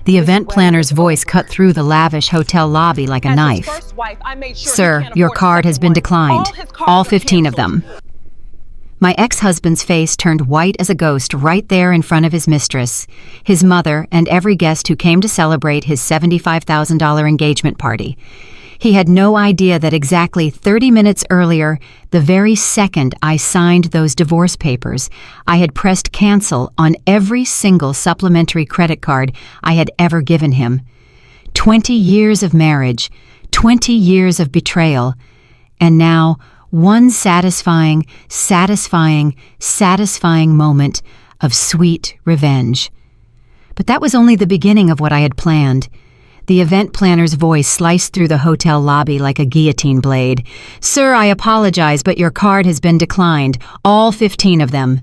The event planner's voice cut through the lavish hotel lobby like a knife. "Sir, your card has been declined. All 15 of them." My ex-husband's face turned white as a ghost right there in front of his mistress, his mother, and every guest who came to celebrate his $75,000 engagement party. He had no idea that exactly 30 minutes earlier, the very second I signed those divorce papers, I had pressed cancel on every single supplementary credit card I had ever given him. 20 years of marriage, 20 years of betrayal, and now one satisfying moment of sweet revenge. But that was only the beginning of what I had planned. The event planner's voice sliced through the hotel lobby like a guillotine blade. "Sir, I apologize, but your card has been declined. All 15 of them."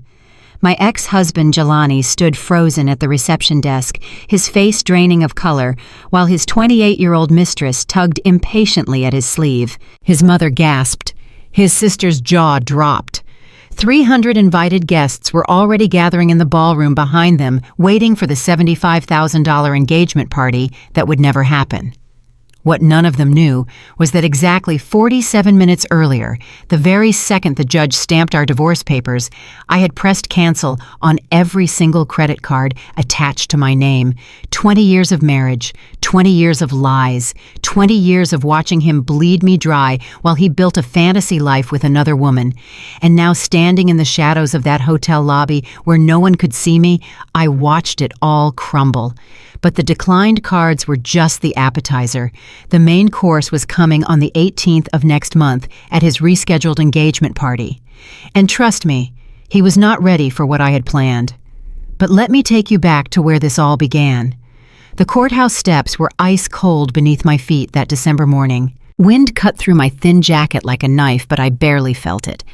My ex-husband Jelani stood frozen at the reception desk, his face draining of color, while his 28-year-old mistress tugged impatiently at his sleeve. His mother gasped. His sister's jaw dropped. 300 invited guests were already gathering in the ballroom behind them, waiting for the $75,000 engagement party that would never happen. What none of them knew was that exactly 47 minutes earlier, the very second the judge stamped our divorce papers, I had pressed cancel on every single credit card attached to my name. 20 years of marriage, 20 years of lies, 20 years of watching him bleed me dry while he built a fantasy life with another woman. And now, standing in the shadows of that hotel lobby where no one could see me, I watched it all crumble. But the declined cards were just the appetizer. The main course was coming on the 18th of next month at his rescheduled engagement party. And trust me, he was not ready for what I had planned. But let me take you back to where this all began. The courthouse steps were ice cold beneath my feet that December morning. Wind cut through my thin jacket like a knife, but I barely felt it.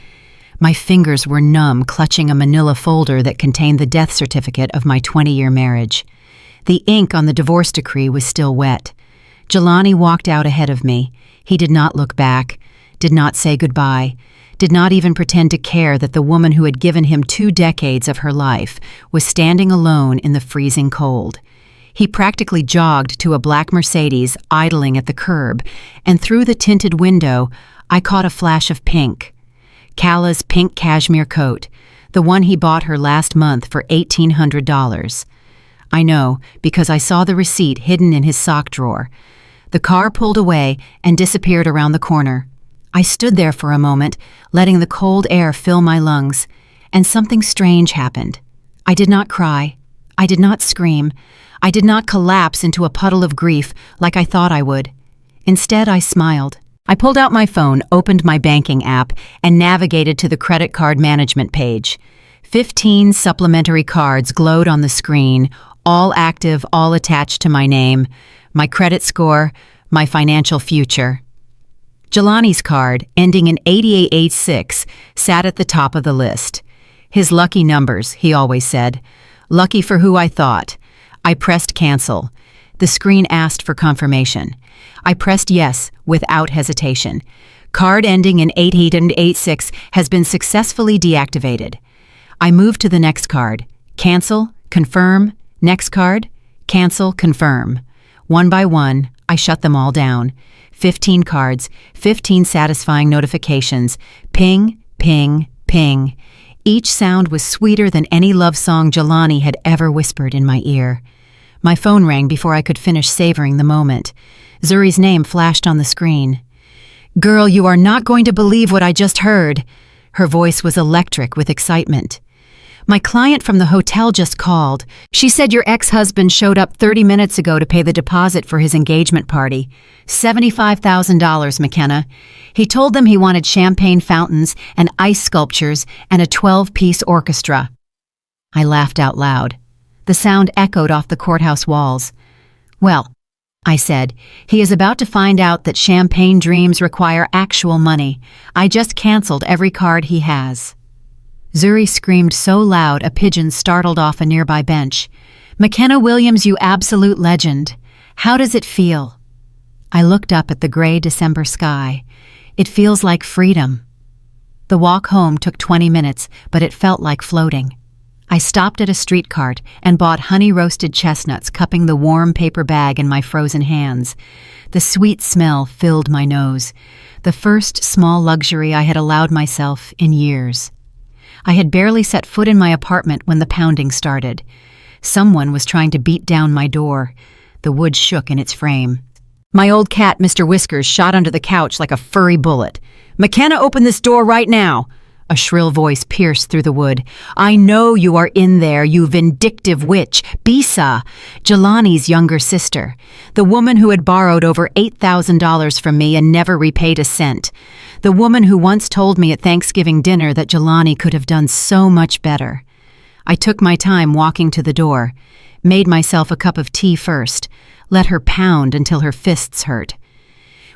My fingers were numb, clutching a manila folder that contained the death certificate of my 20-year marriage. The ink on the divorce decree was still wet. Jelani walked out ahead of me. He did not look back, did not say goodbye, did not even pretend to care that the woman who had given him 2 decades of her life was standing alone in the freezing cold. He practically jogged to a black Mercedes idling at the curb, and through the tinted window, I caught a flash of pink. Kala's pink cashmere coat, the one he bought her last month for $1,800. I know, because I saw the receipt hidden in his sock drawer. The car pulled away and disappeared around the corner. I stood there for a moment, letting the cold air fill my lungs, and something strange happened. I did not cry. I did not scream. I did not collapse into a puddle of grief like I thought I would. Instead, I smiled. I pulled out my phone, opened my banking app, and navigated to the credit card management page. 15 supplementary cards glowed on the screen, all active, all attached to my name, my credit score, my financial future. Jelani's card, ending in 8886, sat at the top of the list. His lucky numbers, he always said. Lucky for who I thought. I pressed cancel. The screen asked for confirmation. I pressed yes without hesitation. Card ending in 8886 has been successfully deactivated. I moved to the next card. Cancel, confirm. Next card, cancel, confirm. One by one, I shut them all down. 15 cards, 15 satisfying notifications. Ping, ping, ping. Each sound was sweeter than any love song Jelani had ever whispered in my ear. My phone rang before I could finish savoring the moment. Zuri's name flashed on the screen. "Girl, you are not going to believe what I just heard." Her voice was electric with excitement. "My client from the hotel just called. She said your ex-husband showed up 30 minutes ago to pay the deposit for his engagement party. $75,000, McKenna. He told them he wanted champagne fountains and ice sculptures and a 12-piece orchestra." I laughed out loud. The sound echoed off the courthouse walls. "Well," I said, "he is about to find out that champagne dreams require actual money. I just canceled every card he has." Zuri screamed so loud a pigeon startled off a nearby bench. "McKenna Williams, you absolute legend. How does it feel?" I looked up at the gray December sky. It feels like freedom. The walk home took 20 minutes, but it felt like floating. I stopped at a street cart and bought honey-roasted chestnuts, cupping the warm paper bag in my frozen hands. The sweet smell filled my nose, the first small luxury I had allowed myself in years. I had barely set foot in my apartment when the pounding started. Someone was trying to beat down my door. The wood shook in its frame. My old cat, Mr. Whiskers, shot under the couch like a furry bullet. "McKenna, open this door right now!" A shrill voice pierced through the wood. "I know you are in there, you vindictive witch. Bisa, Jelani's younger sister. The woman who had borrowed over $8,000 from me and never repaid a cent. The woman who once told me at Thanksgiving dinner that Jelani could have done so much better." I took my time walking to the door, made myself a cup of tea first, let her pound until her fists hurt.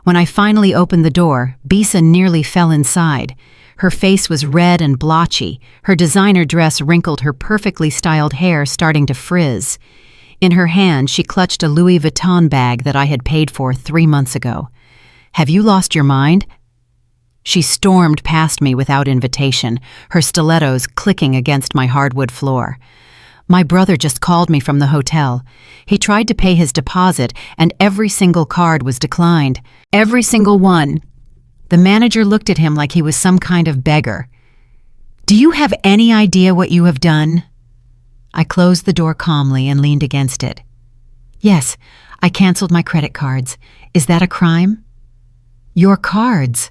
When I finally opened the door, Bisa nearly fell inside. Her face was red and blotchy, her designer dress wrinkled, her perfectly styled hair starting to frizz. In her hand, she clutched a Louis Vuitton bag that I had paid for 3 months ago. "Have you lost your mind?" She stormed past me without invitation, her stilettos clicking against my hardwood floor. "My brother just called me from the hotel. He tried to pay his deposit, and every single card was declined. Every single one." The manager looked at him like he was some kind of beggar. "Do you have any idea what you have done?" I closed the door calmly and leaned against it. "Yes, I canceled my credit cards. Is that a crime?" "Your cards?"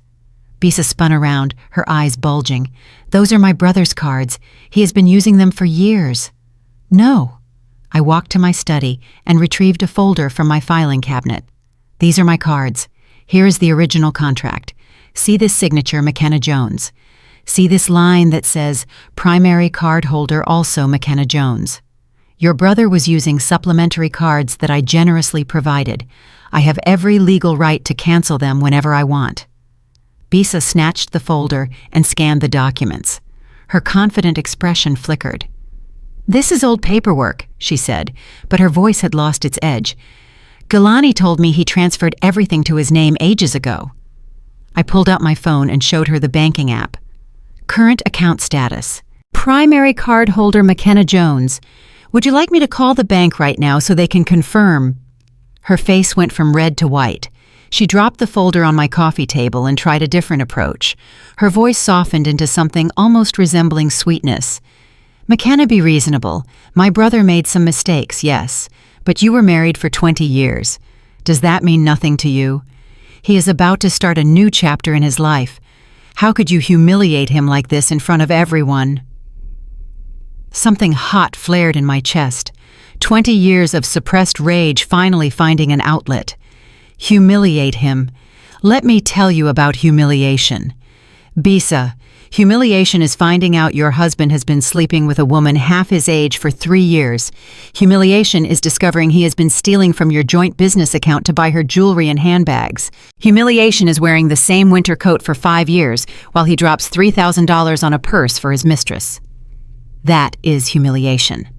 Bisa spun around, her eyes bulging. "Those are my brother's cards. He has been using them for years." "No." I walked to my study and retrieved a folder from my filing cabinet. "These are my cards. Here is the original contract. See this signature, McKenna Jones. See this line that says, primary card holder also McKenna Jones. Your brother was using supplementary cards that I generously provided. I have every legal right to cancel them whenever I want." Bisa snatched the folder and scanned the documents. Her confident expression flickered. "This is old paperwork," she said, but her voice had lost its edge. "Galani told me he transferred everything to his name ages ago." I pulled out my phone and showed her the banking app. Current account status. Primary card holder McKenna Jones. Would you like me to call the bank right now so they can confirm? Her face went from red to white. She dropped the folder on my coffee table and tried a different approach. Her voice softened into something almost resembling sweetness. "McKenna, be reasonable. My brother made some mistakes, yes, but you were married for 20 years. Does that mean nothing to you? He is about to start a new chapter in his life. How could you humiliate him like this in front of everyone?" Something hot flared in my chest. 20 years of suppressed rage finally finding an outlet. Humiliate him. Let me tell you about humiliation. Bisa, humiliation is finding out your husband has been sleeping with a woman half his age for 3 years. Humiliation is discovering he has been stealing from your joint business account to buy her jewelry and handbags. Humiliation is wearing the same winter coat for 5 years while he drops $3,000 on a purse for his mistress. That is humiliation.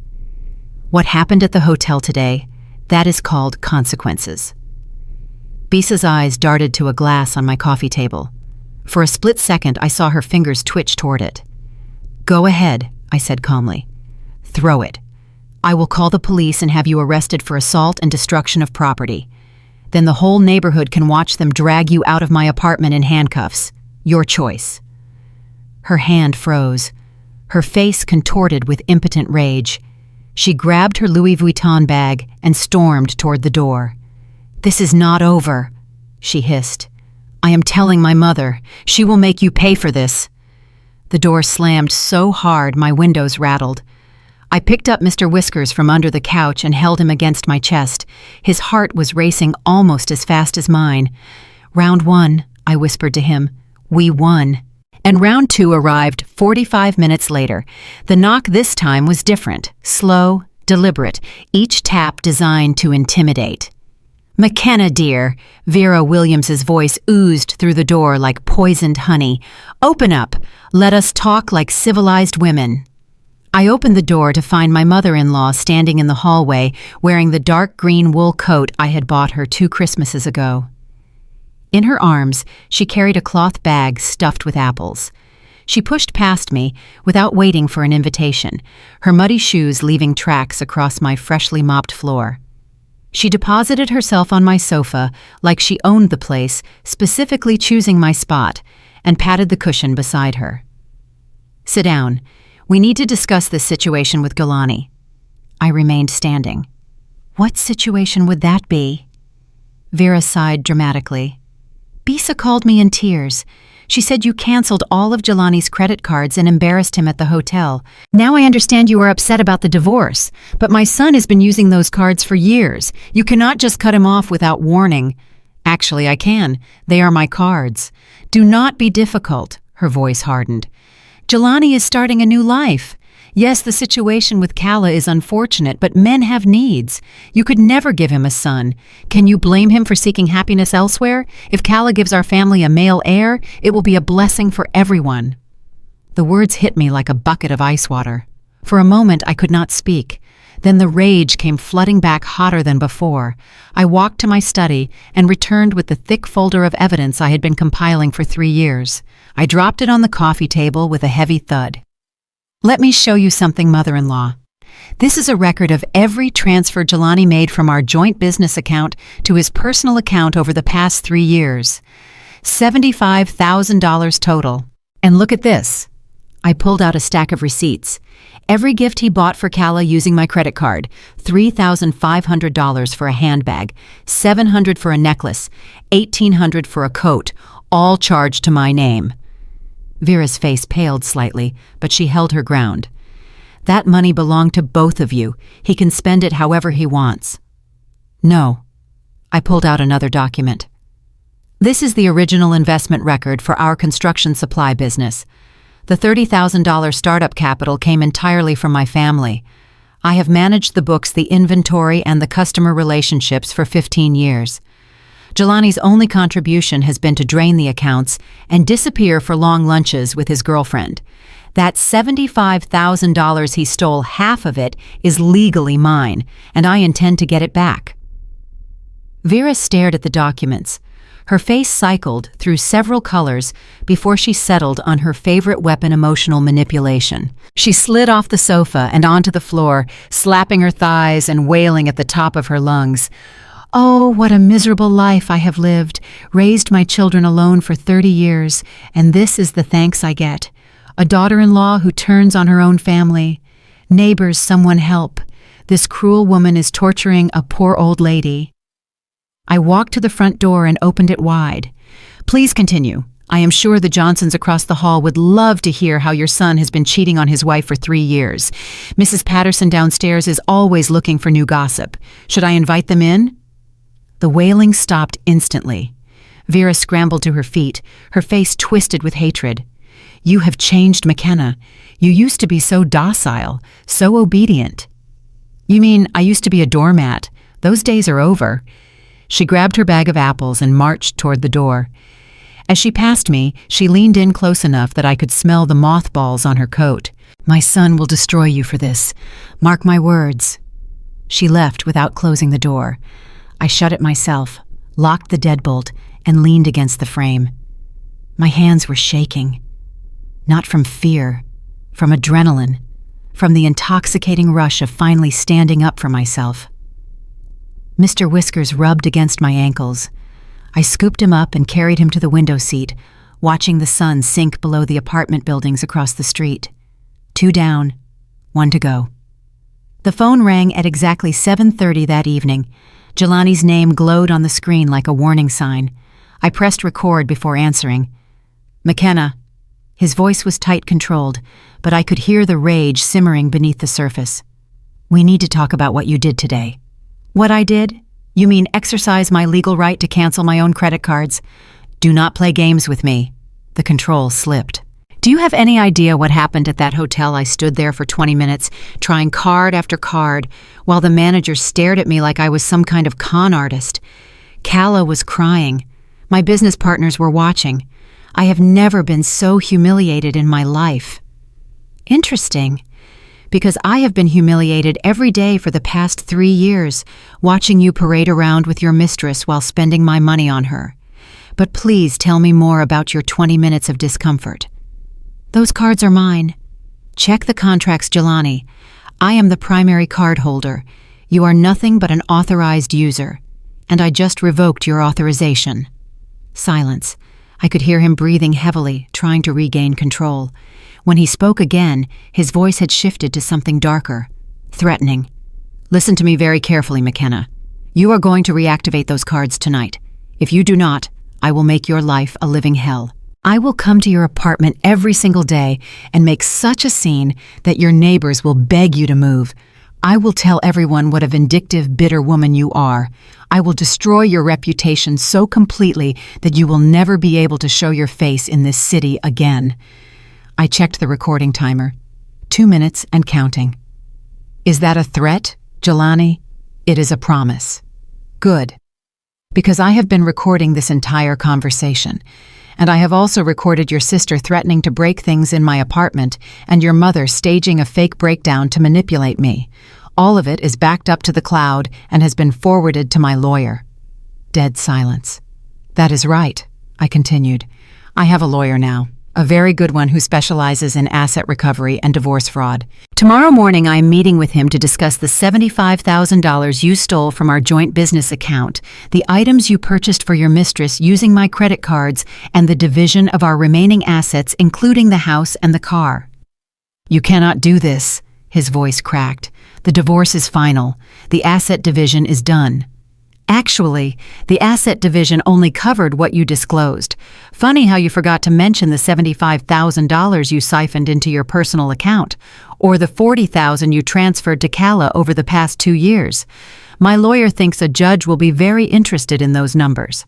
What happened at the hotel today, that is called consequences. Bisa's eyes darted to a glass on my coffee table. For a split second, I saw her fingers twitch toward it. "Go ahead," I said calmly. "Throw it. I will call the police and have you arrested for assault and destruction of property. Then the whole neighborhood can watch them drag you out of my apartment in handcuffs. Your choice." Her hand froze. Her face contorted with impotent rage. She grabbed her Louis Vuitton bag and stormed toward the door. "This is not over," she hissed. "I am telling my mother. She will make you pay for this." The door slammed so hard my windows rattled. I picked up Mr. Whiskers from under the couch and held him against my chest. His heart was racing almost as fast as mine. "Round 1, I whispered to him. "We won." And round 2 arrived 45 minutes later. The knock this time was different, slow, deliberate, each tap designed to intimidate. "McKenna, dear," Vera Williams's voice oozed through the door like poisoned honey. "Open up. Let us talk like civilized women." I opened the door to find my mother-in-law standing in the hallway wearing the dark green wool coat I had bought her 2 Christmases ago. In her arms, she carried a cloth bag stuffed with apples. She pushed past me without waiting for an invitation, her muddy shoes leaving tracks across my freshly mopped floor. She deposited herself on my sofa like she owned the place, specifically choosing my spot, and patted the cushion beside her. "Sit down. We need to discuss this situation with Galani." I remained standing. "What situation would that be?" Vera sighed dramatically. "Bisa called me in tears. She said you canceled all of Jelani's credit cards and embarrassed him at the hotel. Now I understand you are upset about the divorce, but my son has been using those cards for years. You cannot just cut him off without warning." "Actually, I can. They are my cards." "Do not be difficult," her voice hardened. "Jelani is starting a new life. Yes, the situation with Kala is unfortunate, but men have needs. You could never give him a son. Can you blame him for seeking happiness elsewhere? If Kala gives our family a male heir, it will be a blessing for everyone." The words hit me like a bucket of ice water. For a moment, I could not speak. Then the rage came flooding back hotter than before. I walked to my study and returned with the thick folder of evidence I had been compiling for 3 years. I dropped it on the coffee table with a heavy thud. "Let me show you something, mother-in-law. This is a record of every transfer Jelani made from our joint business account to his personal account over the past 3 years. $75,000 total. And look at this." I pulled out a stack of receipts. Every gift he bought for Kala using my credit card, $3,500 for a handbag, $700 for a necklace, $1,800 for a coat, all charged to my name. Vera's face paled slightly, but she held her ground. "That money belonged to both of you. He can spend it however he wants." "No." I pulled out another document. "This is the original investment record for our construction supply business. The $30,000 startup capital came entirely from my family. I have managed the books, the inventory, and the customer relationships for 15 years. Jelani's only contribution has been to drain the accounts and disappear for long lunches with his girlfriend. That $75,000 he stole, half of it is legally mine, and I intend to get it back." Vera stared at the documents. Her face cycled through several colors before she settled on her favorite weapon, emotional manipulation. She slid off the sofa and onto the floor, slapping her thighs and wailing at the top of her lungs. "Oh, what a miserable life I have lived, raised my children alone for 30 years, and this is the thanks I get. A daughter-in-law who turns on her own family. Neighbors, someone help. This cruel woman is torturing a poor old lady." I walked to the front door and opened it wide. "Please continue. I am sure the Johnsons across the hall would love to hear how your son has been cheating on his wife for 3 years. Mrs. Patterson downstairs is always looking for new gossip. Should I invite them in?" The wailing stopped instantly. Vera scrambled to her feet, her face twisted with hatred. "You have changed, McKenna. You used to be so docile, so obedient." "You mean I used to be a doormat? Those days are over." She grabbed her bag of apples and marched toward the door. As she passed me, she leaned in close enough that I could smell the mothballs on her coat. "My son will destroy you for this. Mark my words." She left without closing the door. I shut it myself, locked the deadbolt, and leaned against the frame. My hands were shaking. Not from fear, from adrenaline, from the intoxicating rush of finally standing up for myself. Mr. Whiskers rubbed against my ankles. I scooped him up and carried him to the window seat, watching the sun sink below the apartment buildings across the street. 2 down, 1 to go. The phone rang at exactly 7:30 that evening. Jelani's name glowed on the screen like a warning sign. I pressed record before answering. "McKenna." His voice was tight-controlled, but I could hear the rage simmering beneath the surface. "We need to talk about what you did today." "What I did? You mean exercise my legal right to cancel my own credit cards? Do not play games with me." The control slipped. "Do you have any idea what happened at that hotel? I stood there for 20 minutes, trying card after card, while the manager stared at me like I was some kind of con artist. Kala was crying. My business partners were watching. I have never been so humiliated in my life." "Interesting. Because I have been humiliated every day for the past 3 years, watching you parade around with your mistress while spending my money on her. But please tell me more about your 20 minutes of discomfort." Those cards are mine. Check the contracts, Jelani. I am the primary card holder. You are nothing but an authorized user, and I just revoked your authorization. Silence. I could hear him breathing heavily, trying to regain control. When he spoke again, his voice had shifted to something darker, threatening. Listen to me very carefully, McKenna. You are going to reactivate those cards tonight. If you do not, I will make your life a living hell. I will come to your apartment every single day and make such a scene that your neighbors will beg you to move. I will tell everyone what a vindictive, bitter woman you are. I will destroy your reputation so completely that you will never be able to show your face in this city again. I checked the recording timer. 2 minutes and counting. Is that a threat, Jelani? It is a promise. Good. Because I have been recording this entire conversation. And I have also recorded your sister threatening to break things in my apartment and your mother staging a fake breakdown to manipulate me. All of it is backed up to the cloud and has been forwarded to my lawyer. Dead silence. That is right, I continued. I have a lawyer now, a very good one who specializes in asset recovery and divorce fraud. Tomorrow morning I am meeting with him to discuss the $75,000 you stole from our joint business account, the items you purchased for your mistress using my credit cards, and the division of our remaining assets, including the house and the car. You cannot do this, his voice cracked. The divorce is final. The asset division is done. Actually, the asset division only covered what you disclosed. Funny how you forgot to mention the $75,000 you siphoned into your personal account, or the $40,000 you transferred to Calla over the past 2 years. My lawyer thinks a judge will be very interested in those numbers.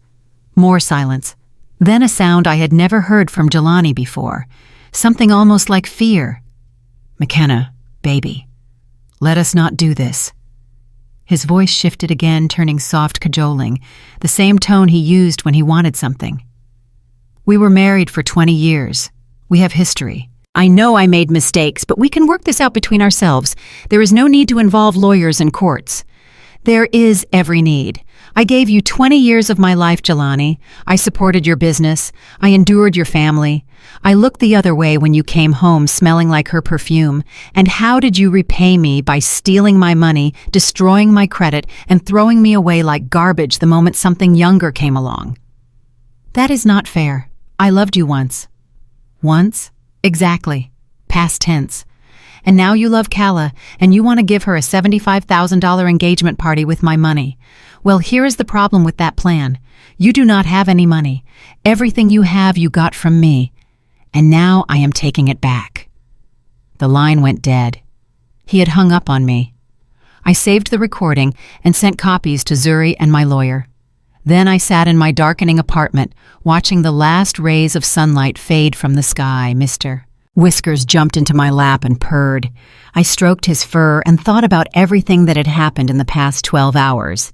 More silence. Then a sound I had never heard from Jelani before. Something almost like fear. McKenna, baby, let us not do this. His voice shifted again, turning soft, cajoling, the same tone he used when he wanted something. We were married for 20 years. We have history. I know I made mistakes, but we can work this out between ourselves. There is no need to involve lawyers and courts. There is every need. I gave you 20 years of my life, Jelani. I supported your business. I endured your family. I looked the other way when you came home smelling like her perfume. And how did you repay me? By stealing my money, destroying my credit, and throwing me away like garbage the moment something younger came along. That is not fair. I loved you once. Once? Exactly. Past tense. And now you love Calla, and you want to give her a $75,000 engagement party with my money. Well, here is the problem with that plan. You do not have any money. Everything you have you got from me. And now I am taking it back. The line went dead. He had hung up on me. I saved the recording and sent copies to Zuri and my lawyer. Then I sat in my darkening apartment, watching the last rays of sunlight fade from the sky, Mr. Whiskers jumped into my lap and purred. I stroked his fur and thought about everything that had happened in the past 12 hours.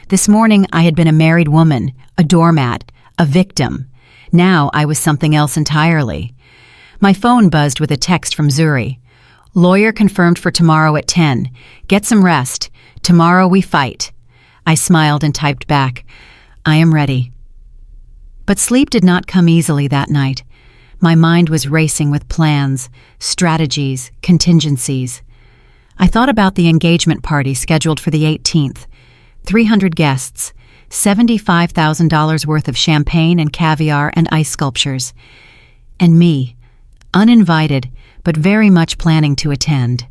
This morning I had been a married woman, a doormat, a victim. Now I was something else entirely. My phone buzzed with a text from Zuri. Lawyer confirmed for tomorrow at 10. Get some rest. Tomorrow we fight. I smiled and typed back, I am ready. But sleep did not come easily that night. My mind was racing with plans, strategies, contingencies. I thought about the engagement party scheduled for the 18th. 300 guests, $75,000 worth of champagne and caviar and ice sculptures. And me, uninvited, but very much planning to attend.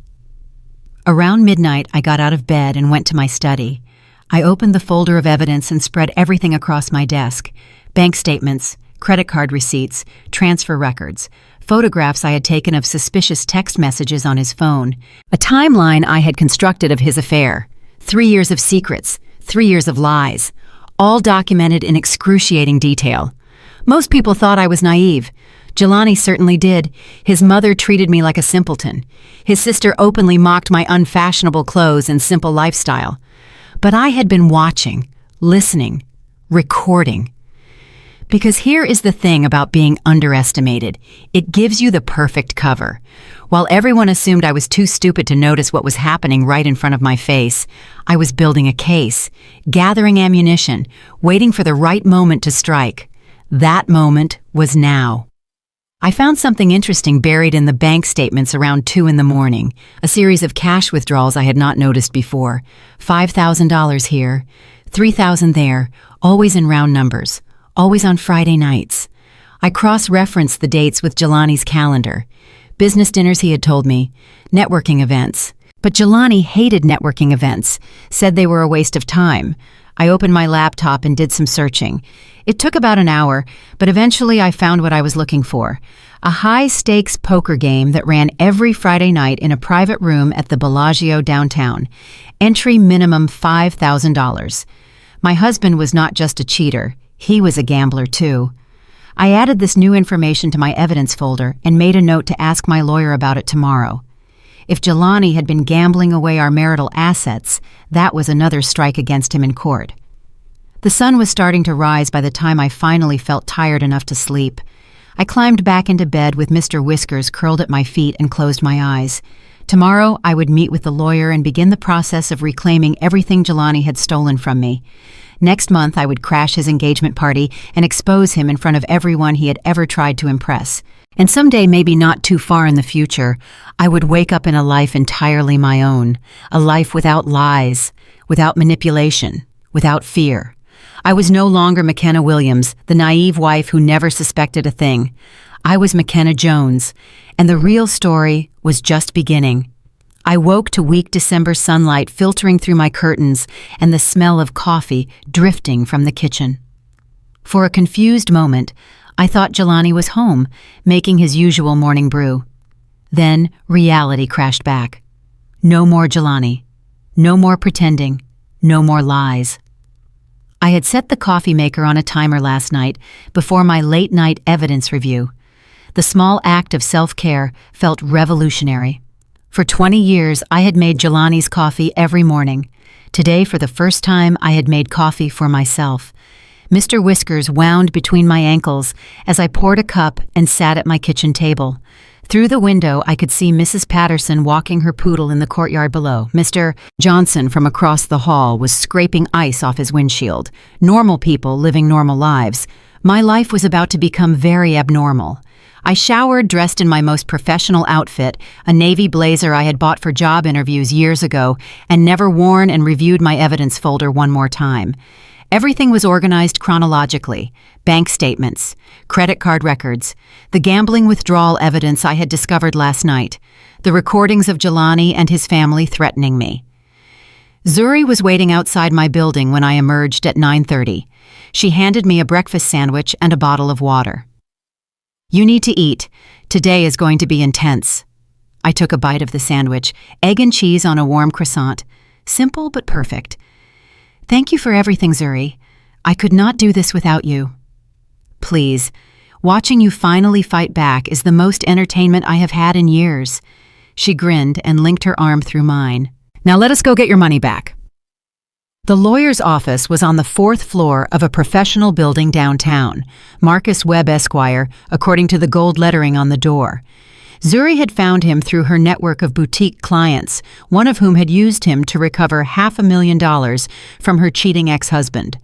Around midnight, I got out of bed and went to my study. I opened the folder of evidence and spread everything across my desk. Bank statements, credit card receipts, transfer records, photographs I had taken of suspicious text messages on his phone, a timeline I had constructed of his affair, 3 years of secrets, 3 years of lies, all documented in excruciating detail. Most people thought I was naive. Jelani certainly did. His mother treated me like a simpleton. His sister openly mocked my unfashionable clothes and simple lifestyle. But I had been watching, listening, recording. Because here is the thing about being underestimated. It gives you the perfect cover. While everyone assumed I was too stupid to notice what was happening right in front of my face, I was building a case, gathering ammunition, waiting for the right moment to strike. That moment was now. I found something interesting buried in the bank statements around 2 in the morning, a series of cash withdrawals I had not noticed before. $5,000 here, $3,000 there, always in round numbers, always on Friday nights. I cross-referenced the dates with Jelani's calendar. Business dinners, he had told me, networking events. But Jelani hated networking events, said they were a waste of time. I opened my laptop and did some searching. It took about an hour, but eventually I found what I was looking for. A high-stakes poker game that ran every Friday night in a private room at the Bellagio downtown. Entry minimum $5,000. My husband was not just a cheater, he was a gambler too. I added this new information to my evidence folder and made a note to ask my lawyer about it tomorrow. If Jelani had been gambling away our marital assets, that was another strike against him in court. The sun was starting to rise by the time I finally felt tired enough to sleep. I climbed back into bed with Mr. Whiskers curled at my feet and closed my eyes. Tomorrow I would meet with the lawyer and begin the process of reclaiming everything Jelani had stolen from me. Next month I would crash his engagement party and expose him in front of everyone he had ever tried to impress. And someday, maybe not too far in the future, I would wake up in a life entirely my own, a life without lies, without manipulation, without fear. I was no longer McKenna Williams, the naive wife who never suspected a thing. I was McKenna Jones, and the real story was just beginning. I woke to weak December sunlight filtering through my curtains and the smell of coffee drifting from the kitchen. For a confused moment, I thought Jelani was home, making his usual morning brew. Then reality crashed back. No more Jelani. No more pretending. No more lies. I had set the coffee maker on a timer last night before my late-night evidence review. The small act of self-care felt revolutionary. For 20 years, I had made Jelani's coffee every morning. Today, for the first time, I had made coffee for myself. Mr. Whiskers wound between my ankles as I poured a cup and sat at my kitchen table. Through the window, I could see Mrs. Patterson walking her poodle in the courtyard below. Mr. Johnson from across the hall was scraping ice off his windshield. Normal people living normal lives. My life was about to become very abnormal. I showered dressed in my most professional outfit, a navy blazer I had bought for job interviews years ago, and never worn, and reviewed my evidence folder one more time. Everything was organized chronologically: bank statements, credit card records, the gambling withdrawal evidence I had discovered last night, the recordings of Jelani and his family threatening me. Zuri was waiting outside my building when I emerged at 9:30. She handed me a breakfast sandwich and a bottle of water. "You need to eat. Today is going to be intense." I took a bite of the sandwich, egg and cheese on a warm croissant. Simple but perfect. "Thank you for everything, Zuri. I could not do this without you." "Please, watching you finally fight back is the most entertainment I have had in years." She grinned and linked her arm through mine. "Now let us go get your money back." The lawyer's office was on the 4th floor of a professional building downtown, Marcus Webb Esquire, according to the gold lettering on the door. Zuri had found him through her network of boutique clients, one of whom had used him to recover $500,000 from her cheating ex-husband.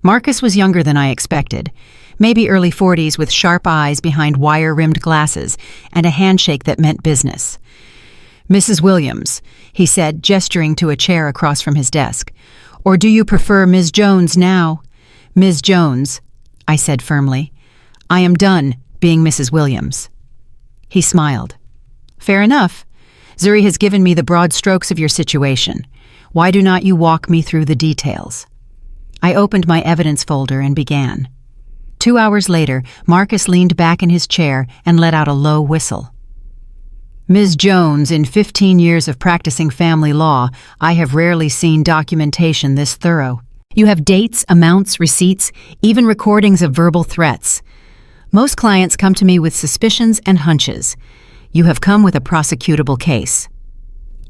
Marcus was younger than I expected, maybe early 40s with sharp eyes behind wire-rimmed glasses and a handshake that meant business. "Mrs. Williams," he said, gesturing to a chair across from his desk. "Or do you prefer Ms. Jones now?" "Ms. Jones," I said firmly. "I am done being Mrs. Williams." He smiled. "Fair enough. Zuri has given me the broad strokes of your situation. Why do not you walk me through the details?" I opened my evidence folder and began. 2 hours later, Marcus leaned back in his chair and let out a low whistle. "Ms. Jones, in 15 years of practicing family law, I have rarely seen documentation this thorough. You have dates, amounts, receipts, even recordings of verbal threats. Most clients come to me with suspicions and hunches. You have come with a prosecutable case."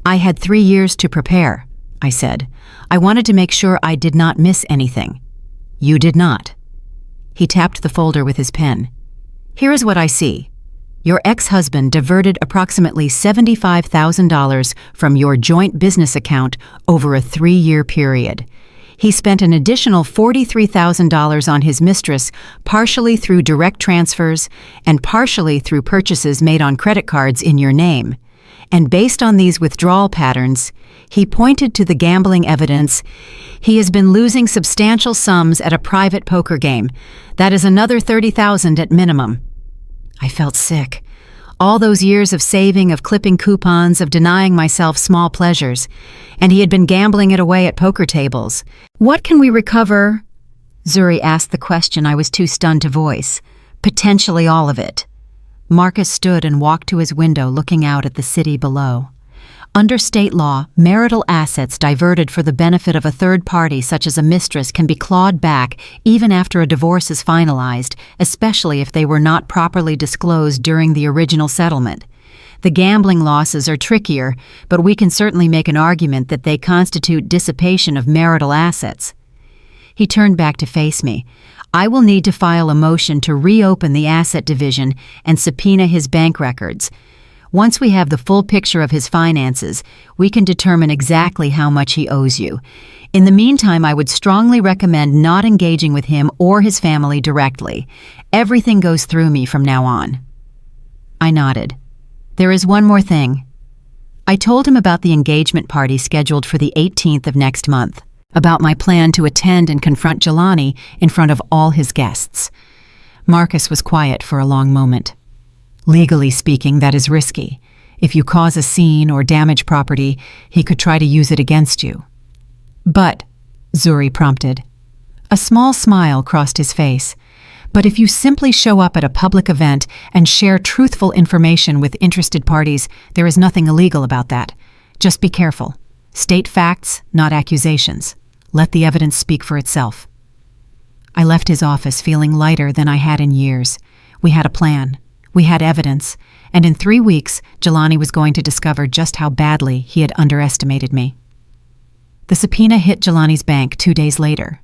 "I had 3 years to prepare," I said. "I wanted to make sure I did not miss anything." "You did not." He tapped the folder with his pen. "Here is what I see. Your ex-husband diverted approximately $75,000 from your joint business account over a 3-year period. He spent an additional $43,000 on his mistress, partially through direct transfers and partially through purchases made on credit cards in your name. And based on these withdrawal patterns, he pointed to the gambling evidence. He has been losing substantial sums at a private poker game. That is another $30,000 at minimum. I felt sick. All those years of saving, of clipping coupons, of denying myself small pleasures, and he had been gambling it away at poker tables. What can we recover? Zuri asked the question I was too stunned to voice. Potentially all of it. Marcus stood and walked to his window looking out at the city below. Under state law, marital assets diverted for the benefit of a third party such as a mistress can be clawed back even after a divorce is finalized, especially if they were not properly disclosed during the original settlement. The gambling losses are trickier, but we can certainly make an argument that they constitute dissipation of marital assets. He turned back to face me. I will need to file a motion to reopen the asset division and subpoena his bank records. Once we have the full picture of his finances, we can determine exactly how much he owes you. In the meantime, I would strongly recommend not engaging with him or his family directly. Everything goes through me from now on. I nodded. There is one more thing. I told him about the engagement party scheduled for the 18th of next month, about my plan to attend and confront Jelani in front of all his guests. Marcus was quiet for a long moment. Legally speaking, that is risky. If you cause a scene or damage property, he could try to use it against you. But, Zuri prompted. A small smile crossed his face. But if you simply show up at a public event and share truthful information with interested parties, there is nothing illegal about that. Just be careful. State facts, not accusations. Let the evidence speak for itself. I left his office feeling lighter than I had in years. We had a plan. We had evidence, and in 3 weeks, Jelani was going to discover just how badly he had underestimated me. The subpoena hit Jelani's bank 2 days later.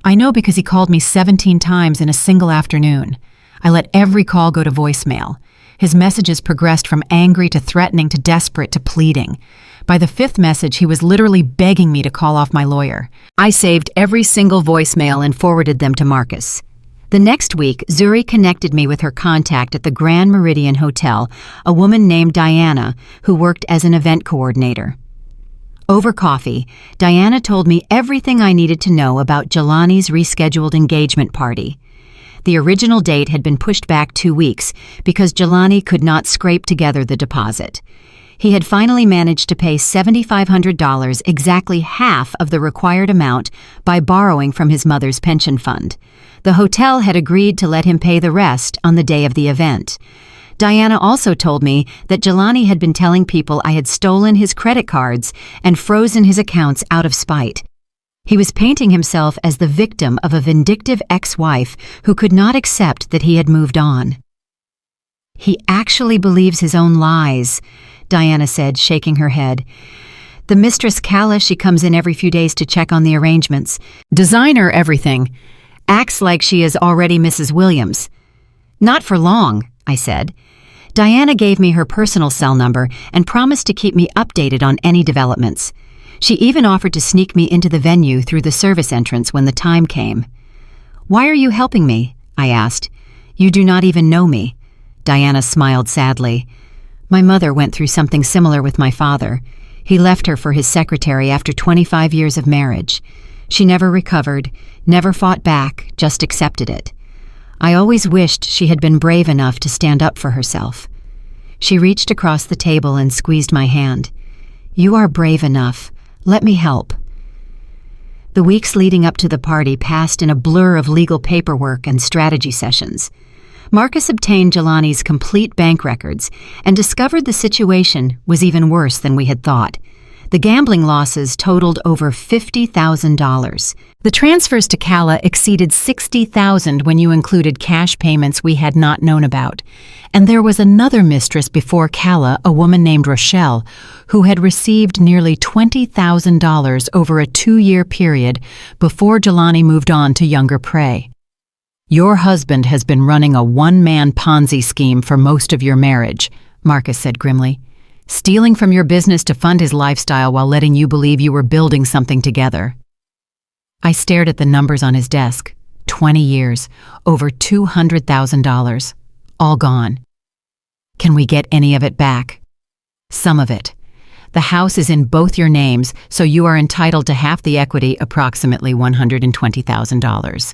I know because he called me 17 times in a single afternoon. I let every call go to voicemail. His messages progressed from angry to threatening to desperate to pleading. By the 5th message, he was literally begging me to call off my lawyer. I saved every single voicemail and forwarded them to Marcus. The next week, Zuri connected me with her contact at the Grand Meridian Hotel, a woman named Diana, who worked as an event coordinator. Over coffee, Diana told me everything I needed to know about Jelani's rescheduled engagement party. The original date had been pushed back 2 weeks because Jelani could not scrape together the deposit. He had finally managed to pay $7,500, exactly half of the required amount, by borrowing from his mother's pension fund. The hotel had agreed to let him pay the rest on the day of the event. Diana also told me that Jelani had been telling people I had stolen his credit cards and frozen his accounts out of spite. He was painting himself as the victim of a vindictive ex-wife who could not accept that he had moved on. He actually believes his own lies, Diana said, shaking her head. The mistress Kala, she comes in every few days to check on the arrangements. Designer everything. Acts like she is already Mrs. Williams. Not for long, I said. Diana gave me her personal cell number and promised to keep me updated on any developments. She even offered to sneak me into the venue through the service entrance when the time came. Why are you helping me? I asked. You do not even know me. Diana smiled sadly. My mother went through something similar with my father. He left her for his secretary after 25 years of marriage. She never recovered, never fought back, just accepted it. I always wished she had been brave enough to stand up for herself. She reached across the table and squeezed my hand. You are brave enough. Let me help. The weeks leading up to the party passed in a blur of legal paperwork and strategy sessions. Marcus obtained Jelani's complete bank records and discovered the situation was even worse than we had thought. The gambling losses totaled over $50,000. The transfers to Kala exceeded $60,000 when you included cash payments we had not known about. And there was another mistress before Kala, a woman named Rochelle, who had received nearly $20,000 over a 2-year period before Jelani moved on to younger prey. Your husband has been running a one-man Ponzi scheme for most of your marriage, Marcus said grimly. Stealing from your business to fund his lifestyle while letting you believe you were building something together. I stared at the numbers on his desk. 20 years, over $200,000. All gone. Can we get any of it back? Some of it. The house is in both your names, so you are entitled to half the equity, approximately $120,000.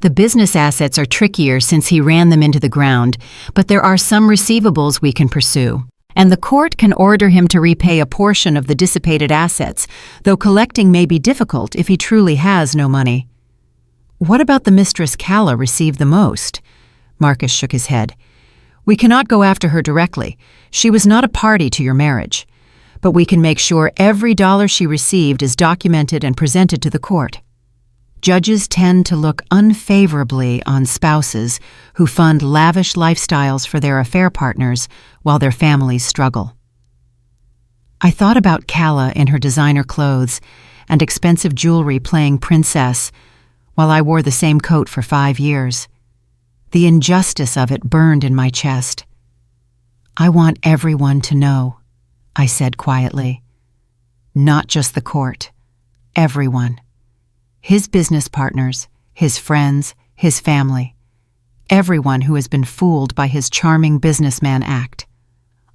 The business assets are trickier since he ran them into the ground, but there are some receivables we can pursue. And the court can order him to repay a portion of the dissipated assets, though collecting may be difficult if he truly has no money. What about the mistress Calla received the most? Marcus shook his head. We cannot go after her directly. She was not a party to your marriage. But we can make sure every dollar she received is documented and presented to the court. Judges tend to look unfavorably on spouses who fund lavish lifestyles for their affair partners while their families struggle. I thought about Calla in her designer clothes and expensive jewelry playing princess while I wore the same coat for 5 years. The injustice of it burned in my chest. I want everyone to know, I said quietly. Not just the court. Everyone. His business partners, his friends, his family. Everyone who has been fooled by his charming businessman act.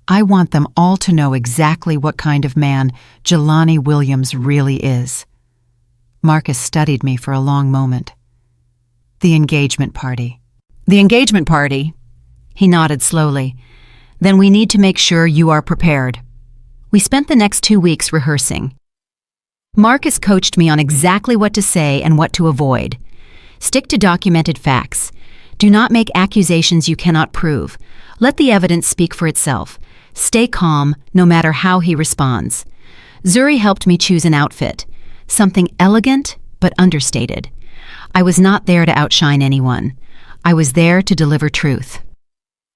I want them all to know exactly what kind of man Jelani Williams really is. Marcus studied me for a long moment. The engagement party. The engagement party? He nodded slowly. Then we need to make sure you are prepared. We spent the next 2 weeks rehearsing. Marcus coached me on exactly what to say and what to avoid. Stick to documented facts. Do not make accusations you cannot prove. Let the evidence speak for itself. Stay calm, no matter how he responds. Zuri helped me choose an outfit. Something elegant, but understated. I was not there to outshine anyone. I was there to deliver truth.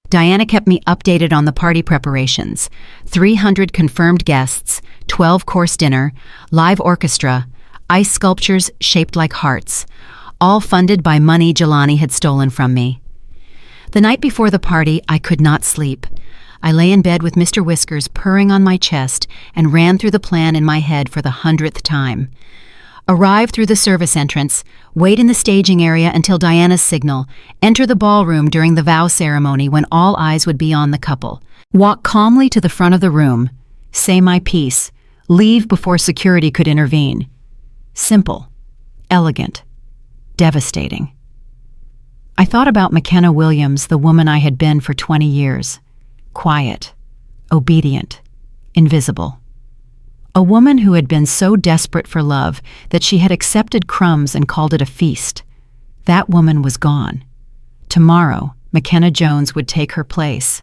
Diana kept me updated on the party preparations. 300 confirmed guests, 12-course dinner, live orchestra, ice sculptures shaped like hearts, all funded by money Jelani had stolen from me. The night before the party, I could not sleep. I lay in bed with Mr. Whiskers purring on my chest and ran through the plan in my head for the 100th time. Arrive through the service entrance, wait in the staging area until Diana's signal, enter the ballroom during the vow ceremony when all eyes would be on the couple. Walk calmly to the front of the room, say my piece, leave before security could intervene. Simple, elegant, devastating. I thought about McKenna Williams, the woman I had been for 20 years. Quiet, obedient, invisible. A woman who had been so desperate for love that she had accepted crumbs and called it a feast. That woman was gone. Tomorrow, McKenna Jones would take her place.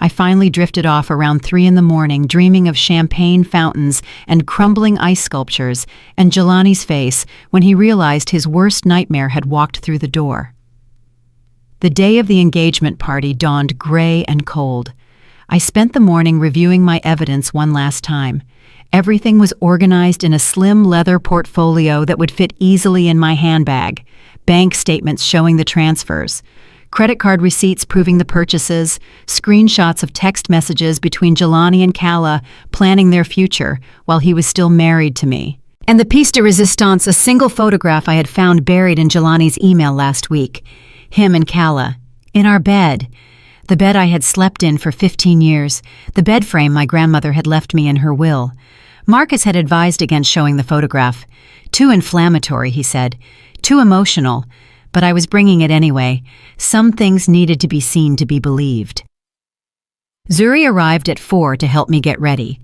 I finally drifted off around 3 a.m, dreaming of champagne fountains and crumbling ice sculptures, and Jelani's face when he realized his worst nightmare had walked through the door. The day of the engagement party dawned gray and cold. I spent the morning reviewing my evidence one last time. Everything was organized in a slim leather portfolio that would fit easily in my handbag. Bank statements showing the transfers, credit card receipts proving the purchases, screenshots of text messages between Jelani and Calla planning their future while he was still married to me. And the piece de resistance, a single photograph I had found buried in Jelani's email last week. Him and Calla, in our bed. The bed I had slept in for 15 years, the bed frame my grandmother had left me in her will. Marcus had advised against showing the photograph. Too inflammatory, he said. Too emotional. But I was bringing it anyway. Some things needed to be seen to be believed. Zuri arrived at 4 to help me get ready.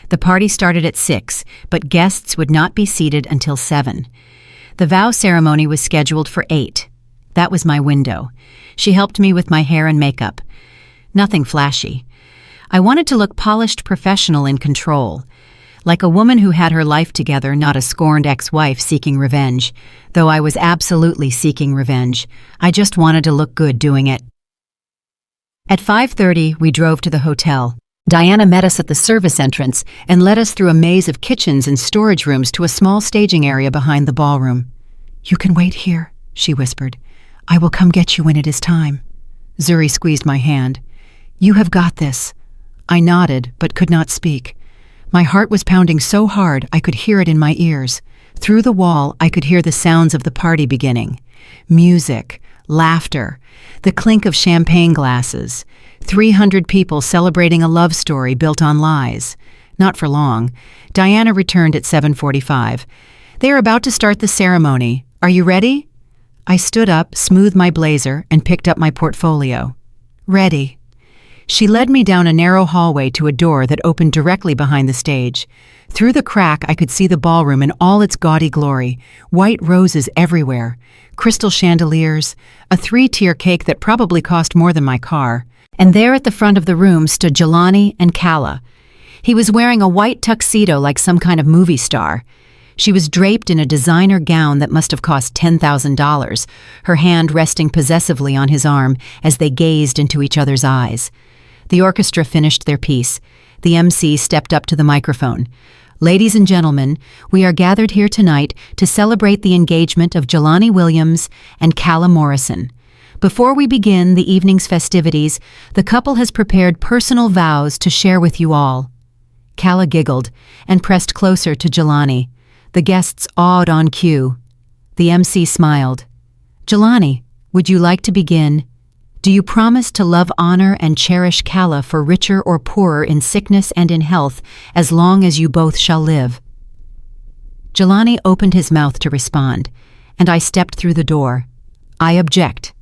The party started at 6, but guests would not be seated until 7. The vow ceremony was scheduled for 8. That was my window. She helped me with my hair and makeup. Nothing flashy. I wanted to look polished, professional, in control. Like a woman who had her life together, not a scorned ex-wife seeking revenge. Though I was absolutely seeking revenge. I just wanted to look good doing it. At 5:30, we drove to the hotel. Diana met us at the service entrance and led us through a maze of kitchens and storage rooms to a small staging area behind the ballroom. "You can wait here," she whispered. "I will come get you when it is time." Zuri squeezed my hand. "You have got this." I nodded, but could not speak. My heart was pounding so hard I could hear it in my ears. Through the wall, I could hear the sounds of the party beginning. Music, laughter, the clink of champagne glasses. 300 people celebrating a love story built on lies. Not for long. Diana returned at 7:45. "They are about to start the ceremony. Are you ready?" I stood up, smoothed my blazer, and picked up my portfolio. "Ready." She led me down a narrow hallway to a door that opened directly behind the stage. Through the crack, I could see the ballroom in all its gaudy glory, white roses everywhere, crystal chandeliers, a 3-tier cake that probably cost more than my car. And there at the front of the room stood Jelani and Kala. He was wearing a white tuxedo like some kind of movie star. She was draped in a designer gown that must have cost $10,000, her hand resting possessively on his arm as they gazed into each other's eyes. The orchestra finished their piece. The MC stepped up to the microphone. "Ladies and gentlemen, we are gathered here tonight to celebrate the engagement of Jelani Williams and Kala Morrison. Before we begin the evening's festivities, the couple has prepared personal vows to share with you all." Kala giggled and pressed closer to Jelani. The guests awed on cue. The MC smiled. "Jelani, would you like to begin? Do you promise to love, honor, and cherish Kala for richer or poorer in sickness and in health, as long as you both shall live?" Jelani opened his mouth to respond, and I stepped through the door. "I object."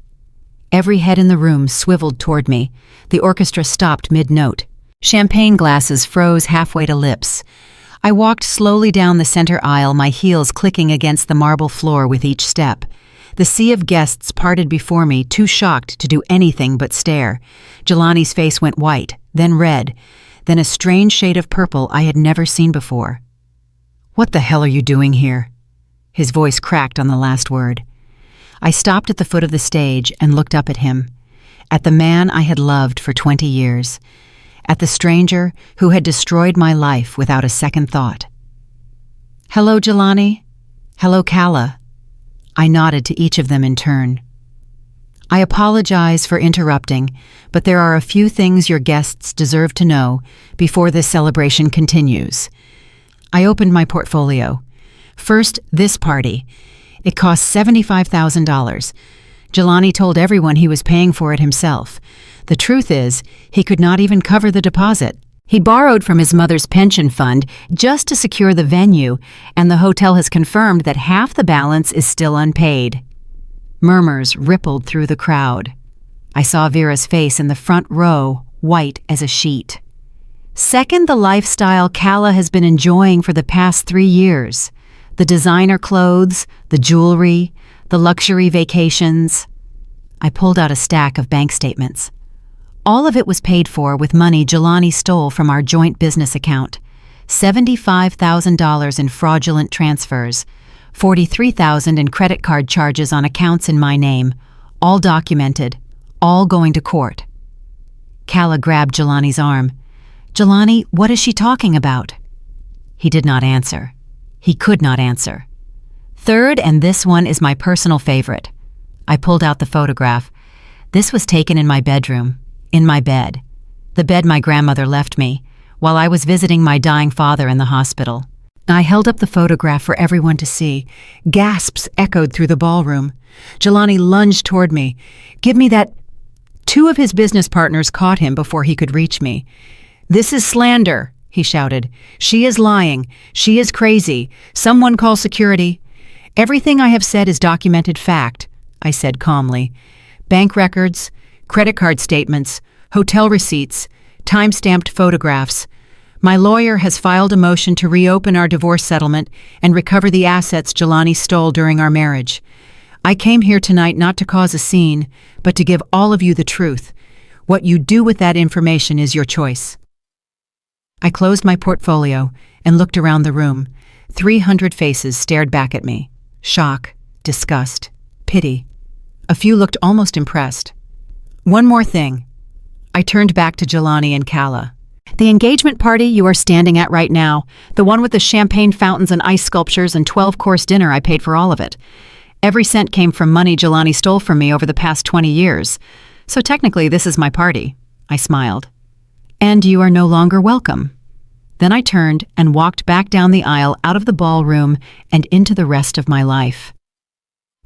Every head in the room swiveled toward me. The orchestra stopped mid-note. Champagne glasses froze halfway to lips. I walked slowly down the center aisle, my heels clicking against the marble floor with each step. The sea of guests parted before me, too shocked to do anything but stare. Jelani's face went white, then red, then a strange shade of purple I had never seen before. "What the hell are you doing here?" His voice cracked on the last word. I stopped at the foot of the stage and looked up at him, at the man I had loved for 20 years, at the stranger who had destroyed my life without a second thought. "Hello, Jelani. Hello, Kala." I nodded to each of them in turn. "I apologize for interrupting, but there are a few things your guests deserve to know before this celebration continues." I opened my portfolio. First, this party. It cost $75,000. Jelani told everyone he was paying for it himself. The truth is, he could not even cover the deposit. He borrowed from his mother's pension fund just to secure the venue, and the hotel has confirmed that half the balance is still unpaid. Murmurs rippled through the crowd. I saw Vera's face in the front row, white as a sheet. Second, the lifestyle Kala has been enjoying for the past 3 years. The designer clothes, the jewelry, the luxury vacations. I pulled out a stack of bank statements. All of it was paid for with money Jelani stole from our joint business account. $75,000 in fraudulent transfers, $43,000 in credit card charges on accounts in my name, all documented, all going to court. Kala grabbed Jelani's arm. "Jelani, what is she talking about?" He did not answer. He could not answer. Third, and this one is my personal favorite. I pulled out the photograph. This was taken in my bedroom, in my bed, the bed my grandmother left me, while I was visiting my dying father in the hospital. I held up the photograph for everyone to see. Gasps echoed through the ballroom. Jelani lunged toward me. "Give me that—" 2 of his business partners caught him before he could reach me. "This is slander," he shouted. "She is lying. She is crazy. Someone call security." "Everything I have said is documented fact," I said calmly. "Bank records, credit card statements, hotel receipts, time-stamped photographs. My lawyer has filed a motion to reopen our divorce settlement and recover the assets Jelani stole during our marriage. I came here tonight not to cause a scene, but to give all of you the truth. What you do with that information is your choice." I closed my portfolio and looked around the room. 300 faces stared back at me. Shock, disgust, pity. A few looked almost impressed. "One more thing." I turned back to Jelani and Kala. "The engagement party you are standing at right now, the one with the champagne fountains and ice sculptures and 12-course dinner, I paid for all of it. Every cent came from money Jelani stole from me over the past 20 years. So technically this is my party." I smiled. "And you are no longer welcome." Then I turned and walked back down the aisle out of the ballroom and into the rest of my life.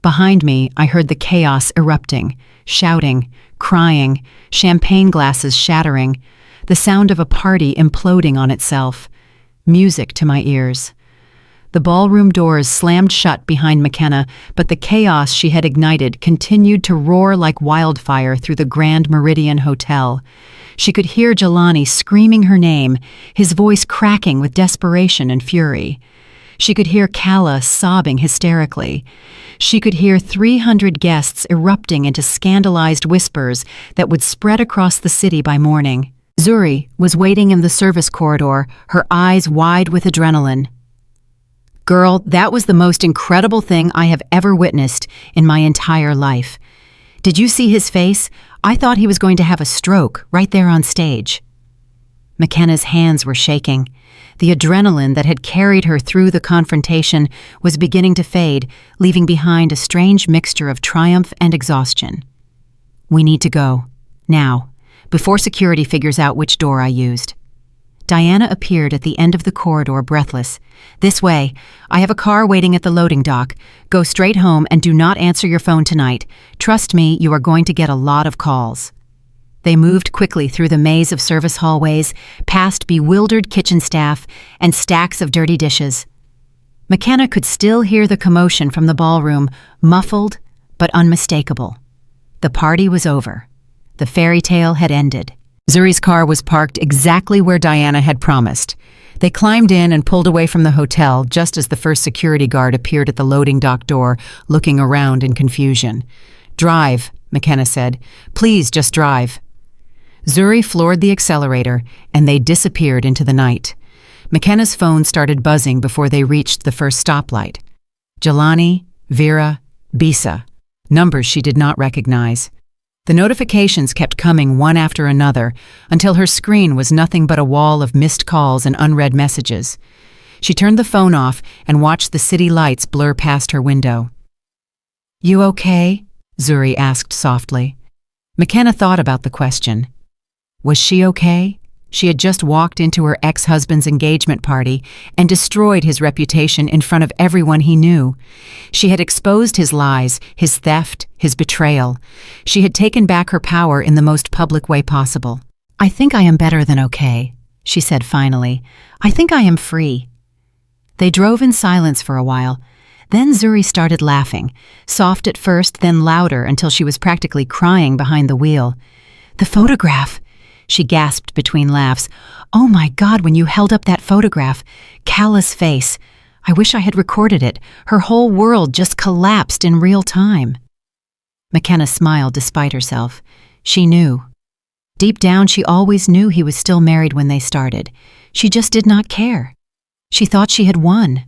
Behind me, I heard the chaos erupting, shouting, crying, champagne glasses shattering, the sound of a party imploding on itself, music to my ears. The ballroom doors slammed shut behind McKenna, but the chaos she had ignited continued to roar like wildfire through the Grand Meridian Hotel. She could hear Jelani screaming her name, his voice cracking with desperation and fury. She could hear Kala sobbing hysterically. She could hear 300 guests erupting into scandalized whispers that would spread across the city by morning. Zuri was waiting in the service corridor, her eyes wide with adrenaline. Girl, that was the most incredible thing I have ever witnessed in my entire life. Did you see his face? I thought he was going to have a stroke right there on stage. McKenna's hands were shaking. The adrenaline that had carried her through the confrontation was beginning to fade, leaving behind a strange mixture of triumph and exhaustion. We need to go. Now, before security figures out which door I used. Diana appeared at the end of the corridor, breathless. This way. I have a car waiting at the loading dock. Go straight home and do not answer your phone tonight. Trust me, you are going to get a lot of calls. They moved quickly through the maze of service hallways, past bewildered kitchen staff and stacks of dirty dishes. McKenna could still hear the commotion from the ballroom, muffled but unmistakable. The party was over. The fairy tale had ended. Zuri's car was parked exactly where Diana had promised. They climbed in and pulled away from the hotel just as the first security guard appeared at the loading dock door, looking around in confusion. "Drive," McKenna said. "Please just drive." Zuri floored the accelerator, and they disappeared into the night. McKenna's phone started buzzing before they reached the first stoplight. Jelani, Vera, Bisa. Numbers she did not recognize. The notifications kept coming one after another until her screen was nothing but a wall of missed calls and unread messages. She turned the phone off and watched the city lights blur past her window. "You okay?" Zuri asked softly. McKenna thought about the question. Was she okay? She had just walked into her ex-husband's engagement party and destroyed his reputation in front of everyone he knew. She had exposed his lies, his theft, his betrayal. She had taken back her power in the most public way possible. "I think I am better than okay," she said finally. "I think I am free." They drove in silence for a while. Then Zuri started laughing, soft at first, then louder until she was practically crying behind the wheel. "The photograph!" She gasped between laughs. "Oh my God, when you held up that photograph, Kala's face. I wish I had recorded it. Her whole world just collapsed in real time." McKenna smiled despite herself. She knew. Deep down, she always knew he was still married when they started. She just did not care. She thought she had won.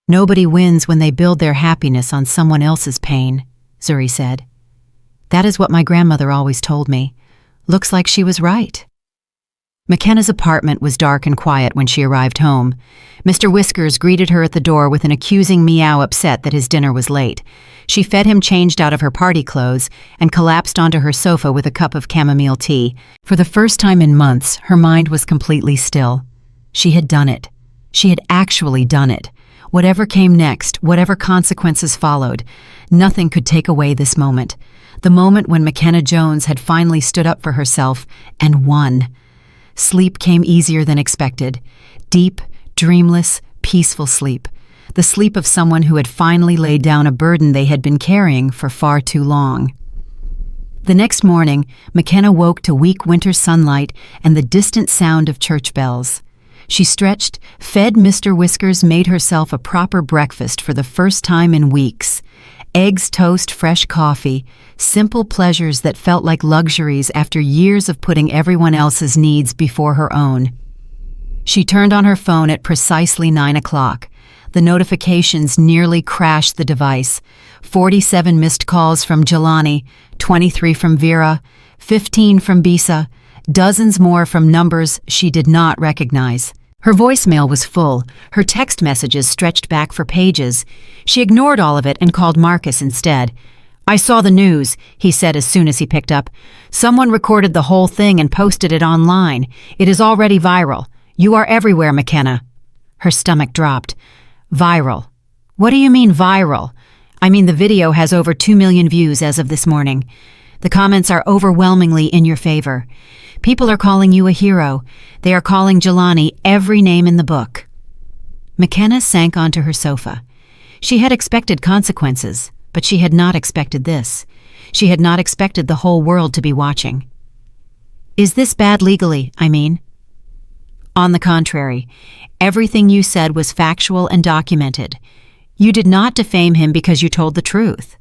"Nobody wins when they build their happiness on someone else's pain," Zuri said. "That is what my grandmother always told me. Looks like she was right." McKenna's apartment was dark and quiet when she arrived home. Mr. Whiskers greeted her at the door with an accusing meow, upset that his dinner was late. She fed him, changed out of her party clothes, and collapsed onto her sofa with a cup of chamomile tea. For the first time in months, her mind was completely still. She had done it. She had actually done it. Whatever came next, whatever consequences followed, nothing could take away this moment. The moment when McKenna Jones had finally stood up for herself and won. Sleep came easier than expected. Deep, dreamless, peaceful sleep. The sleep of someone who had finally laid down a burden they had been carrying for far too long. The next morning, McKenna woke to weak winter sunlight and the distant sound of church bells. She stretched, fed Mr. Whiskers, made herself a proper breakfast for the first time in weeks. Eggs, toast, fresh coffee, simple pleasures that felt like luxuries after years of putting everyone else's needs before her own. She turned on her phone at precisely 9 o'clock. The notifications nearly crashed the device. 47 missed calls from Jelani, 23 from Vera, 15 from Bisa, dozens more from numbers she did not recognize. Her voicemail was full, her text messages stretched back for pages. She ignored all of it and called Marcus instead. "I saw the news," he said as soon as he picked up. "Someone recorded the whole thing and posted it online. It is already viral. You are everywhere, McKenna. Her stomach dropped. Viral. What do you mean viral? I mean the video has over 2 million views as of this morning. The comments are overwhelmingly in your favor. People are calling you a hero. They are calling Jelani every name in the book. McKenna sank onto her sofa. She had expected consequences, but she had not expected this. She had not expected the whole world to be watching. Is this bad legally, I mean? On the contrary, everything you said was factual and documented. You did not defame him because you told the truth.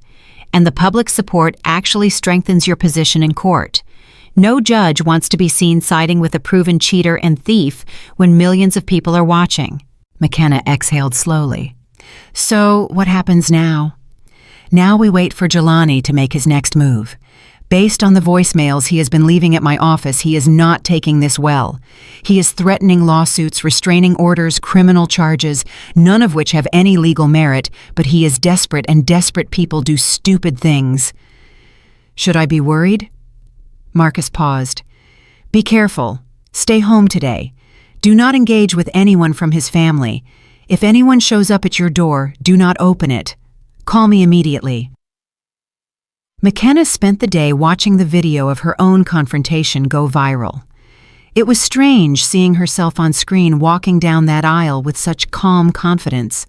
And the public support actually strengthens your position in court. No judge wants to be seen siding with a proven cheater and thief when millions of people are watching. McKenna exhaled slowly. So, what happens now? Now we wait for Jelani to make his next move. Based on the voicemails he has been leaving at my office, he is not taking this well. He is threatening lawsuits, restraining orders, criminal charges, none of which have any legal merit, but he is desperate, and desperate people do stupid things. Should I be worried? Marcus paused. Be careful. Stay home today. Do not engage with anyone from his family. If anyone shows up at your door, do not open it. Call me immediately. McKenna spent the day watching the video of her own confrontation go viral. It was strange seeing herself on screen walking down that aisle with such calm confidence.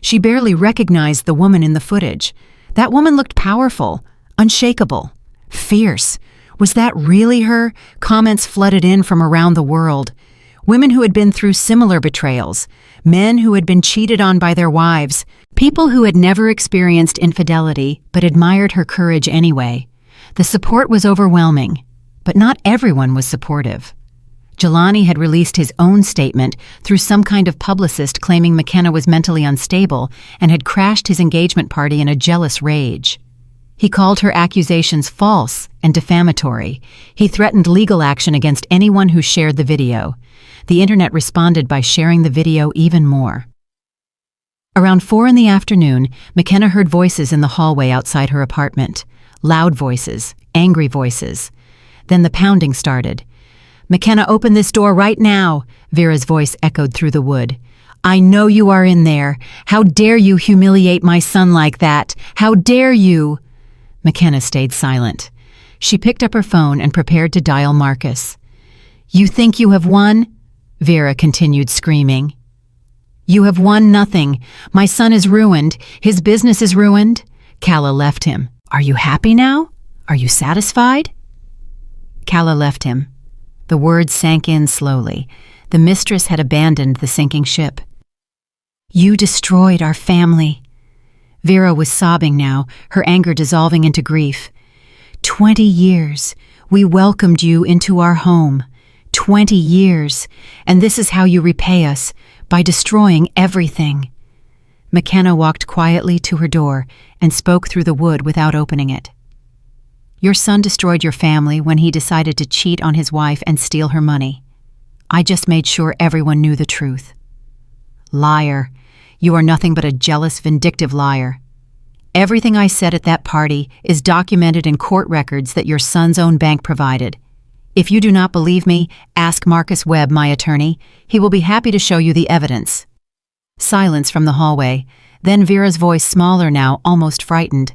She barely recognized the woman in the footage. That woman looked powerful, unshakable, fierce. Was that really her? Comments flooded in from around the world. Women who had been through similar betrayals, men who had been cheated on by their wives, people who had never experienced infidelity but admired her courage anyway. The support was overwhelming, but not everyone was supportive. Jelani had released his own statement through some kind of publicist claiming McKenna was mentally unstable and had crashed his engagement party in a jealous rage. He called her accusations false and defamatory. He threatened legal action against anyone who shared the video. The internet responded by sharing the video even more. Around 4 in the afternoon, McKenna heard voices in the hallway outside her apartment. Loud voices, angry voices. Then the pounding started. "McKenna, open this door right now," Vera's voice echoed through the wood. "I know you are in there. How dare you humiliate my son like that? How dare you?" McKenna stayed silent. She picked up her phone and prepared to dial Marcus. "You think you have won?" Vera continued screaming. "You have won nothing. My son is ruined. His business is ruined." Calla left him. "Are you happy now? Are you satisfied?" Calla left him. The words sank in slowly. The mistress had abandoned the sinking ship. "You destroyed our family." Vera was sobbing now, her anger dissolving into grief. 20 years. We welcomed you into our home. 20 years. And this is how you repay us, by destroying everything. McKenna walked quietly to her door and spoke through the wood without opening it. "Your son destroyed your family when he decided to cheat on his wife and steal her money. I just made sure everyone knew the truth." "Liar. You are nothing but a jealous, vindictive liar. Everything I said at that party is documented in court records that your son's own bank provided. If you do not believe me, ask Marcus Webb, my attorney. He will be happy to show you the evidence." Silence from the hallway, then Vera's voice smaller now, almost frightened.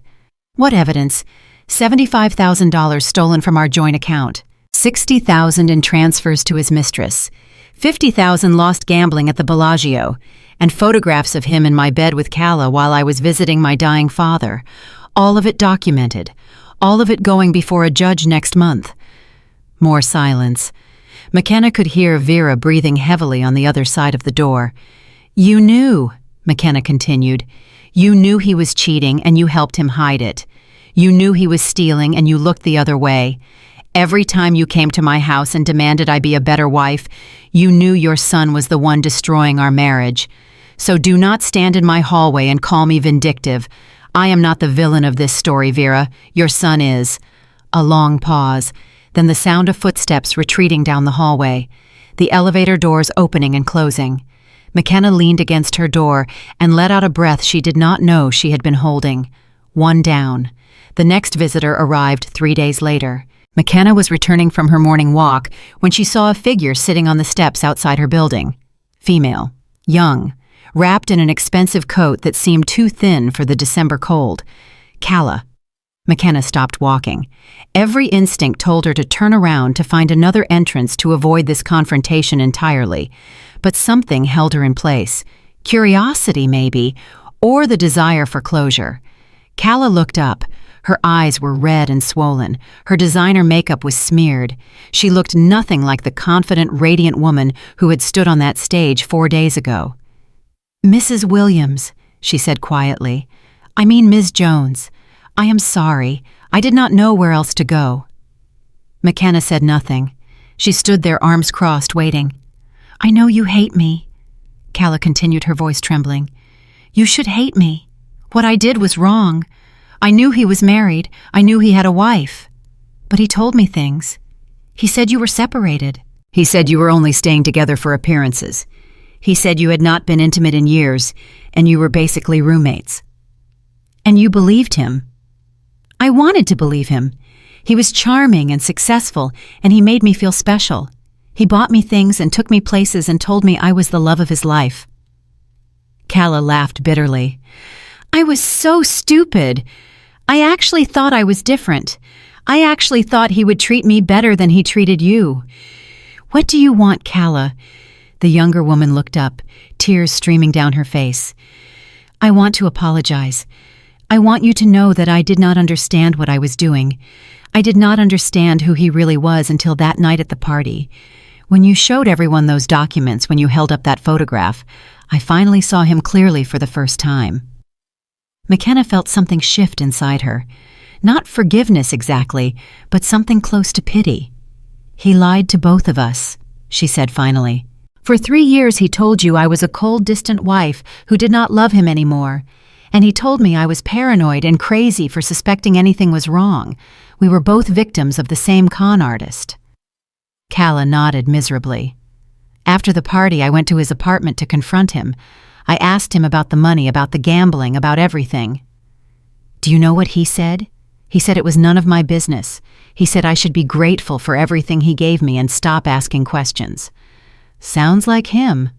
"What evidence?" $75,000 stolen from our joint account. $60,000 in transfers to his mistress. $50,000 lost gambling at the Bellagio. And photographs of him in my bed with Calla while I was visiting my dying father. All of it documented. All of it going before a judge next month. More silence. McKenna could hear Vera breathing heavily on the other side of the door. "You knew," McKenna continued. "You knew he was cheating and you helped him hide it. You knew he was stealing and you looked the other way. Every time you came to my house and demanded I be a better wife, you knew your son was the one destroying our marriage. So do not stand in my hallway and call me vindictive. I am not the villain of this story, Vera. Your son is." A long pause, then the sound of footsteps retreating down the hallway, the elevator doors opening and closing. McKenna leaned against her door and let out a breath she did not know she had been holding. One down. The next visitor arrived 3 days later. McKenna was returning from her morning walk when she saw a figure sitting on the steps outside her building. Female, young, wrapped in an expensive coat that seemed too thin for the December cold. Calla. McKenna stopped walking. Every instinct told her to turn around to find another entrance to avoid this confrontation entirely. But something held her in place. Curiosity, maybe, or the desire for closure. Calla looked up. Her eyes were red and swollen. Her designer makeup was smeared. She looked nothing like the confident, radiant woman who had stood on that stage 4 days ago. "Mrs. Williams," she said quietly. "I mean Ms. Jones. I am sorry. I did not know where else to go." McKenna said nothing. She stood there, arms crossed, waiting. "I know you hate me," Calla continued, her voice trembling. "You should hate me. What I did was wrong. I knew he was married. I knew he had a wife. But he told me things. He said you were separated. He said you were only staying together for appearances. He said you had not been intimate in years, and you were basically roommates. And you believed him." "I wanted to believe him. He was charming and successful, and he made me feel special. He bought me things and took me places and told me I was the love of his life." Calla laughed bitterly. "I was so stupid. I actually thought I was different. I actually thought he would treat me better than he treated you. What do you want, Calla?" The younger woman looked up, tears streaming down her face. "I want to apologize. I want you to know that I did not understand what I was doing. I did not understand who he really was until that night at the party. When you showed everyone those documents, when you held up that photograph, I finally saw him clearly for the first time." McKenna felt something shift inside her. Not forgiveness exactly, but something close to pity. "He lied to both of us," she said finally. "For 3 years he told you I was a cold, distant wife who did not love him anymore. And he told me I was paranoid and crazy for suspecting anything was wrong. We were both victims of the same con artist." Calla nodded miserably. "After the party, I went to his apartment to confront him. I asked him about the money, about the gambling, about everything. Do you know what he said? He said it was none of my business. He said I should be grateful for everything he gave me and stop asking questions. Sounds like him.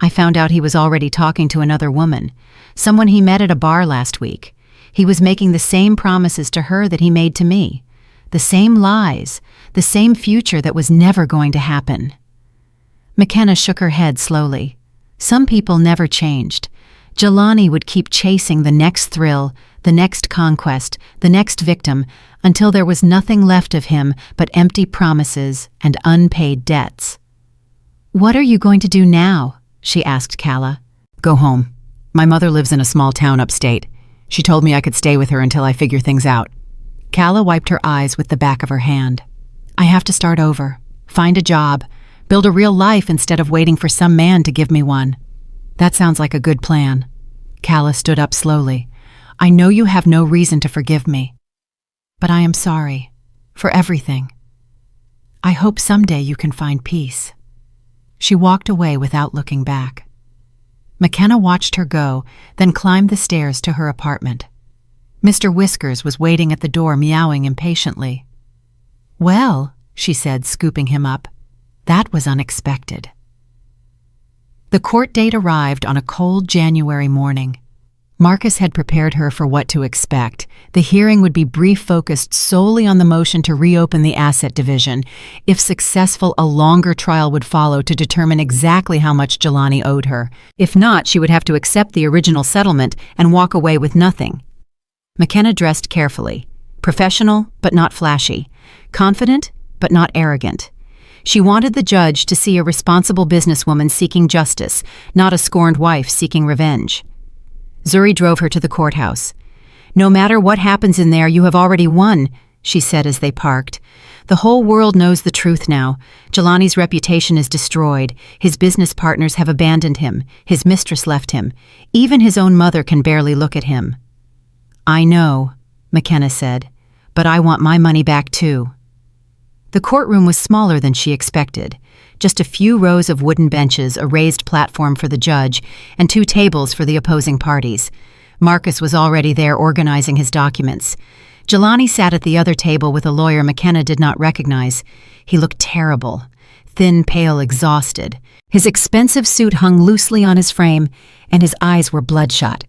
I found out he was already talking to another woman, someone he met at a bar last week. He was making the same promises to her that he made to me. The same lies, the same future that was never going to happen." McKenna shook her head slowly. Some people never changed. Jelani would keep chasing the next thrill, the next conquest, the next victim, until there was nothing left of him but empty promises and unpaid debts. "What are you going to do now?" she asked Calla. "Go home. My mother lives in a small town upstate. She told me I could stay with her until I figure things out." Calla wiped her eyes with the back of her hand. "I have to start over, find a job, build a real life instead of waiting for some man to give me one." "That sounds like a good plan." Calla stood up slowly. "I know you have no reason to forgive me, but I am sorry for everything. I hope someday you can find peace." She walked away without looking back. McKenna watched her go, then climbed the stairs to her apartment. Mr. Whiskers was waiting at the door, meowing impatiently. "Well," she said, scooping him up, "that was unexpected." The court date arrived on a cold January morning. Marcus had prepared her for what to expect. The hearing would be brief, focused solely on the motion to reopen the asset division. If successful, a longer trial would follow to determine exactly how much Jelani owed her. If not, she would have to accept the original settlement and walk away with nothing. McKenna dressed carefully, professional but not flashy, confident but not arrogant. She wanted the judge to see a responsible businesswoman seeking justice, not a scorned wife seeking revenge. Zuri drove her to the courthouse. "No matter what happens in there, you have already won," she said as they parked. "The whole world knows the truth now. Jelani's reputation is destroyed. His business partners have abandoned him. His mistress left him. Even his own mother can barely look at him." "I know," McKenna said, "but I want my money back too." The courtroom was smaller than she expected. Just a few rows of wooden benches, a raised platform for the judge, and 2 tables for the opposing parties. Marcus was already there organizing his documents. Jelani sat at the other table with a lawyer McKenna did not recognize. He looked terrible, thin, pale, exhausted. His expensive suit hung loosely on his frame, and his eyes were bloodshot.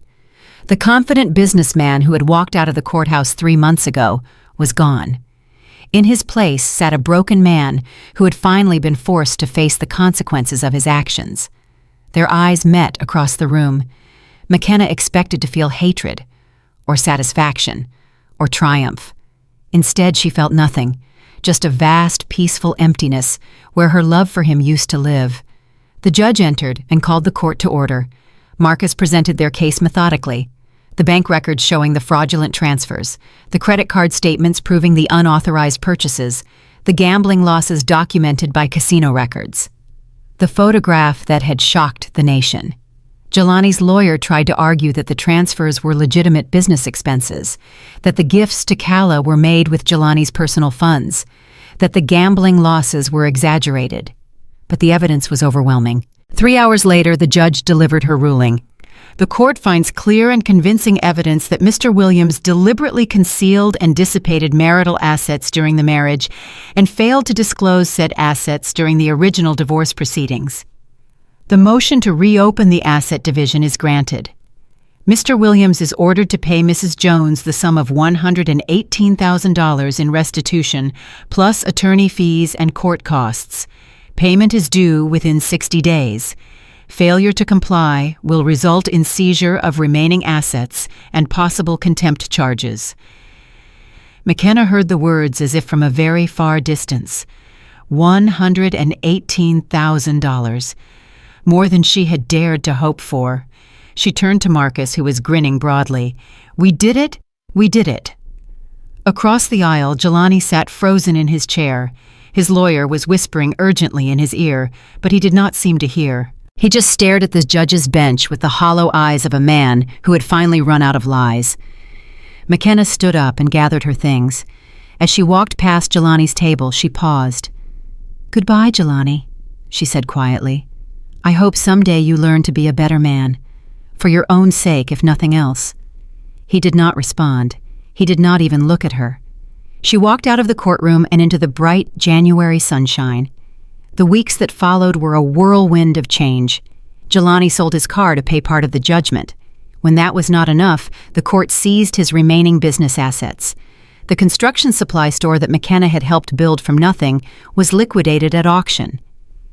The confident businessman who had walked out of the courthouse 3 months ago was gone. In his place sat a broken man who had finally been forced to face the consequences of his actions. Their eyes met across the room. McKenna expected to feel hatred, or satisfaction, or triumph. Instead, she felt nothing, just a vast, peaceful emptiness where her love for him used to live. The judge entered and called the court to order. Marcus presented their case methodically. The bank records showing the fraudulent transfers, the credit card statements proving the unauthorized purchases, the gambling losses documented by casino records. The photograph that had shocked the nation. Jelani's lawyer tried to argue that the transfers were legitimate business expenses, that the gifts to Kala were made with Jelani's personal funds, that the gambling losses were exaggerated. But the evidence was overwhelming. 3 hours later, the judge delivered her ruling. The court finds clear and convincing evidence that Mr. Williams deliberately concealed and dissipated marital assets during the marriage and failed to disclose said assets during the original divorce proceedings. The motion to reopen the asset division is granted. Mr. Williams is ordered to pay Mrs. Jones the sum of $118,000 in restitution, plus attorney fees and court costs. Payment is due within 60 days. Failure to comply will result in seizure of remaining assets and possible contempt charges. McKenna heard the words as if from a very far distance. $118,000. More than she had dared to hope for. She turned to Marcus, who was grinning broadly. "We did it? We did it." Across the aisle, Jelani sat frozen in his chair. His lawyer was whispering urgently in his ear, but he did not seem to hear. He just stared at the judge's bench with the hollow eyes of a man who had finally run out of lies. McKenna stood up and gathered her things. As she walked past Jelani's table, she paused. "Goodbye, Jelani," she said quietly. "I hope someday you learn to be a better man. For your own sake, if nothing else." He did not respond. He did not even look at her. She walked out of the courtroom and into the bright January sunshine. The weeks that followed were a whirlwind of change. Jelani sold his car to pay part of the judgment. When that was not enough, the court seized his remaining business assets. The construction supply store that McKenna had helped build from nothing was liquidated at auction.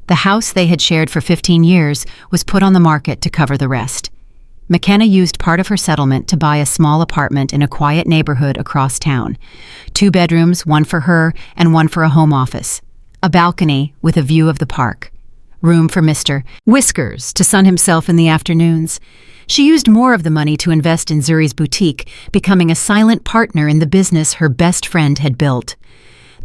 The house they had shared for 15 years was put on the market to cover the rest. McKenna used part of her settlement to buy a small apartment in a quiet neighborhood across town. 2 bedrooms, one for her and one for a home office. A balcony with a view of the park. Room for Mr. Whiskers to sun himself in the afternoons. She used more of the money to invest in Zuri's boutique, becoming a silent partner in the business her best friend had built.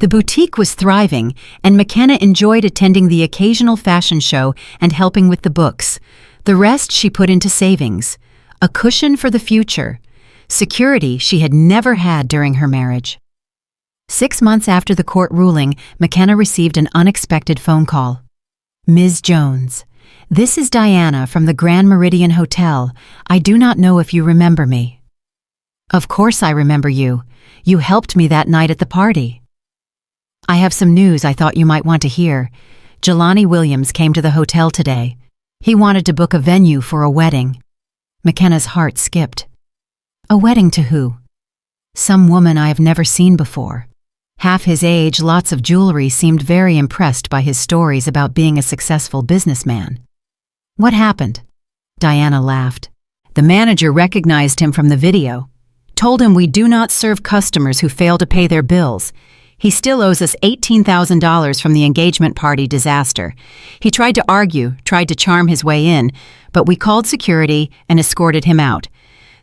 The boutique was thriving, and McKenna enjoyed attending the occasional fashion show and helping with the books. The rest she put into savings, a cushion for the future, security she had never had during her marriage. 6 months after the court ruling, McKenna received an unexpected phone call. "Ms. Jones, this is Diana from the Grand Meridian Hotel. I do not know if you remember me." "Of course I remember you. You helped me that night at the party." "I have some news I thought you might want to hear. Jelani Williams came to the hotel today. He wanted to book a venue for a wedding." McKenna's heart skipped. "A wedding to who?" "Some woman I have never seen before. Half his age, lots of jewelry, seemed very impressed by his stories about being a successful businessman." "What happened?" Diana laughed. "The manager recognized him from the video. Told him we do not serve customers who fail to pay their bills. He still owes us $18,000 from the engagement party disaster. He tried to argue, tried to charm his way in, but we called security and escorted him out.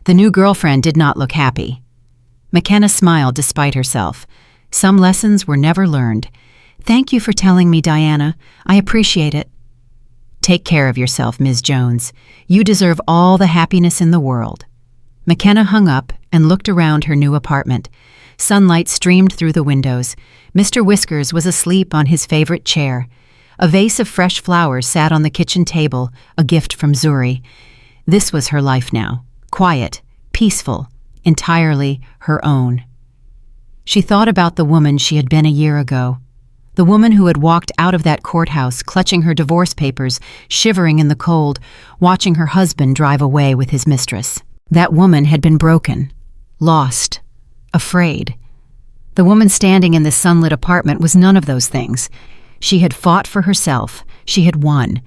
The new girlfriend did not look happy." McKenna smiled despite herself. Some lessons were never learned. "Thank you for telling me, Diana. I appreciate it." "Take care of yourself, Ms. Jones. You deserve all the happiness in the world." McKenna hung up and looked around her new apartment. Sunlight streamed through the windows. Mr. Whiskers was asleep on his favorite chair. A vase of fresh flowers sat on the kitchen table, a gift from Zuri. This was her life now. Quiet, peaceful, entirely her own. She thought about the woman she had been a year ago. The woman who had walked out of that courthouse, clutching her divorce papers, shivering in the cold, watching her husband drive away with his mistress. That woman had been broken, lost, afraid. The woman standing in the sunlit apartment was none of those things. She had fought for herself. She had won.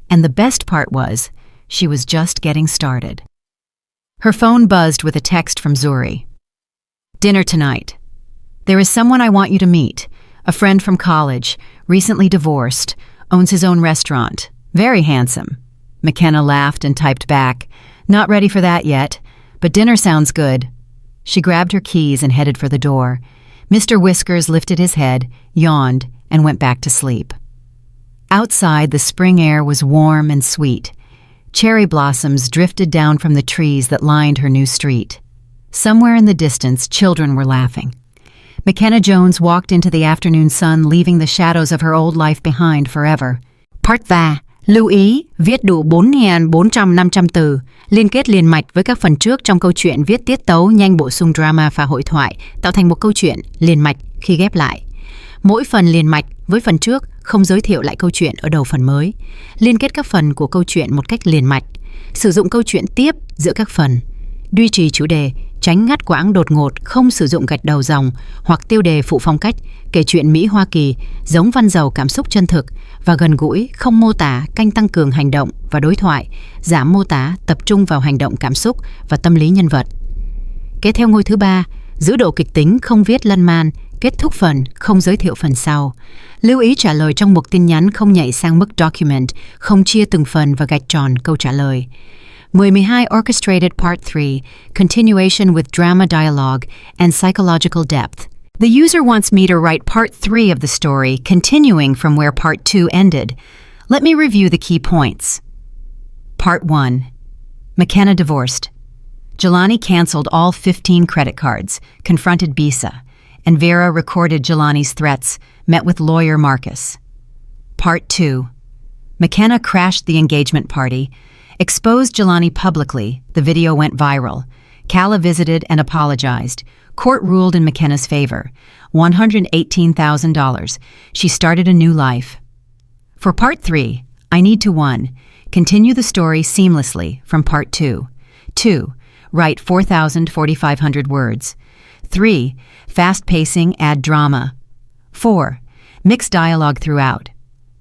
And the best part was, she was just getting started. Her phone buzzed with a text from Zuri. "Dinner tonight. There is someone I want you to meet. A friend from college, recently divorced, owns his own restaurant. Very handsome." McKenna laughed and typed back, "Not ready for that yet, but dinner sounds good." She grabbed her keys and headed for the door. Mr. Whiskers lifted his head, yawned, and went back to sleep. Outside, the spring air was warm and sweet. Cherry blossoms drifted down from the trees that lined her new street. Somewhere in the distance, children were laughing. McKenna Jones walked into the afternoon sun, leaving the shadows of her old life behind forever. Part 3. Lưu ý, viết đủ 4.400-500 từ, liên kết liền mạch với các phần trước trong câu chuyện, viết tiết tấu nhanh, bổ sung drama và hội thoại, tạo thành một câu chuyện liền mạch khi ghép lại. Mỗi phần liền mạch với phần trước, không giới thiệu lại câu chuyện ở đầu phần mới. Liên kết các phần của câu chuyện một cách liền mạch. Sử dụng câu chuyện tiếp giữa các phần. Duy trì chủ đề, tránh ngắt quãng đột ngột, không sử dụng gạch đầu dòng hoặc tiêu đề phụ phong cách, kể chuyện Mỹ Hoa Kỳ, giống văn giàu cảm xúc chân thực và gần gũi, không mô tả, canh tăng cường hành động và đối thoại, giảm mô tả, tập trung vào hành động cảm xúc và tâm lý nhân vật. Kế theo ngôi thứ 3, giữ độ kịch tính, không viết lân man, kết thúc phần, không giới thiệu phần sau. Lưu ý trả lời trong mục tin nhắn không nhảy sang mức document, không chia từng phần và gạch tròn câu trả lời. 10-12 Orchestrated Part 3, Continuation with Drama Dialogue and Psychological Depth. The user wants me to write Part 3 of the story, continuing from where Part 2 ended. Let me review the key points. Part 1. McKenna divorced. Jelani canceled all 15 credit cards, confronted Bisa, and Vera recorded Jelani's threats, met with lawyer Marcus. Part 2. McKenna crashed the engagement party, exposed Jelani publicly. The video went viral. Calla visited and apologized. Court ruled in McKenna's favor. $118,000. She started a new life. For Part 3, I need to 1. Continue the story seamlessly from Part 2. 2. Write 4,500 words. 3. Fast pacing, add drama. 4. Mix dialogue throughout.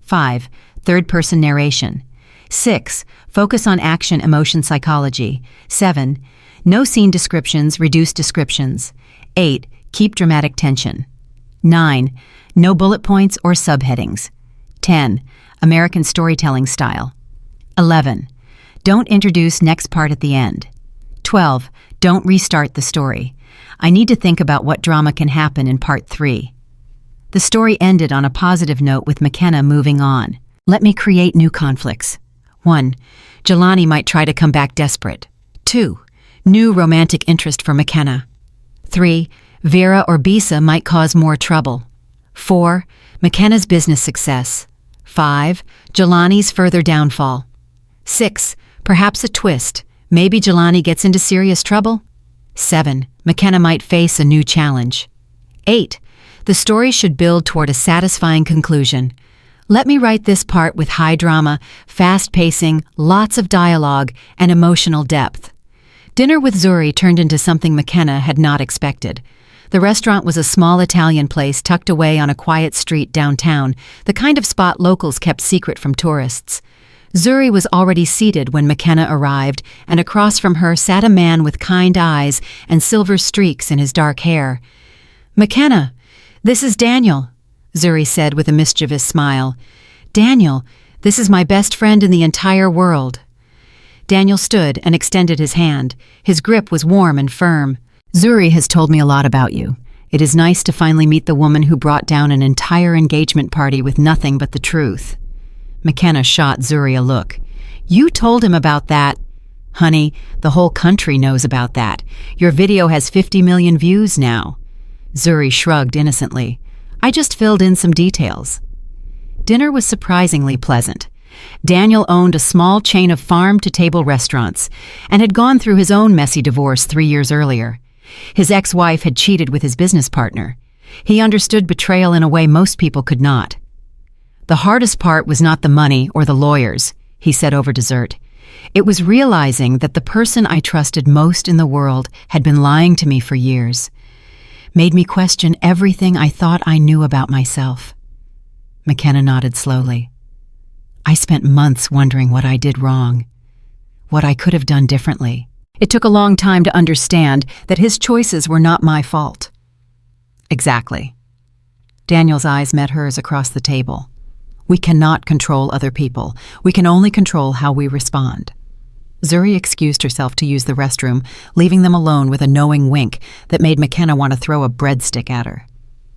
5. Third-person narration. 6. Focus on action, emotion, psychology. 7. No scene descriptions, reduce descriptions. 8. Keep dramatic tension. 9. No bullet points or subheadings. 10. American storytelling style. 11. Don't introduce next part at the end. 12. Don't restart the story. I need to think about what drama can happen in Part 3. The story ended on a positive note with McKenna moving on. Let me create new conflicts. 1. Jelani might try to come back desperate. 2. New romantic interest for McKenna. 3. Vera or Bisa might cause more trouble. 4. McKenna's business success. 5. Jelani's further downfall. 6. Perhaps a twist. Maybe Jelani gets into serious trouble. 7. McKenna might face a new challenge. 8. The story should build toward a satisfying conclusion. Let me write this part with high drama, fast pacing, lots of dialogue, and emotional depth. Dinner with Zuri turned into something McKenna had not expected. The restaurant was a small Italian place tucked away on a quiet street downtown, the kind of spot locals kept secret from tourists. Zuri was already seated when McKenna arrived, and across from her sat a man with kind eyes and silver streaks in his dark hair. "McKenna, this is Daniel," Zuri said with a mischievous smile. "Daniel, this is my best friend in the entire world." Daniel stood and extended his hand. His grip was warm and firm. "Zuri has told me a lot about you. It is nice to finally meet the woman who brought down an entire engagement party with nothing but the truth." McKenna shot Zuri a look. "You told him about that?" "Honey, the whole country knows about that. Your video has 50 million views now." Zuri shrugged innocently. "I just filled in some details." Dinner was surprisingly pleasant. Daniel owned a small chain of farm-to-table restaurants and had gone through his own messy divorce 3 years earlier. His ex-wife had cheated with his business partner. He understood betrayal in a way most people could not. "The hardest part was not the money or the lawyers," he said over dessert. "It was realizing that the person I trusted most in the world had been lying to me for years. Made me question everything I thought I knew about myself." McKenna nodded slowly. "I spent months wondering what I did wrong, what I could have done differently. It took a long time to understand that his choices were not my fault." "Exactly." Daniel's eyes met hers across the table. "We cannot control other people. We can only control how we respond." Zuri excused herself to use the restroom, leaving them alone with a knowing wink that made McKenna want to throw a breadstick at her.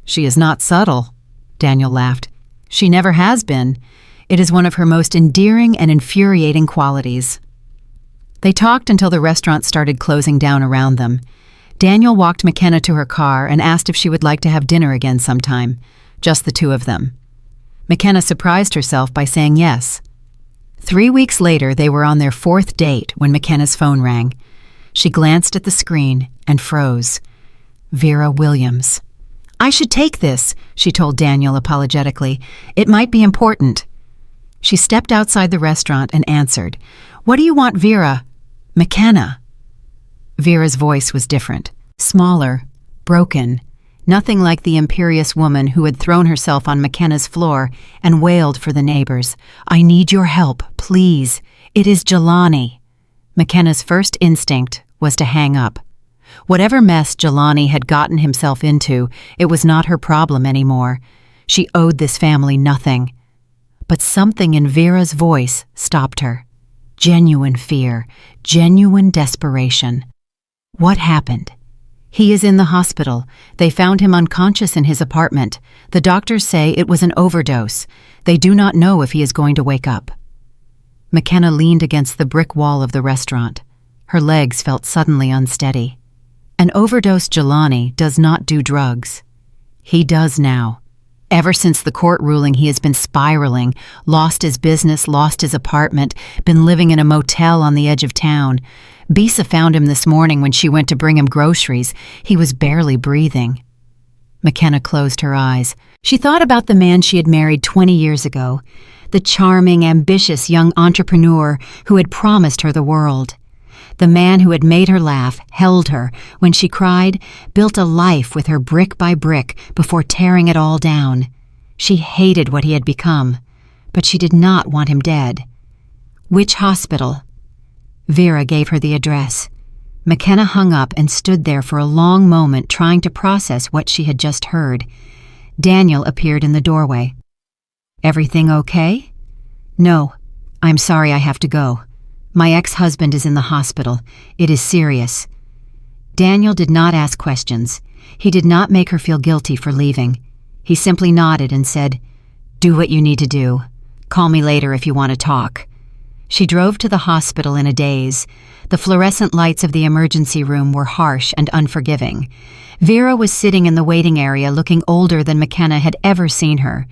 "She is not subtle," Daniel laughed. "She never has been. It is one of her most endearing and infuriating qualities." They talked until the restaurant started closing down around them. Daniel walked McKenna to her car and asked if she would like to have dinner again sometime, just the two of them. McKenna surprised herself by saying yes. 3 weeks later, they were on their 4th date when McKenna's phone rang. She glanced at the screen and froze. Vera Williams. "I should take this," she told Daniel apologetically. "It might be important." She stepped outside the restaurant and answered, "What do you want, Vera?" "McKenna." Vera's voice was different, smaller, broken, nothing like the imperious woman who had thrown herself on McKenna's floor and wailed for the neighbors. "I need your help, please. It is Jelani." McKenna's first instinct was to hang up. Whatever mess Jelani had gotten himself into, it was not her problem anymore. She owed this family nothing. But something in Vera's voice stopped her. Genuine fear, genuine desperation. "What happened?" "He is in the hospital. They found him unconscious in his apartment. The doctors say it was an overdose. They do not know if he is going to wake up." McKenna leaned against the brick wall of the restaurant. Her legs felt suddenly unsteady. An overdose Jelani does not do drugs. He does now. Ever since the court ruling, he has been spiraling, lost his business, lost his apartment, been living in a motel on the edge of town. Bisa found him this morning when she went to bring him groceries. He was barely breathing. McKenna closed her eyes. She thought about the man she had married 20 years ago, the charming, ambitious young entrepreneur who had promised her the world. The man who had made her laugh, held her when she cried, built a life with her brick by brick before tearing it all down. She hated what he had become, but she did not want him dead. "Which hospital?" Vera gave her the address. McKenna hung up and stood there for a long moment trying to process what she had just heard. Daniel appeared in the doorway. "Everything okay?" "No. I'm sorry I have to go. My ex-husband is in the hospital. It is serious." Daniel did not ask questions. He did not make her feel guilty for leaving. He simply nodded and said, "Do what you need to do. Call me later if you want to talk." She drove to the hospital in a daze. The fluorescent lights of the emergency room were harsh and unforgiving. Vera was sitting in the waiting area looking older than McKenna had ever seen her.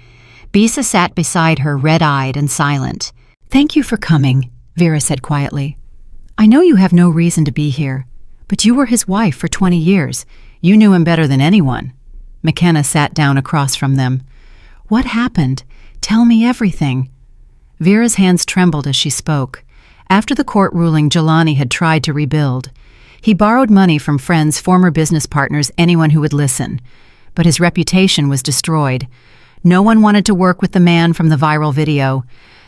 Bisa sat beside her, red-eyed and silent. "Thank you for coming," Vera said quietly. "I know you have no reason to be here, but you were his wife for 20 years. You knew him better than anyone." McKenna sat down across from them. "What happened? Tell me everything." Vera's hands trembled as she spoke. After the court ruling, Jelani had tried to rebuild. He borrowed money from friends, former business partners, anyone who would listen. But his reputation was destroyed. No one wanted to work with the man from the viral video.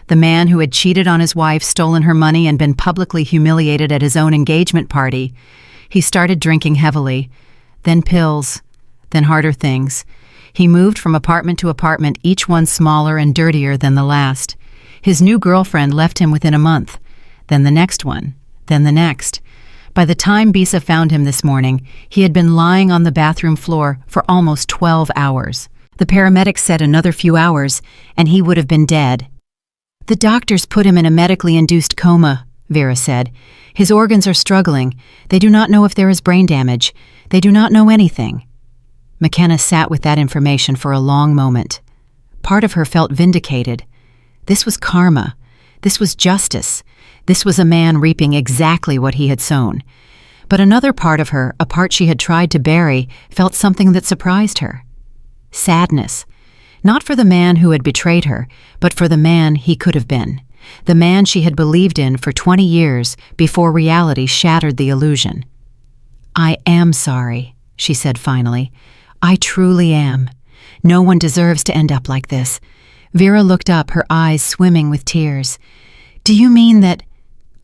The man who had cheated on his wife, stolen her money, and been publicly humiliated at his own engagement party. He started drinking heavily, then pills, then harder things. He moved from apartment to apartment, each one smaller and dirtier than the last. His new girlfriend left him within a month, then the next one, then the next. By the time Bisa found him this morning, he had been lying on the bathroom floor for almost 12 hours. The paramedics said another few hours, and he would have been dead. "The doctors put him in a medically induced coma," Vera said. "His organs are struggling. They do not know if there is brain damage. They do not know anything." McKenna sat with that information for a long moment. Part of her felt vindicated. This was karma. This was justice. This was a man reaping exactly what he had sown. But another part of her, a part she had tried to bury, felt something that surprised her. Sadness. Not for the man who had betrayed her, but for the man he could have been. The man she had believed in for 20 years before reality shattered the illusion. "I am sorry," she said finally. "I truly am. No one deserves to end up like this." Vera looked up, her eyes swimming with tears. "Do you mean that—"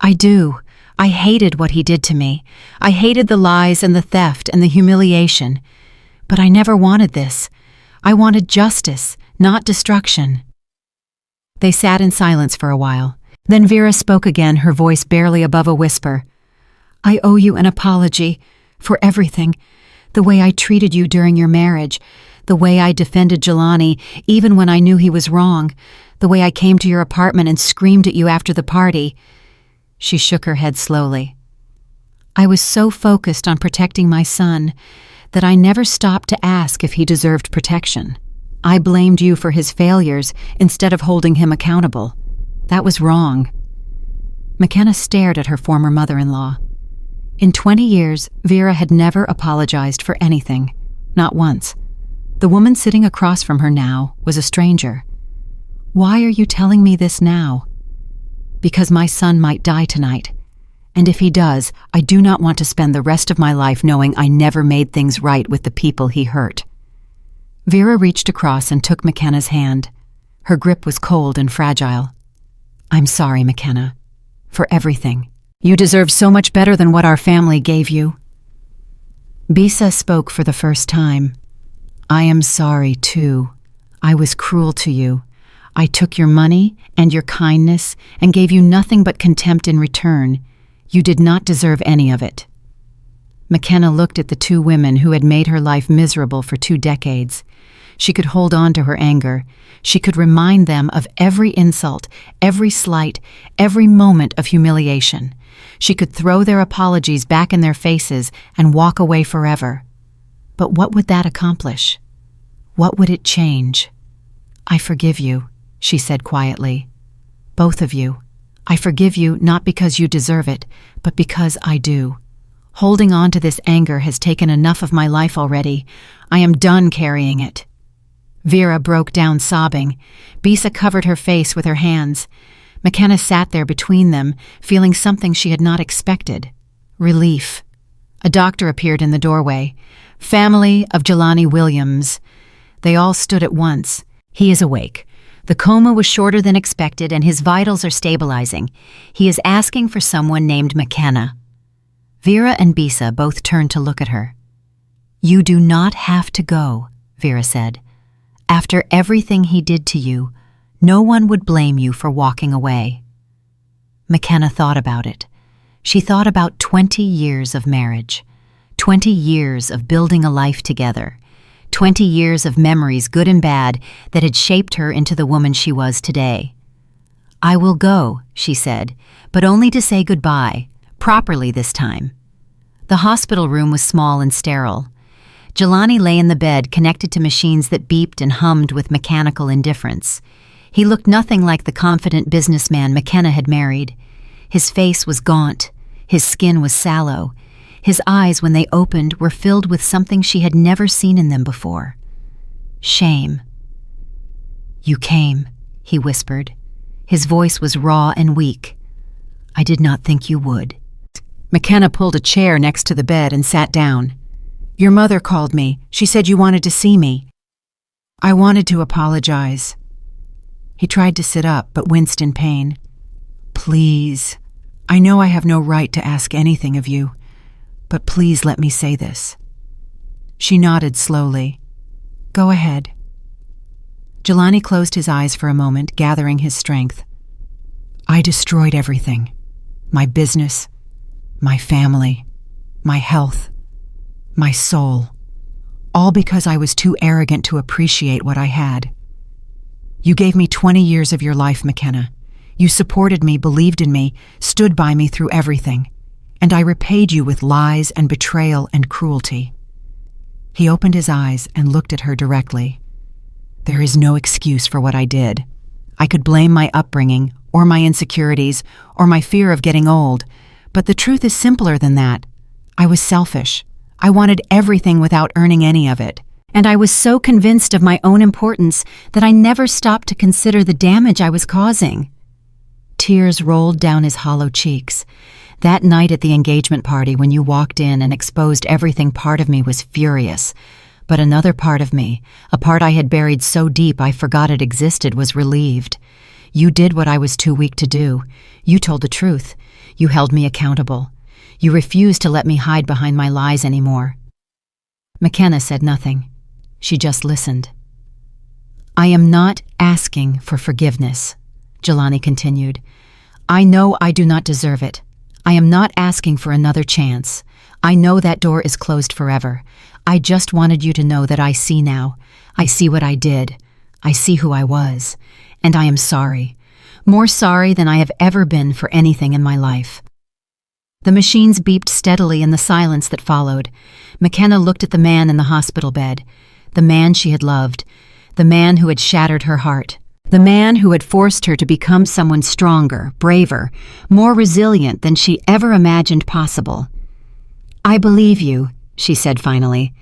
"I do. I hated what he did to me. I hated the lies and the theft and the humiliation. But I never wanted this. I wanted justice, not destruction." They sat in silence for a while. Then Vera spoke again, her voice barely above a whisper. "I owe you an apology for everything. The way I treated you during your marriage, the way I defended Jelani even when I knew he was wrong, the way I came to your apartment and screamed at you after the party." She shook her head slowly. "I was so focused on protecting my son that I never stopped to ask if he deserved protection. I blamed you for his failures instead of holding him accountable. That was wrong." McKenna stared at her former mother-in-law. In 20 years, Vera had never apologized for anything, not once. The woman sitting across from her now was a stranger. "Why are you telling me this now?" "Because my son might die tonight. And if he does, I do not want to spend the rest of my life knowing I never made things right with the people he hurt." Vera reached across and took McKenna's hand. Her grip was cold and fragile. "I'm sorry, McKenna. For everything. You deserve so much better than what our family gave you." Bisa spoke for the first time. "I am sorry, too. I was cruel to you. I took your money and your kindness and gave you nothing but contempt in return. You did not deserve any of it." McKenna looked at the two women who had made her life miserable for 2 decades. She could hold on to her anger. She could remind them of every insult, every slight, every moment of humiliation. She could throw their apologies back in their faces and walk away forever. But what would that accomplish? What would it change? "I forgive you," she said quietly. "Both of you. I forgive you not because you deserve it, but because I do. Holding on to this anger has taken enough of my life already. I am done carrying it." Vera broke down sobbing. Bisa covered her face with her hands. McKenna sat there between them, feeling something she had not expected. Relief. A doctor appeared in the doorway. "Family of Jelani Williams." They all stood at once. "He is awake. The coma was shorter than expected and his vitals are stabilizing. He is asking for someone named McKenna." Vera and Bisa both turned to look at her. "You do not have to go," Vera said. "After everything he did to you, no one would blame you for walking away." McKenna thought about it. She thought about 20 years of marriage, 20 years of building a life together, 20 years of memories, good and bad, that had shaped her into the woman she was today. "I will go," she said, "but only to say goodbye, properly this time." The hospital room was small and sterile. Jelani lay in the bed, connected to machines that beeped and hummed with mechanical indifference. He looked nothing like the confident businessman McKenna had married. His face was gaunt. His skin was sallow. His eyes, when they opened, were filled with something she had never seen in them before. Shame. "You came," he whispered. His voice was raw and weak. "I did not think you would." McKenna pulled a chair next to the bed and sat down. "Your mother called me. She said you wanted to see me." "I wanted to apologize." He tried to sit up, but winced in pain. "Please. I know I have no right to ask anything of you, but please let me say this." She nodded slowly. "Go ahead." Jelani closed his eyes for a moment, gathering his strength. "I destroyed everything. My business, my family, my health, my soul, all because I was too arrogant to appreciate what I had. You gave me 20 years of your life, McKenna. You supported me, believed in me, stood by me through everything, and I repaid you with lies and betrayal and cruelty." He opened his eyes and looked at her directly. "There is no excuse for what I did. I could blame my upbringing, or my insecurities, or my fear of getting old, but the truth is simpler than that. I was selfish. I wanted everything without earning any of it. And I was so convinced of my own importance that I never stopped to consider the damage I was causing. Tears rolled down his hollow cheeks. That night at the engagement party when you walked in and exposed everything, part of me was furious. But another part of me, a part I had buried so deep I forgot it existed, was relieved. You did what I was too weak to do. You told the truth. You held me accountable. You refused to let me hide behind my lies anymore. McKenna said nothing. She just listened. I am not asking for forgiveness, Jelani continued. I know I do not deserve it. I am not asking for another chance. I know that door is closed forever. I just wanted you to know that I see now. I see what I did. I see who I was. And I am sorry. More sorry than I have ever been for anything in my life. The machines beeped steadily in the silence that followed. McKenna looked at the man in the hospital bed. The man she had loved. The man who had shattered her heart. The man who had forced her to become someone stronger, braver, more resilient than she ever imagined possible. I believe you, she said finally.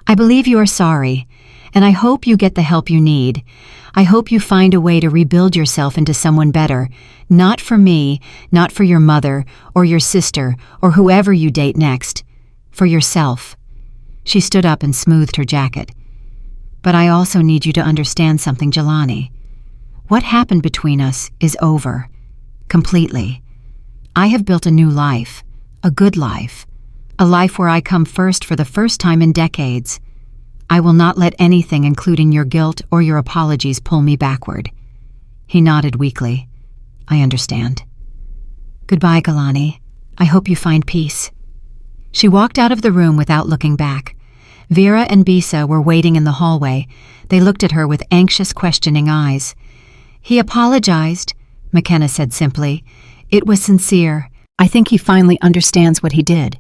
I believe you are sorry, and I hope you get the help you need. I hope you find a way to rebuild yourself into someone better, not for me, not for your mother, or your sister, or whoever you date next. For yourself. She stood up and smoothed her jacket. But I also need you to understand something, Jelani. What happened between us is over. Completely. I have built a new life. A good life. A life where I come first for the first time in decades. I will not let anything, including your guilt or your apologies, pull me backward. He nodded weakly. I understand. Goodbye, Galani. I hope you find peace. She walked out of the room without looking back. Vera and Bisa were waiting in the hallway. They looked at her with anxious, questioning eyes. He apologized, McKenna said simply. It was sincere. I think he finally understands what he did.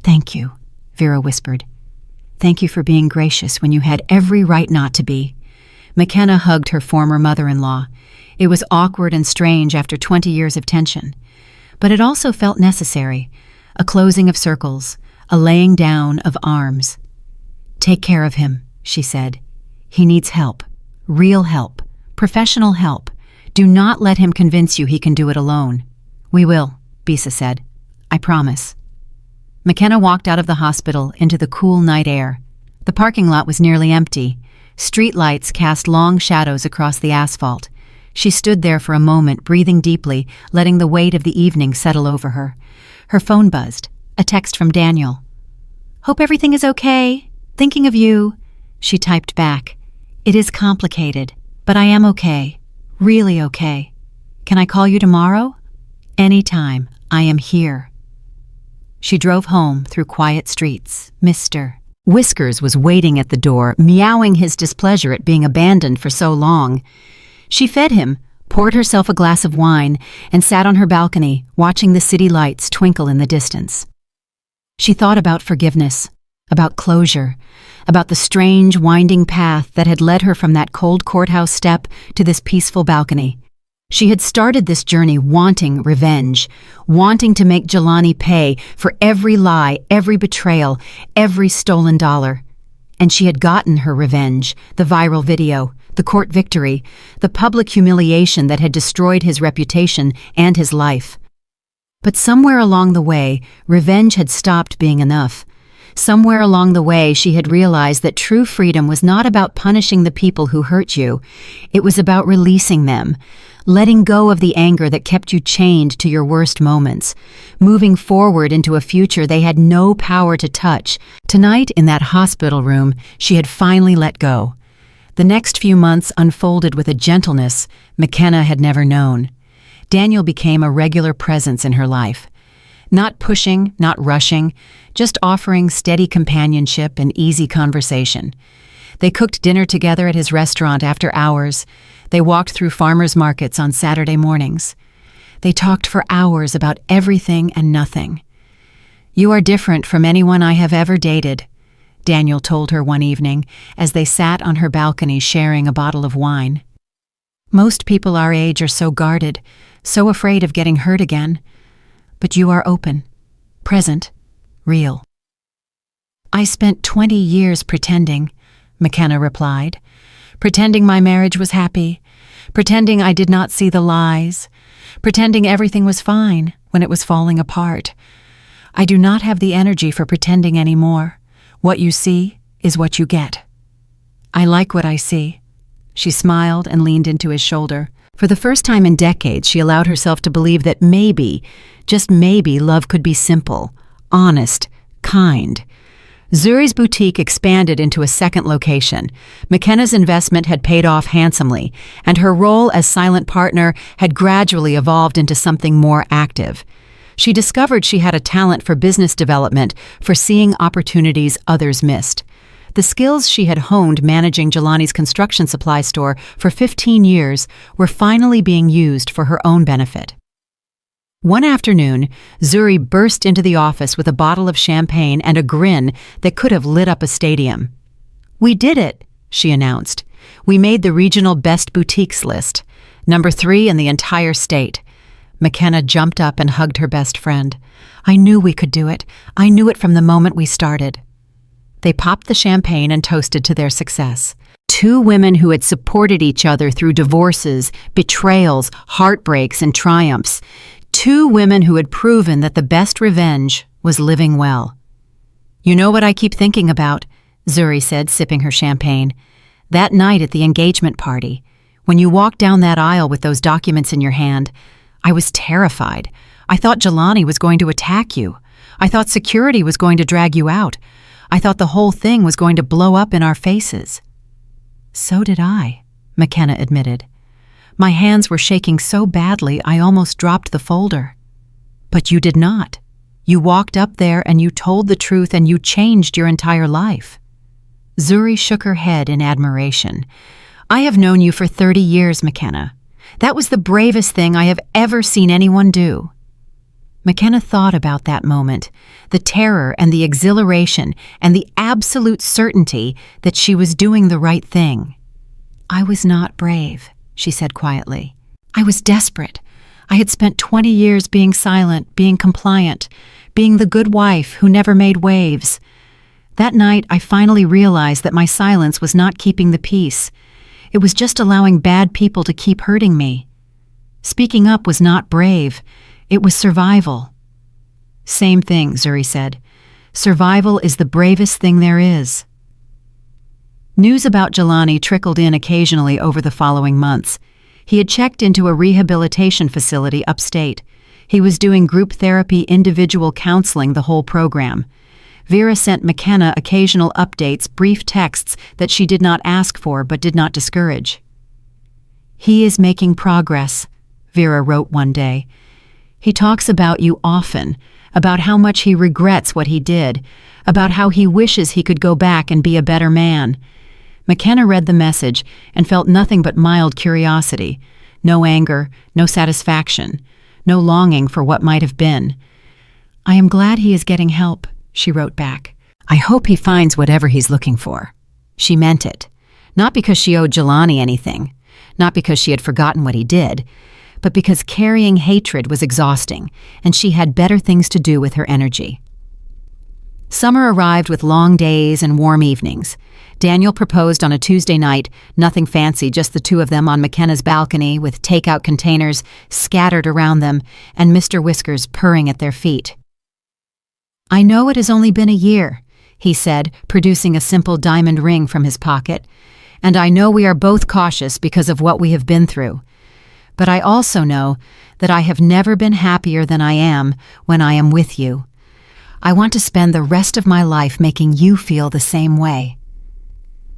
Thank you, Vera whispered. Thank you for being gracious when you had every right not to be. McKenna hugged her former mother-in-law. It was awkward and strange after 20 years of tension. But it also felt necessary. A closing of circles, a laying down of arms. Take care of him, she said. He needs help. Real help. Professional help. Do not let him convince you he can do it alone. We will, Bisa said. I promise. McKenna walked out of the hospital into the cool night air. The parking lot was nearly empty. Street lights cast long shadows across the asphalt. She stood there for a moment, breathing deeply, letting the weight of the evening settle over her. Her phone buzzed. A text from Daniel. Hope everything is okay. Thinking of you. She typed back. It is complicated, but I am okay. Really okay. Can I call you tomorrow? Anytime. I am here. She drove home through quiet streets. Mr. Whiskers was waiting at the door, meowing his displeasure at being abandoned for so long. She fed him, poured herself a glass of wine, and sat on her balcony, watching the city lights twinkle in the distance. She thought about forgiveness, about closure, about the strange, winding path that had led her from that cold courthouse step to this peaceful balcony. She had started this journey wanting revenge, wanting to make Jelani pay for every lie, every betrayal, every stolen dollar. And she had gotten her revenge, the viral video, the court victory, the public humiliation that had destroyed his reputation and his life. But somewhere along the way, revenge had stopped being enough. Somewhere along the way, she had realized that true freedom was not about punishing the people who hurt you. It was about releasing them, letting go of the anger that kept you chained to your worst moments, moving forward into a future they had no power to touch. Tonight, in that hospital room, she had finally let go. The next few months unfolded with a gentleness McKenna had never known. Daniel became a regular presence in her life. Not pushing, not rushing, just offering steady companionship and easy conversation. They cooked dinner together at his restaurant after hours. They walked through farmers' markets on Saturday mornings. They talked for hours about everything and nothing. You are different from anyone I have ever dated, Daniel told her one evening as they sat on her balcony sharing a bottle of wine. Most people our age are so guarded, so afraid of getting hurt again. But you are open, present, real. "I spent 20 years pretending," McKenna replied. "Pretending my marriage was happy, pretending I did not see the lies, pretending everything was fine when it was falling apart. I do not have the energy for pretending anymore. What you see is what you get." "I like what I see." She smiled and leaned into his shoulder. For the first time in decades, she allowed herself to believe that maybe, just maybe, love could be simple, honest, kind. Zuri's boutique expanded into a second location. McKenna's investment had paid off handsomely, and her role as silent partner had gradually evolved into something more active. She discovered she had a talent for business development, for seeing opportunities others missed. The skills she had honed managing Jelani's construction supply store for 15 years were finally being used for her own benefit. One afternoon, Zuri burst into the office with a bottle of champagne and a grin that could have lit up a stadium. "We did it," she announced. "We made the regional best boutiques list, number 3 in the entire state." McKenna jumped up and hugged her best friend. "I knew we could do it. I knew it from the moment we started." They popped the champagne and toasted to their success. Two women who had supported each other through divorces, betrayals, heartbreaks, and triumphs. Two women who had proven that the best revenge was living well. "You know what I keep thinking about," Zuri said, sipping her champagne. "That night at the engagement party, when you walked down that aisle with those documents in your hand, I was terrified. I thought Jelani was going to attack you. I thought security was going to drag you out. I thought the whole thing was going to blow up in our faces." "So did I," McKenna admitted. "My hands were shaking so badly I almost dropped the folder." "But you did not. You walked up there and you told the truth and you changed your entire life." Zuri shook her head in admiration. "I have known you for 30 years, McKenna. That was the bravest thing I have ever seen anyone do." McKenna thought about that moment, the terror and the exhilaration and the absolute certainty that she was doing the right thing. "I was not brave," she said quietly. "I was desperate. I had spent 20 years being silent, being compliant, being the good wife who never made waves. That night, I finally realized that my silence was not keeping the peace. It was just allowing bad people to keep hurting me. Speaking up was not brave. It was survival." "Same thing," Zuri said. "Survival is the bravest thing there is." News about Jelani trickled in occasionally over the following months. He had checked into a rehabilitation facility upstate. He was doing group therapy, individual counseling, the whole program. Vera sent McKenna occasional updates, brief texts that she did not ask for but did not discourage. "He is making progress," Vera wrote one day. "He talks about you often, about how much he regrets what he did, about how he wishes he could go back and be a better man." McKenna read the message and felt nothing but mild curiosity, no anger, no satisfaction, no longing for what might have been. "I am glad he is getting help," she wrote back. "I hope he finds whatever he's looking for." She meant it, not because she owed Jelani anything, not because she had forgotten what he did, but because carrying hatred was exhausting, and she had better things to do with her energy. Summer arrived with long days and warm evenings. Daniel proposed on a Tuesday night, nothing fancy, just the two of them on McKenna's balcony with takeout containers scattered around them and Mr. Whiskers purring at their feet. "I know it has only been a year," he said, producing a simple diamond ring from his pocket, "and I know we are both cautious because of what we have been through. But I also know that I have never been happier than I am when I am with you. I want to spend the rest of my life making you feel the same way."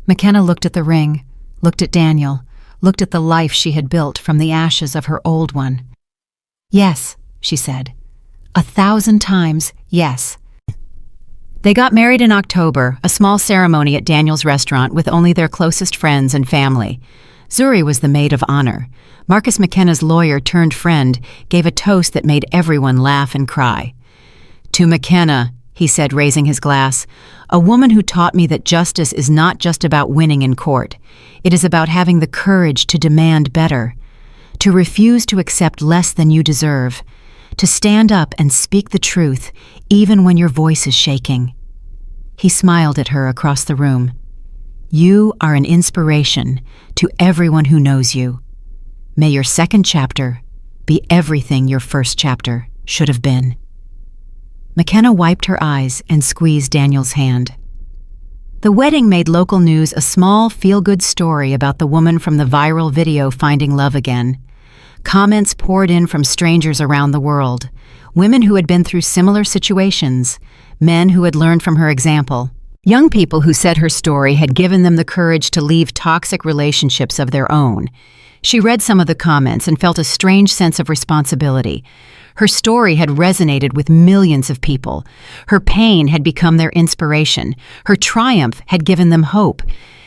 McKenna looked at the ring, looked at Daniel, looked at the life she had built from the ashes of her old one. "Yes," she said. 1,000 times yes. They got married in October, a small ceremony at Daniel's restaurant with only their closest friends and family. Zuri was the maid of honor. Marcus McKenna's lawyer turned friend gave a toast that made everyone laugh and cry. "To McKenna," he said, raising his glass, "a woman who taught me that justice is not just about winning in court. It is about having the courage to demand better, to refuse to accept less than you deserve, to stand up and speak the truth even when your voice is shaking. He smiled at her across the room. You are an inspiration to everyone who knows you. May your second chapter be everything your first chapter should have been. McKenna wiped her eyes and squeezed Daniel's hand. The wedding made local news a small, feel-good story about the woman from the viral video finding love again. Comments poured in from strangers around the world, women who had been through similar situations, men who had learned from her example, young people who said her story had given them the courage to leave toxic relationships of their own. She read some of the comments and felt a strange sense of responsibility. Her story had resonated with millions of people. Her pain had become their inspiration. Her triumph had given them hope.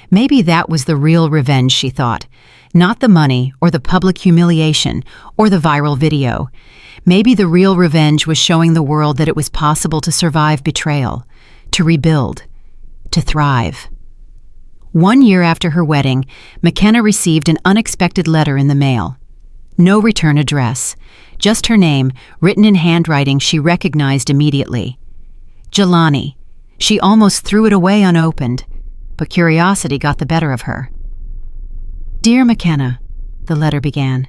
Maybe that was the real revenge, she thought. Not the money or the public humiliation or the viral video. Maybe the real revenge was showing the world that it was possible to survive betrayal, to rebuild, to thrive. 1 year after her wedding, McKenna received an unexpected letter in the mail. No return address, just her name, written in handwriting she recognized immediately. Jelani. She almost threw it away unopened, but curiosity got the better of her. Dear McKenna, the letter began.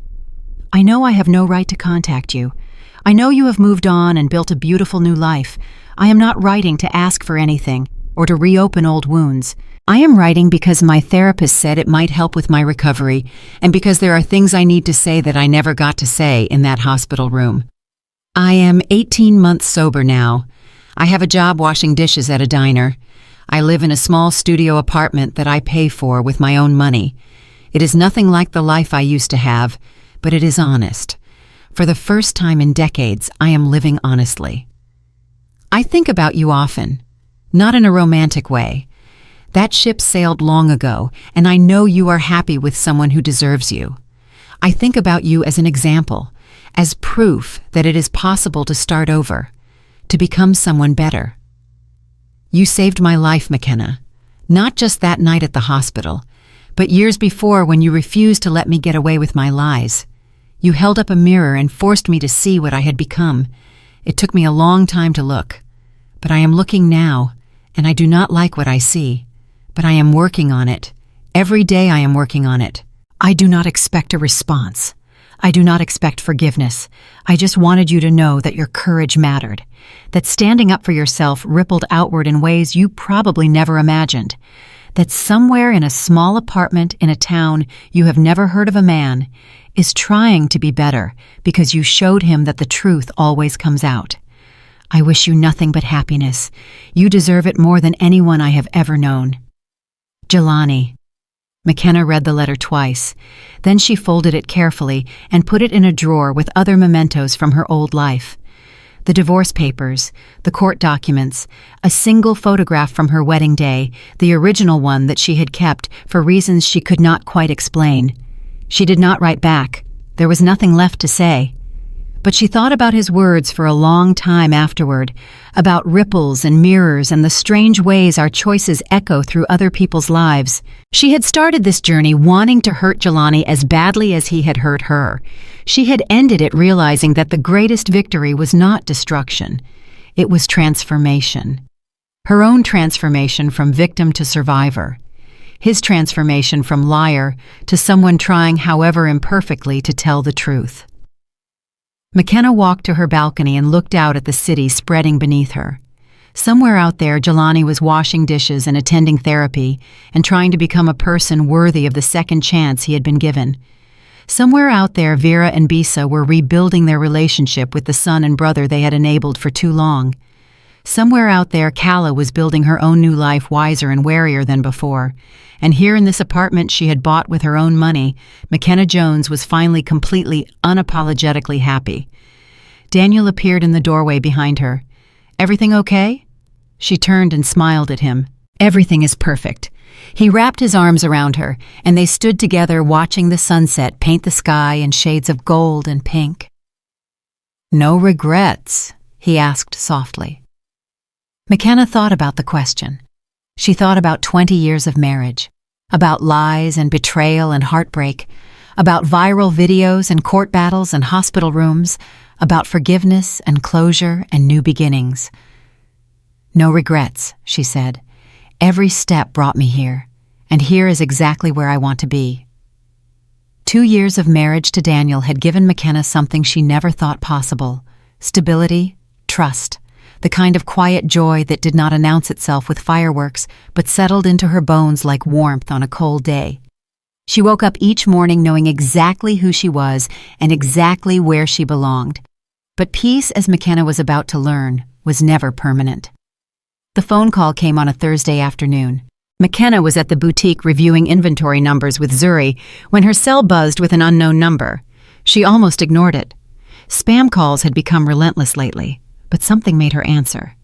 I know I have no right to contact you. I know you have moved on and built a beautiful new life. I am not writing to ask for anything or to reopen old wounds. I am writing because my therapist said it might help with my recovery and because there are things I need to say that I never got to say in that hospital room. I am 18 months sober now. I have a job washing dishes at a diner. I live in a small studio apartment that I pay for with my own money. It is nothing like the life I used to have, but it is honest. For the first time in decades, I am living honestly. I think about you often, not in a romantic way. That ship sailed long ago, and I know you are happy with someone who deserves you. I think about you as an example, as proof that it is possible to start over, to become someone better. You saved my life, McKenna, not just that night at the hospital, but years before when you refused to let me get away with my lies. You held up a mirror and forced me to see what I had become. It took me a long time to look, but I am looking now, and I do not like what I see. But I am working on it. Every day I am working on it. I do not expect a response. I do not expect forgiveness. I just wanted you to know that your courage mattered, that standing up for yourself rippled outward in ways you probably never imagined, that somewhere in a small apartment in a town you have never heard of a man is trying to be better because you showed him that the truth always comes out. I wish you nothing but happiness. You deserve it more than anyone I have ever known. Jelani. McKenna read the letter twice. Then she folded it carefully and put it in a drawer with other mementos from her old life. The divorce papers, the court documents, a single photograph from her wedding day, the original one that she had kept for reasons she could not quite explain. She did not write back. There was nothing left to say. But she thought about his words for a long time afterward, about ripples and mirrors and the strange ways our choices echo through other people's lives. She had started this journey wanting to hurt Jelani as badly as he had hurt her. She had ended it realizing that the greatest victory was not destruction. It was transformation. Her own transformation from victim to survivor. His transformation from liar to someone trying, however imperfectly, to tell the truth. McKenna walked to her balcony and looked out at the city spreading beneath her. Somewhere out there, Jelani was washing dishes and attending therapy and trying to become a person worthy of the second chance he had been given. Somewhere out there, Vera and Bisa were rebuilding their relationship with the son and brother they had enabled for too long. Somewhere out there, Kala was building her own new life wiser and warier than before. And here in this apartment she had bought with her own money, McKenna Jones was finally completely, unapologetically happy. Daniel appeared in the doorway behind her. Everything okay? She turned and smiled at him. Everything is perfect. He wrapped his arms around her, and they stood together watching the sunset paint the sky in shades of gold and pink. No regrets? He asked softly. McKenna thought about the question. She thought about 20 years of marriage, about lies and betrayal and heartbreak, about viral videos and court battles and hospital rooms, about forgiveness and closure and new beginnings. "No regrets," she said. "Every step brought me here, and here is exactly where I want to be." 2 years of marriage to Daniel had given McKenna something she never thought possible: stability, trust, the kind of quiet joy that did not announce itself with fireworks but settled into her bones like warmth on a cold day. She woke up each morning knowing exactly who she was and exactly where she belonged. But peace, as McKenna was about to learn, was never permanent. The phone call came on a Thursday afternoon. McKenna was at the boutique reviewing inventory numbers with Zuri when her cell buzzed with an unknown number. She almost ignored it. Spam calls had become relentless lately, but something made her answer.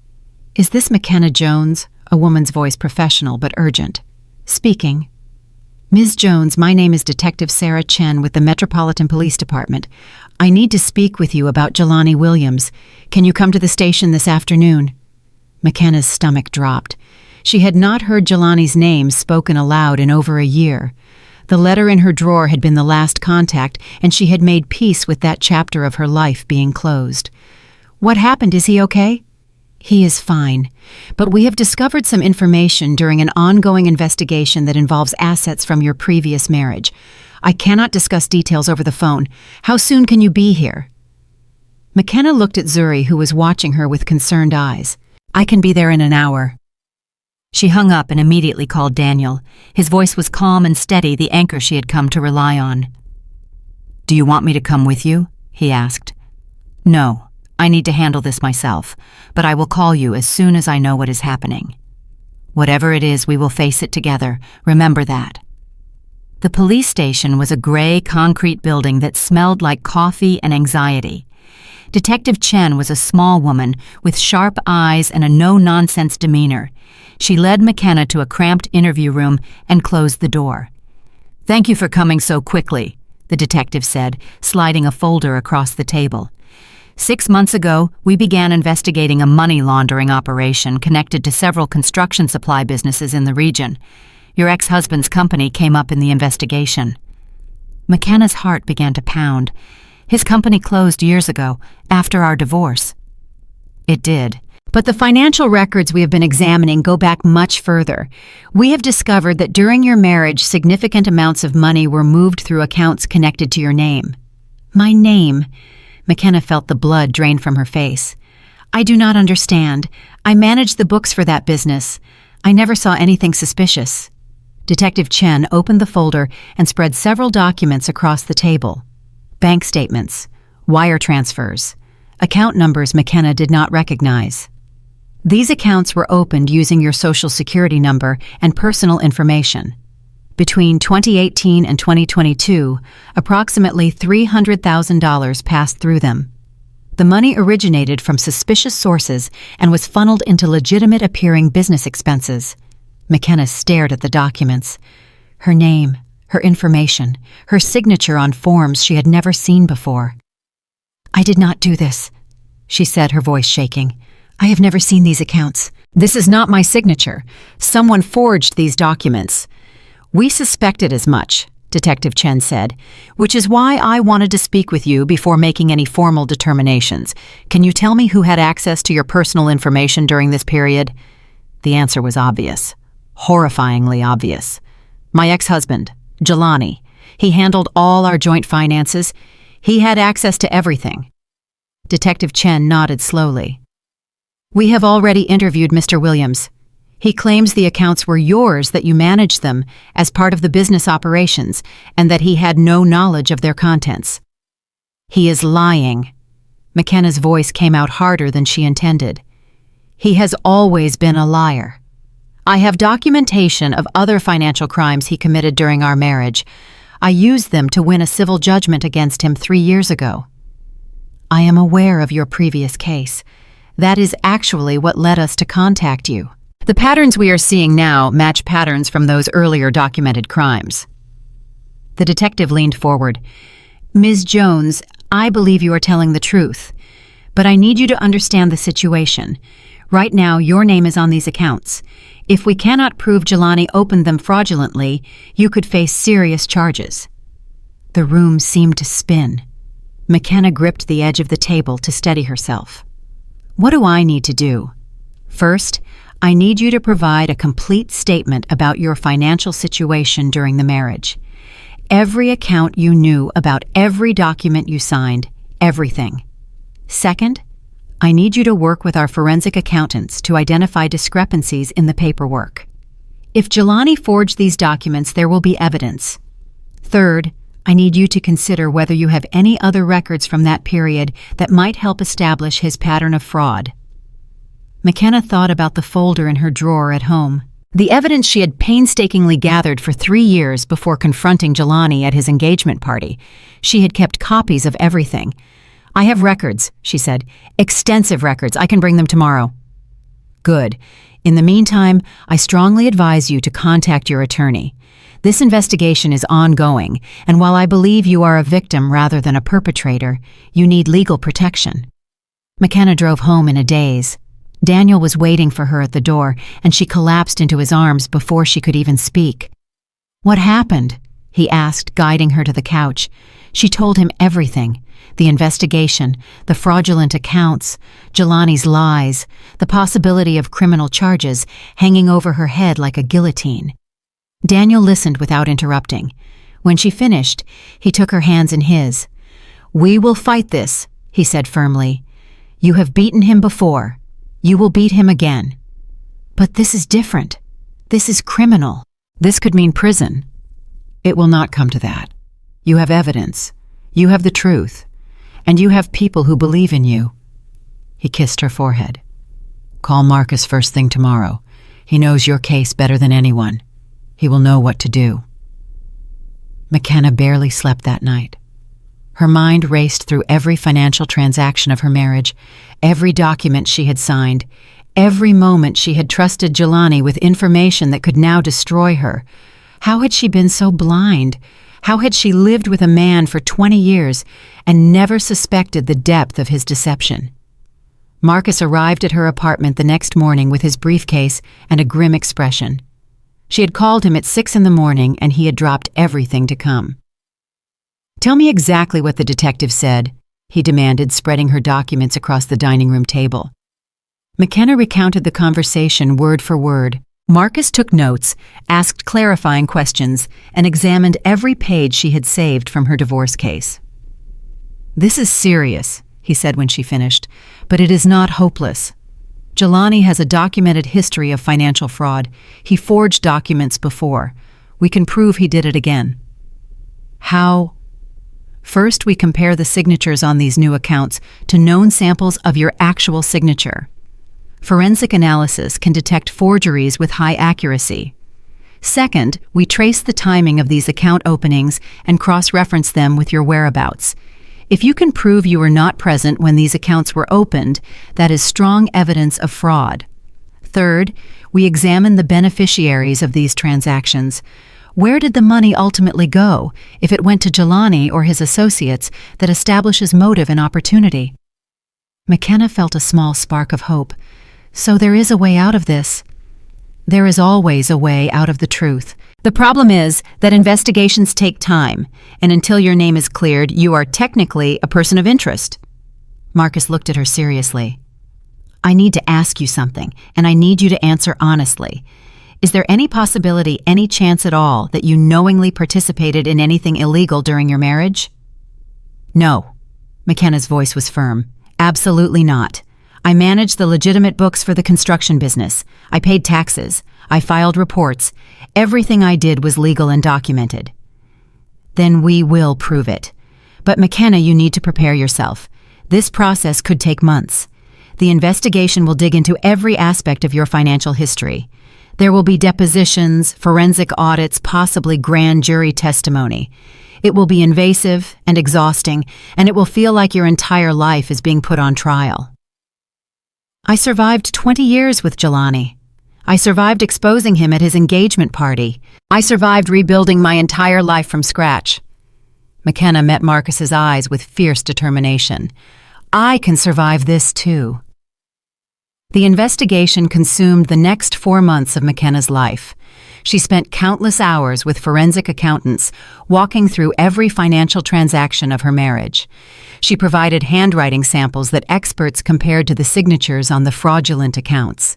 "Is this McKenna Jones?" A woman's voice, professional but urgent. "Speaking." "Ms. Jones, my name is Detective Sarah Chen with the Metropolitan Police Department. I need to speak with you about Jelani Williams. Can you come to the station this afternoon?" McKenna's stomach dropped. She had not heard Jelani's name spoken aloud in over a year. The letter in her drawer had been the last contact, and she had made peace with that chapter of her life being closed. "What happened? Is he okay?" "He is fine, but we have discovered some information during an ongoing investigation that involves assets from your previous marriage. I cannot discuss details over the phone. How soon can you be here?" McKenna looked at Zuri, who was watching her with concerned eyes. "I can be there in an hour." She hung up and immediately called Daniel. His voice was calm and steady, the anchor she had come to rely on. "Do you want me to come with you?" he asked. "No. I need to handle this myself, but I will call you as soon as I know what is happening. Whatever it is, we will face it together. Remember that." The police station was a gray concrete building that smelled like coffee and anxiety. Detective Chen was a small woman with sharp eyes and a no-nonsense demeanor. She led McKenna to a cramped interview room and closed the door. "Thank you for coming so quickly," the detective said, sliding a folder across the table. 6 months ago, we began investigating a money laundering operation connected to several construction supply businesses in the region. Your ex-husband's company came up in the investigation. McKenna's heart began to pound. His company closed years ago, after our divorce. It did. But the financial records we have been examining go back much further. We have discovered that during your marriage, significant amounts of money were moved through accounts connected to your name. My name? McKenna felt the blood drain from her face. "I do not understand. I managed the books for that business. I never saw anything suspicious." Detective Chen opened the folder and spread several documents across the table. Bank statements, wire transfers, account numbers McKenna did not recognize. These accounts were opened using your Social Security number and personal information. Between 2018 and 2022, approximately $300,000 passed through them. The money originated from suspicious sources and was funneled into legitimate-appearing business expenses. McKenna stared at the documents. Her name, her information, her signature on forms she had never seen before. "I did not do this," she said, her voice shaking. "I have never seen these accounts. This is not my signature. Someone forged these documents." "We suspected as much," Detective Chen said, "which is why I wanted to speak with you before making any formal determinations. Can you tell me who had access to your personal information during this period?" The answer was obvious. Horrifyingly obvious. "My ex-husband, Jelani. He handled all our joint finances. He had access to everything." Detective Chen nodded slowly. "We have already interviewed Mr. Williams. He claims the accounts were yours, that you managed them as part of the business operations, and that he had no knowledge of their contents." "He is lying." McKenna's voice came out harder than she intended. "He has always been a liar. I have documentation of other financial crimes he committed during our marriage. I used them to win a civil judgment against him 3 years ago." "I am aware of your previous case. That is actually what led us to contact you. The patterns we are seeing now match patterns from those earlier documented crimes." The detective leaned forward. "Ms. Jones, I believe you are telling the truth, but I need you to understand the situation. Right now, your name is on these accounts. If we cannot prove Jelani opened them fraudulently, you could face serious charges." The room seemed to spin. McKenna gripped the edge of the table to steady herself. What do I need to do? First, I need you to provide a complete statement about your financial situation during the marriage. Every account you knew about, every document you signed, everything. Second, I need you to work with our forensic accountants to identify discrepancies in the paperwork. If Jelani forged these documents, there will be evidence. Third, I need you to consider whether you have any other records from that period that might help establish his pattern of fraud. McKenna thought about the folder in her drawer at home, the evidence she had painstakingly gathered for 3 years before confronting Jelani at his engagement party. She had kept copies of everything. I have records, she said. Extensive records. I can bring them tomorrow. Good. In the meantime, I strongly advise you to contact your attorney. This investigation is ongoing, and while I believe you are a victim rather than a perpetrator, you need legal protection. McKenna drove home in a daze. Daniel was waiting for her at the door, and she collapsed into his arms before she could even speak. What happened? He asked, guiding her to the couch. She told him everything. The investigation, the fraudulent accounts, Jelani's lies, the possibility of criminal charges hanging over her head like a guillotine. Daniel listened without interrupting. When she finished, he took her hands in his. "We will fight this," he said firmly. "You have beaten him before. You will beat him again. But this is different. This is criminal. This could mean prison." "It will not come to that. You have evidence. You have the truth. And you have people who believe in you." He kissed her forehead. "Call Marcus first thing tomorrow. He knows your case better than anyone. He will know what to do." McKenna barely slept that night. Her mind raced through every financial transaction of her marriage, every document she had signed, every moment she had trusted Jelani with information that could now destroy her. How had she been so blind? How had she lived with a man for 20 years and never suspected the depth of his deception? Marcus arrived at her apartment the next morning with his briefcase and a grim expression. She had called him at 6 a.m, and he had dropped everything to come. "Tell me exactly what the detective said," he demanded, spreading her documents across the dining room table. McKenna recounted the conversation word for word. Marcus took notes, asked clarifying questions, and examined every page she had saved from her divorce case. "This is serious," he said when she finished, "but it is not hopeless. Jelani has a documented history of financial fraud. He forged documents before. We can prove he did it again." "How?" "First, we compare the signatures on these new accounts to known samples of your actual signature. Forensic analysis can detect forgeries with high accuracy. Second, we trace the timing of these account openings and cross-reference them with your whereabouts. If you can prove you were not present when these accounts were opened, that is strong evidence of fraud. Third, we examine the beneficiaries of these transactions. Where did the money ultimately go? If it went to Jelani or his associates, that establishes motive and opportunity." McKenna felt a small spark of hope. So there is a way out of this. There is always a way out of the truth. The problem is that investigations take time, and until your name is cleared, you are technically a person of interest. Marcus looked at her seriously. "I need to ask you something, and I need you to answer honestly. Is there any possibility, any chance at all, that you knowingly participated in anything illegal during your marriage?" "No." McKenna's voice was firm. "Absolutely not. I managed the legitimate books for the construction business. I paid taxes. I filed reports. Everything I did was legal and documented." "Then we will prove it. But McKenna, you need to prepare yourself. This process could take months. The investigation will dig into every aspect of your financial history. There will be depositions, forensic audits, possibly grand jury testimony. It will be invasive and exhausting, and it will feel like your entire life is being put on trial." "I survived 20 years with Jelani. I survived exposing him at his engagement party. I survived rebuilding my entire life from scratch." McKenna met Marcus's eyes with fierce determination. "I can survive this too." The investigation consumed the next 4 months of McKenna's life. She spent countless hours with forensic accountants, walking through every financial transaction of her marriage. She provided handwriting samples that experts compared to the signatures on the fraudulent accounts.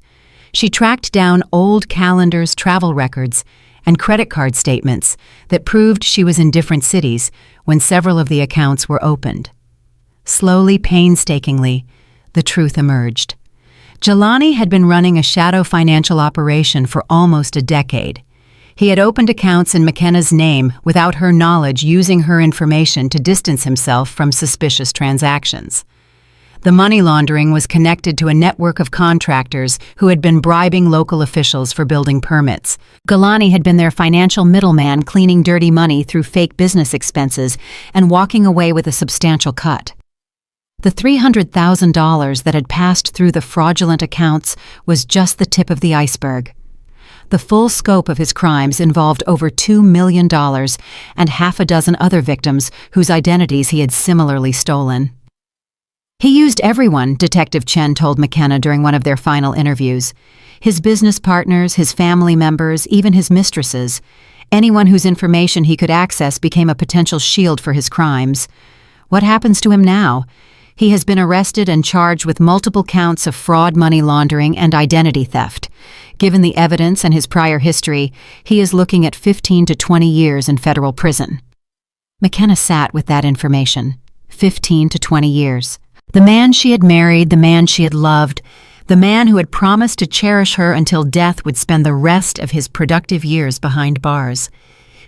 She tracked down old calendars, travel records, and credit card statements that proved she was in different cities when several of the accounts were opened. Slowly, painstakingly, the truth emerged. Jelani had been running a shadow financial operation for almost a decade. He had opened accounts in McKenna's name without her knowledge, using her information to distance himself from suspicious transactions. The money laundering was connected to a network of contractors who had been bribing local officials for building permits. Jelani had been their financial middleman, cleaning dirty money through fake business expenses and walking away with a substantial cut. The $300,000 that had passed through the fraudulent accounts was just the tip of the iceberg. The full scope of his crimes involved over $2 million and half a dozen other victims whose identities he had similarly stolen. He used everyone, Detective Chen told McKenna during one of their final interviews. His business partners, his family members, even his mistresses. Anyone whose information he could access became a potential shield for his crimes. What happens to him now? He has been arrested and charged with multiple counts of fraud, money laundering, and identity theft. Given the evidence and his prior history, he is looking at 15 to 20 years in federal prison. McKenna sat with that information. 15 to 20 years. The man she had married, the man she had loved, the man who had promised to cherish her until death would spend the rest of his productive years behind bars.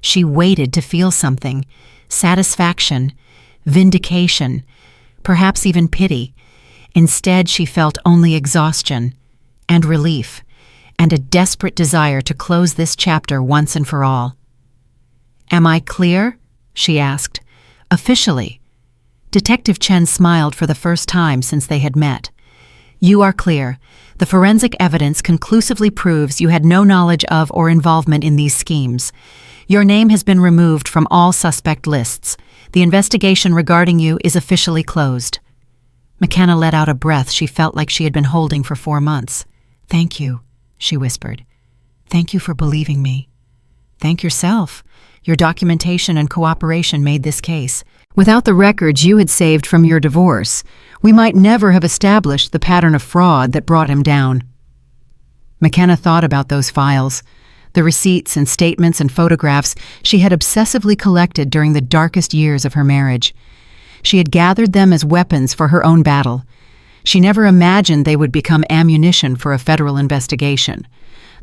She waited to feel something. Satisfaction. Vindication. Perhaps even pity. Instead, she felt only exhaustion and relief and a desperate desire to close this chapter once and for all. "Am I clear?" she asked. "Officially." Detective Chen smiled for the first time since they had met. "You are clear. The forensic evidence conclusively proves you had no knowledge of or involvement in these schemes. Your name has been removed from all suspect lists. The investigation regarding you is officially closed." McKenna let out a breath she felt like she had been holding for 4 months. "Thank you," she whispered. "Thank you for believing me." "Thank yourself. Your documentation and cooperation made this case. Without the records you had saved from your divorce, we might never have established the pattern of fraud that brought him down." McKenna thought about those files, the receipts and statements and photographs she had obsessively collected during the darkest years of her marriage. She had gathered them as weapons for her own battle. She never imagined they would become ammunition for a federal investigation.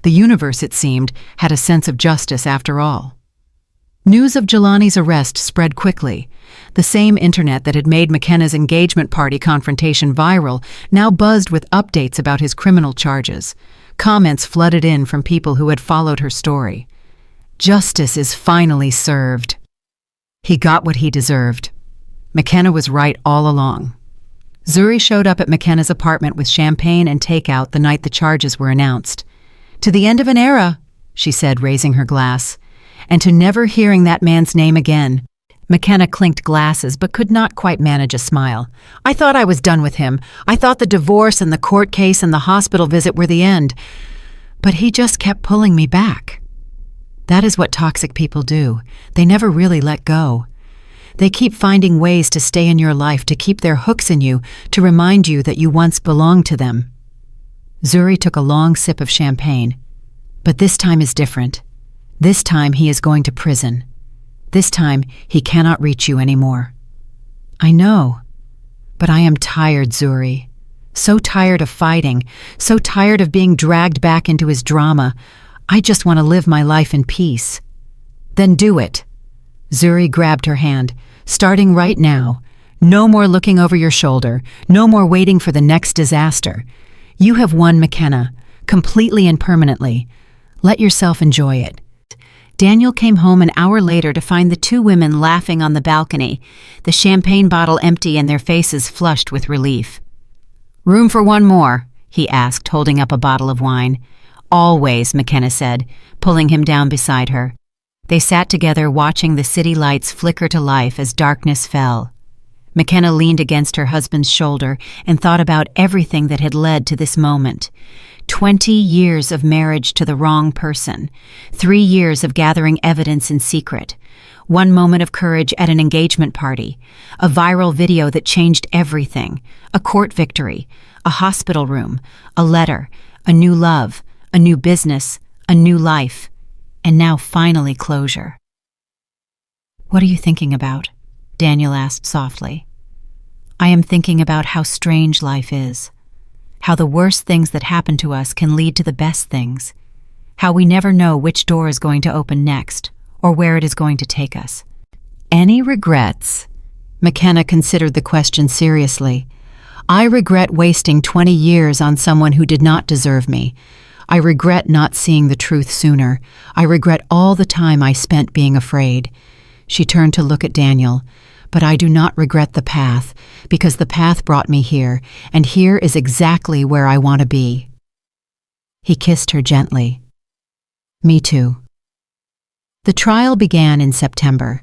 The universe, it seemed, had a sense of justice after all. News of Jelani's arrest spread quickly. The same internet that had made McKenna's engagement party confrontation viral now buzzed with updates about his criminal charges. Comments flooded in from people who had followed her story. Justice is finally served. He got what he deserved. McKenna was right all along. Zuri showed up at McKenna's apartment with champagne and takeout the night the charges were announced. "To the end of an era," she said, raising her glass. "And to never hearing that man's name again." McKenna clinked glasses but could not quite manage a smile. "I thought I was done with him. I thought the divorce and the court case and the hospital visit were the end. But he just kept pulling me back." That is what toxic people do. They never really let go. They keep finding ways to stay in your life, to keep their hooks in you, to remind you that you once belonged to them. Zuri took a long sip of champagne. "But this time is different. This time he is going to prison. This time he cannot reach you anymore." "I know. But I am tired, Zuri. So tired of fighting, so tired of being dragged back into his drama. I just want to live my life in peace." "Then do it." Zuri grabbed her hand. "Starting right now. No more looking over your shoulder. No more waiting for the next disaster. You have won, McKenna, completely and permanently. Let yourself enjoy it." Daniel came home an hour later to find the two women laughing on the balcony, the champagne bottle empty and their faces flushed with relief. "Room for one more?" he asked, holding up a bottle of wine. "Always," McKenna said, pulling him down beside her. They sat together watching the city lights flicker to life as darkness fell. McKenna leaned against her husband's shoulder and thought about everything that had led to this moment. 20 years of marriage to the wrong person, 3 years of gathering evidence in secret, one moment of courage at an engagement party, a viral video that changed everything, a court victory, a hospital room, a letter, a new love, a new business, a new life, and now finally closure. "What are you thinking about?" Daniel asked softly. "I am thinking about how strange life is, how the worst things that happen to us can lead to the best things, how we never know which door is going to open next or where it is going to take us." "Any regrets?" McKenna considered the question seriously. "I regret wasting 20 years on someone who did not deserve me. I regret not seeing the truth sooner. I regret all the time I spent being afraid." She turned to look at Daniel. "But I do not regret the path, because the path brought me here, and here is exactly where I want to be." He kissed her gently. "Me too." The trial began in September.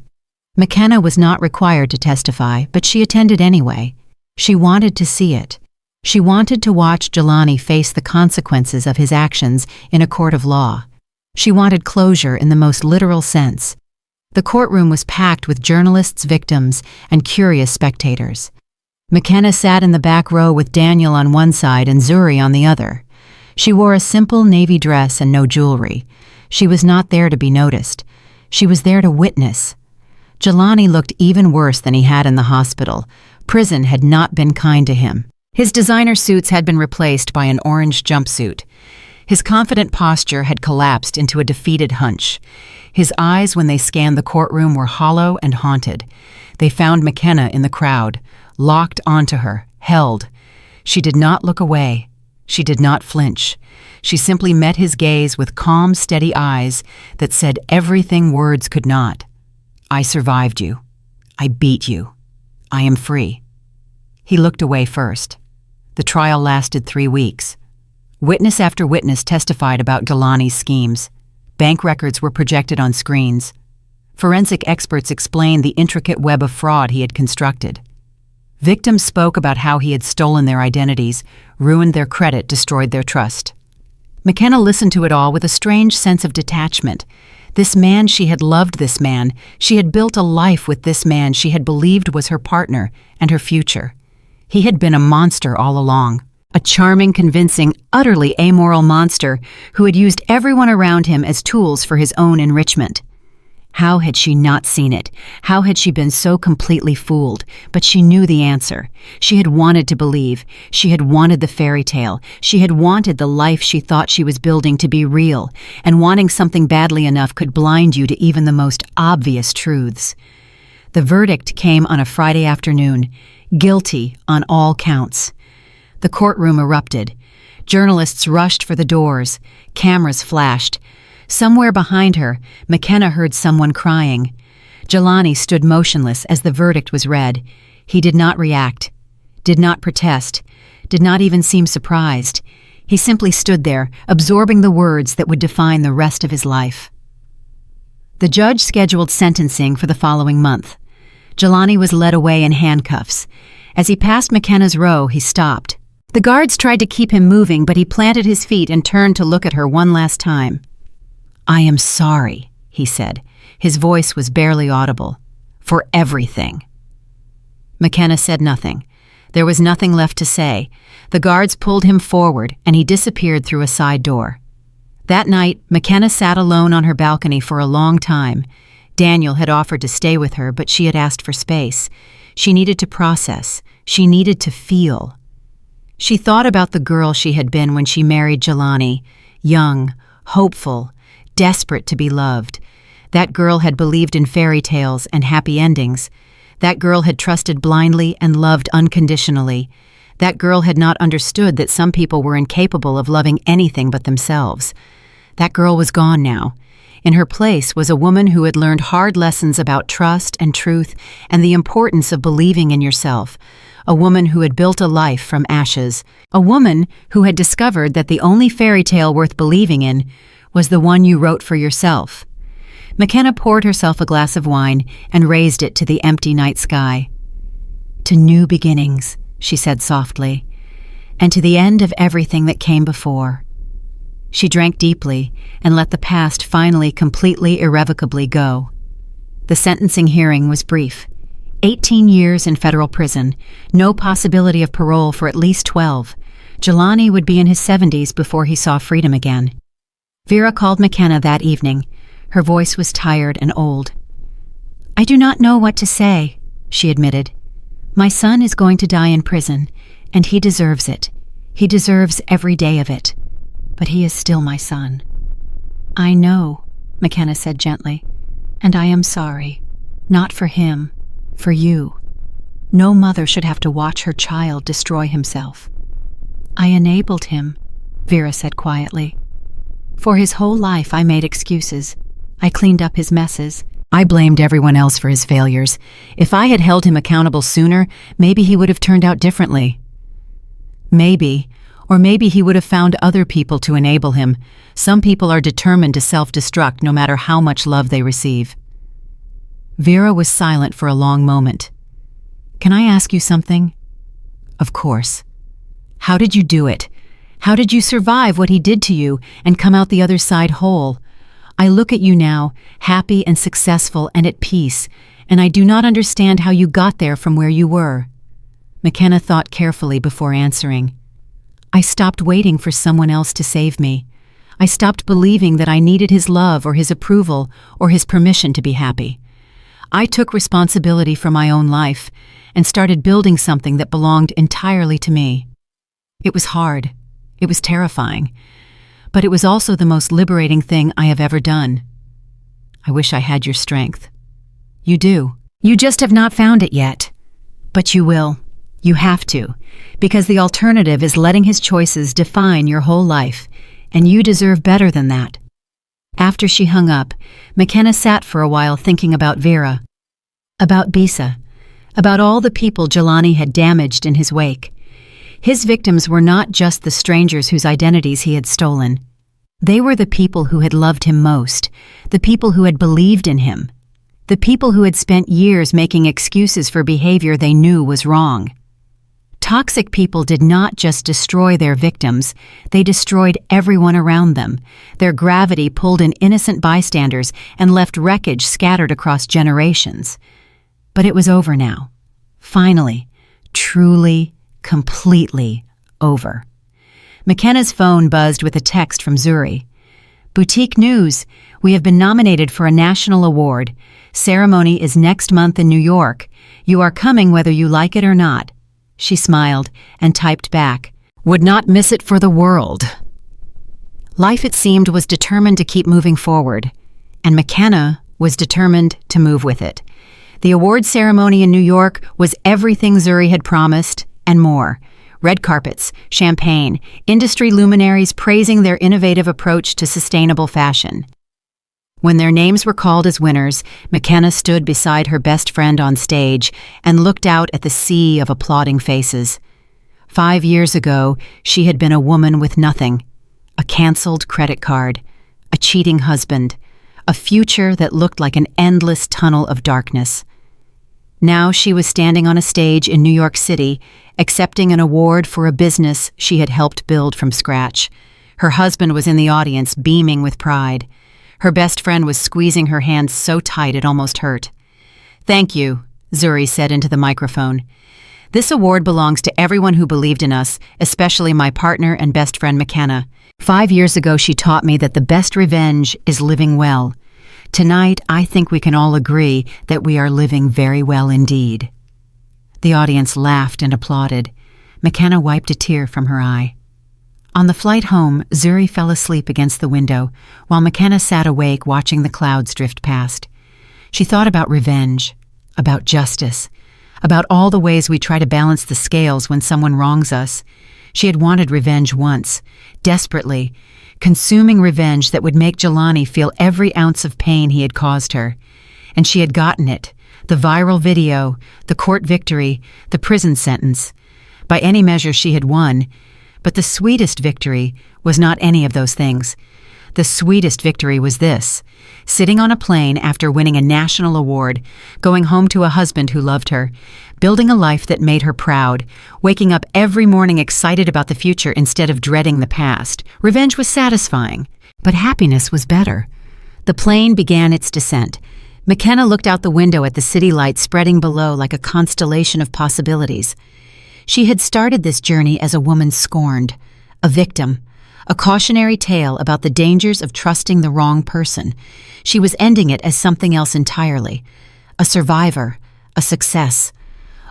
McKenna was not required to testify, but she attended anyway. She wanted to see it. She wanted to watch Jelani face the consequences of his actions in a court of law. She wanted closure in the most literal sense. The courtroom was packed with journalists, victims, and curious spectators. McKenna sat in the back row with Daniel on one side and Zuri on the other. She wore a simple navy dress and no jewelry. She was not there to be noticed. She was there to witness. Jelani looked even worse than he had in the hospital. Prison had not been kind to him. His designer suits had been replaced by an orange jumpsuit. His confident posture had collapsed into a defeated hunch. His eyes, when they scanned the courtroom, were hollow and haunted. They found McKenna in the crowd, locked onto her, held. She did not look away. She did not flinch. She simply met his gaze with calm, steady eyes that said everything words could not. "I survived you. I beat you. I am free." He looked away first. The trial lasted 3 weeks. Witness after witness testified about Jelani's schemes. Bank records were projected on screens. Forensic experts explained the intricate web of fraud he had constructed. Victims spoke about how he had stolen their identities, ruined their credit, destroyed their trust. McKenna listened to it all with a strange sense of detachment. This man, she had loved this man. She had built a life with this man she had believed was her partner and her future. He had been a monster all along. A charming, convincing, utterly amoral monster who had used everyone around him as tools for his own enrichment. How had she not seen it? How had she been so completely fooled? But she knew the answer. She had wanted to believe. She had wanted the fairy tale. She had wanted the life she thought she was building to be real, and wanting something badly enough could blind you to even the most obvious truths. The verdict came on a Friday afternoon. Guilty on all counts. The courtroom erupted. Journalists rushed for the doors. Cameras flashed. Somewhere behind her, McKenna heard someone crying. Jelani stood motionless as the verdict was read. He did not react, did not protest, did not even seem surprised. He simply stood there, absorbing the words that would define the rest of his life. The judge scheduled sentencing for the following month. Jelani was led away in handcuffs. As he passed McKenna's row, he stopped. The guards tried to keep him moving, but he planted his feet and turned to look at her one last time. "I am sorry," he said. His voice was barely audible. "For everything." McKenna said nothing. There was nothing left to say. The guards pulled him forward, and he disappeared through a side door. That night, McKenna sat alone on her balcony for a long time. Daniel had offered to stay with her, but she had asked for space. She needed to process. She needed to feel. She thought about the girl she had been when she married Jelani, young, hopeful, desperate to be loved. That girl had believed in fairy tales and happy endings. That girl had trusted blindly and loved unconditionally. That girl had not understood that some people were incapable of loving anything but themselves. That girl was gone now. In her place was a woman who had learned hard lessons about trust and truth and the importance of believing in yourself. A woman who had built a life from ashes. A woman who had discovered that the only fairy tale worth believing in was the one you wrote for yourself. McKenna poured herself a glass of wine and raised it to the empty night sky. "To new beginnings," she said softly, "and to the end of everything that came before." She drank deeply and let the past finally completely irrevocably go. The sentencing hearing was brief. 18 years in federal prison, no possibility of parole for at least 12. Jelani would be in his 70s before he saw freedom again. Vera called McKenna that evening. Her voice was tired and old. "I do not know what to say," she admitted. "My son is going to die in prison, and he deserves it. He deserves every day of it. But he is still my son." "I know," McKenna said gently, "and I am sorry. Not for him, for you. No mother should have to watch her child destroy himself." "I enabled him," Vera said quietly. "For his whole life I made excuses. I cleaned up his messes. I blamed everyone else for his failures. If I had held him accountable sooner, maybe he would have turned out differently. Maybe, or maybe he would have found other people to enable him. Some people are determined to self-destruct no matter how much love they receive." Vera was silent for a long moment. "Can I ask you something?" "Of course." "How did you do it? How did you survive what he did to you and come out the other side whole? I look at you now, happy and successful and at peace, and I do not understand how you got there from where you were." McKenna thought carefully before answering. "I stopped waiting for someone else to save me. I stopped believing that I needed his love or his approval or his permission to be happy. I took responsibility for my own life and started building something that belonged entirely to me. It was hard. It was terrifying. But it was also the most liberating thing I have ever done. I wish I had your strength." "You do. You just have not found it yet. But you will. You have to, because the alternative is letting his choices define your whole life, and you deserve better than that." After she hung up, McKenna sat for a while thinking about Vera, about Bisa, about all the people Jelani had damaged in his wake. His victims were not just the strangers whose identities he had stolen. They were the people who had loved him most, the people who had believed in him, the people who had spent years making excuses for behavior they knew was wrong. Toxic people did not just destroy their victims, they destroyed everyone around them. Their gravity pulled in innocent bystanders and left wreckage scattered across generations. But it was over now. Finally, truly, completely over. McKenna's phone buzzed with a text from Zuri. "Boutique news. We have been nominated for a national award. Ceremony is next month in New York. You are coming whether you like it or not." She smiled and typed back, "Would not miss it for the world." Life, it seemed, was determined to keep moving forward, and McKenna was determined to move with it. The award ceremony in New York was everything Zuri had promised and more. Red carpets, champagne, industry luminaries praising their innovative approach to sustainable fashion. When their names were called as winners, McKenna stood beside her best friend on stage and looked out at the sea of applauding faces. 5 years ago, she had been a woman with nothing, a canceled credit card, a cheating husband, a future that looked like an endless tunnel of darkness. Now she was standing on a stage in New York City, accepting an award for a business she had helped build from scratch. Her husband was in the audience, beaming with pride. Her best friend was squeezing her hand so tight it almost hurt. "Thank you," Zuri said into the microphone. "This award belongs to everyone who believed in us, especially my partner and best friend McKenna. 5 years ago she taught me that the best revenge is living well. Tonight I think we can all agree that we are living very well indeed." The audience laughed and applauded. McKenna wiped a tear from her eye. On the flight home, Zuri fell asleep against the window, while McKenna sat awake watching the clouds drift past. She thought about revenge, about justice, about all the ways we try to balance the scales when someone wrongs us. She had wanted revenge once, desperately, consuming revenge that would make Jelani feel every ounce of pain he had caused her. And she had gotten it, the viral video, the court victory, the prison sentence. By any measure she had won, but the sweetest victory was not any of those things. The sweetest victory was this: sitting on a plane after winning a national award, going home to a husband who loved her, building a life that made her proud, waking up every morning excited about the future instead of dreading the past. Revenge was satisfying, but happiness was better. The plane began its descent. McKenna looked out the window at the city lights spreading below like a constellation of possibilities. She had started this journey as a woman scorned, a victim, a cautionary tale about the dangers of trusting the wrong person. She was ending it as something else entirely, a survivor, a success,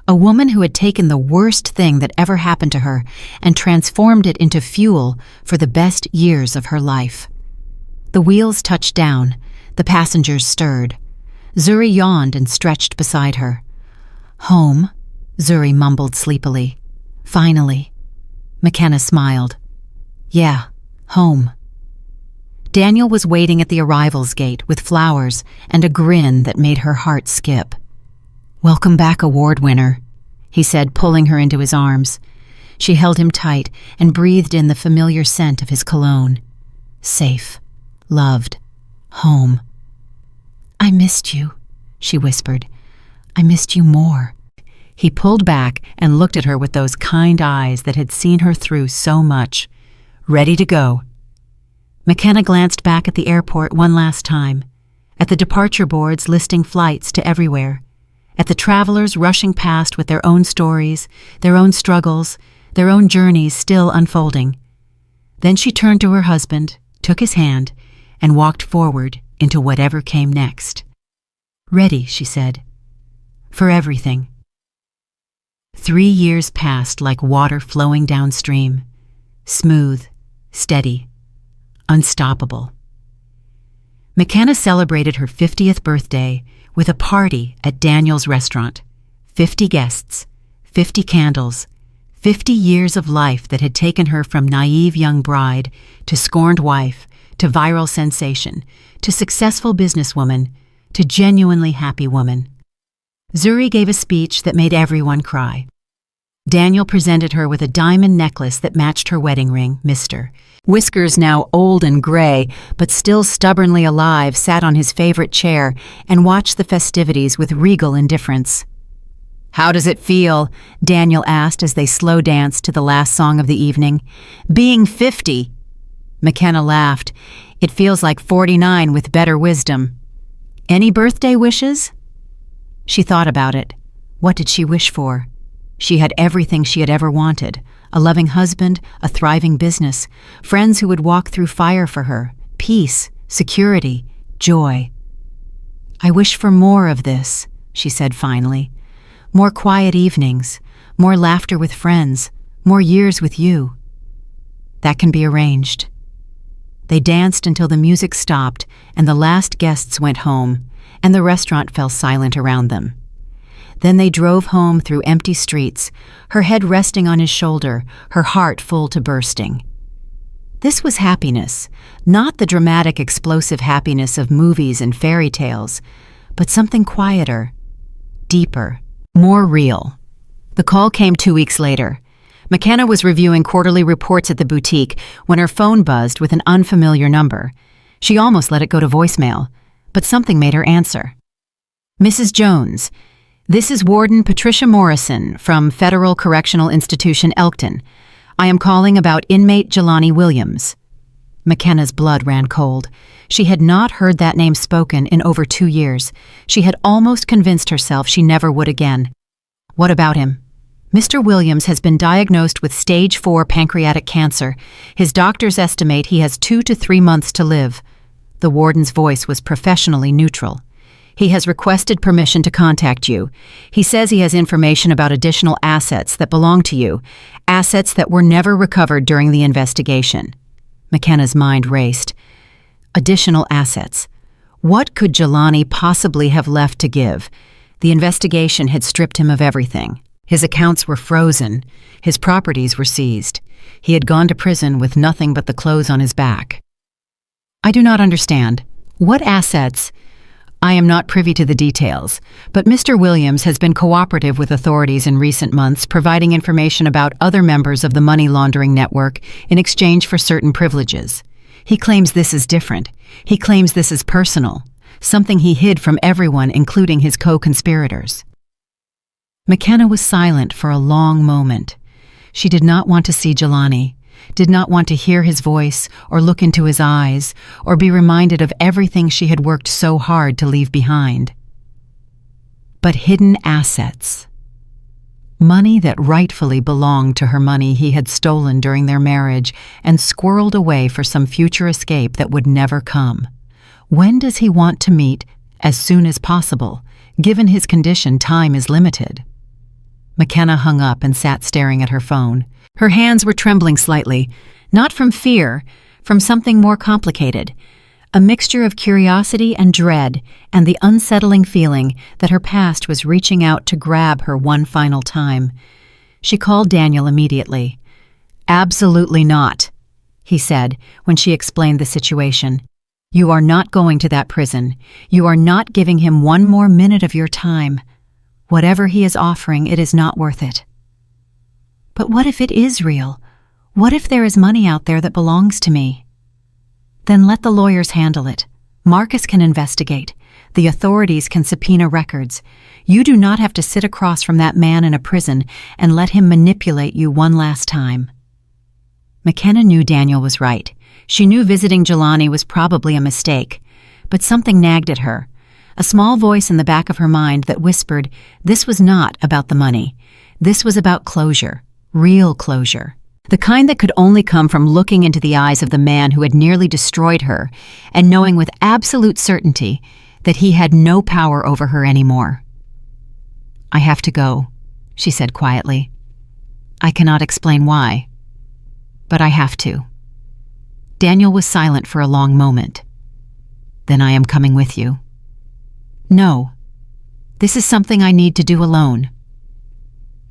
a woman who had taken the worst thing that ever happened to her and transformed it into fuel for the best years of her life. The wheels touched down, the passengers stirred. Zuri yawned and stretched beside her. "Home," Zuri mumbled sleepily. "Finally." McKenna smiled. "Yeah, home." Daniel was waiting at the arrivals gate with flowers and a grin that made her heart skip. "Welcome back, award winner," he said, pulling her into his arms. She held him tight and breathed in the familiar scent of his cologne. Safe, loved, home. "I missed you," she whispered. "I missed you more." He pulled back and looked at her with those kind eyes that had seen her through so much. "Ready to go." McKenna glanced back at the airport one last time, at the departure boards listing flights to everywhere, at the travelers rushing past with their own stories, their own struggles, their own journeys still unfolding. Then she turned to her husband, took his hand, and walked forward into whatever came next. "Ready," she said, "for everything." 3 years passed like water flowing downstream, smooth, steady, unstoppable. McKenna celebrated her 50th birthday with a party at Daniel's restaurant. 50 guests, 50 candles, 50 years of life that had taken her from naive young bride to scorned wife, to viral sensation, to successful businesswoman, to genuinely happy woman. Zuri gave a speech that made everyone cry. Daniel presented her with a diamond necklace that matched her wedding ring, Mr. Whiskers, now old and gray, but still stubbornly alive, sat on his favorite chair and watched the festivities with regal indifference. "How does it feel?" Daniel asked as they slow danced to the last song of the evening. "Being 50. McKenna laughed. "It feels like 49 with better wisdom." "Any birthday wishes?" She thought about it. What did she wish for? She had everything she had ever wanted: a loving husband, a thriving business, friends who would walk through fire for her, peace, security, joy. "I wish for more of this," she said finally. "More quiet evenings, more laughter with friends, more years with you." "That can be arranged." They danced until the music stopped and the last guests went home, and the restaurant fell silent around them. Then they drove home through empty streets, her head resting on his shoulder, her heart full to bursting. This was happiness, not the dramatic, explosive happiness of movies and fairy tales, but something quieter, deeper, more real. The call came 2 weeks later. McKenna was reviewing quarterly reports at the boutique when her phone buzzed with an unfamiliar number. She almost let it go to voicemail, but something made her answer. "Mrs. Jones, this is Warden Patricia Morrison from Federal Correctional Institution Elkton. I am calling about inmate Jelani Williams." McKenna's blood ran cold. She had not heard that name spoken in over 2 years. She had almost convinced herself she never would again. "What about him?" "Mr. Williams has been diagnosed with stage 4 pancreatic cancer. His doctors estimate he has 2 to 3 months to live." The warden's voice was professionally neutral. "He has requested permission to contact you. He says he has information about additional assets that belong to you, assets that were never recovered during the investigation." McKenna's mind raced. Additional assets. What could Jelani possibly have left to give? The investigation had stripped him of everything. His accounts were frozen. His properties were seized. He had gone to prison with nothing but the clothes on his back. "I do not understand. What assets?" "I am not privy to the details, but Mr. Williams has been cooperative with authorities in recent months, providing information about other members of the money laundering network in exchange for certain privileges. He claims this is different. He claims this is personal, something he hid from everyone, including his co-conspirators. McKenna was silent for a long moment. She did not want to see Jelani, did not want to hear his voice or look into his eyes or be reminded of everything she had worked so hard to leave behind. But hidden assets. Money that rightfully belonged to her, money he had stolen during their marriage and squirreled away for some future escape that would never come. When does he want to meet? As soon as possible. Given his condition, time is limited. McKenna hung up and sat staring at her phone. Her hands were trembling slightly, not from fear, from something more complicated. A mixture of curiosity and dread, and the unsettling feeling that her past was reaching out to grab her one final time. She called Daniel immediately. "Absolutely not," he said when she explained the situation. "You are not going to that prison. You are not giving him one more minute of your time. Whatever he is offering, it is not worth it." "But what if it is real? What if there is money out there that belongs to me?" "Then let the lawyers handle it. Marcus can investigate. The authorities can subpoena records. You do not have to sit across from that man in a prison and let him manipulate you one last time." McKenna knew Daniel was right. She knew visiting Jelani was probably a mistake, but something nagged at her. A small voice in the back of her mind that whispered, this was not about the money. This was about closure, real closure. The kind that could only come from looking into the eyes of the man who had nearly destroyed her and knowing with absolute certainty that he had no power over her anymore. "I have to go," she said quietly. "I cannot explain why, but I have to." Daniel was silent for a long moment. "Then I am coming with you." "No. This is something I need to do alone."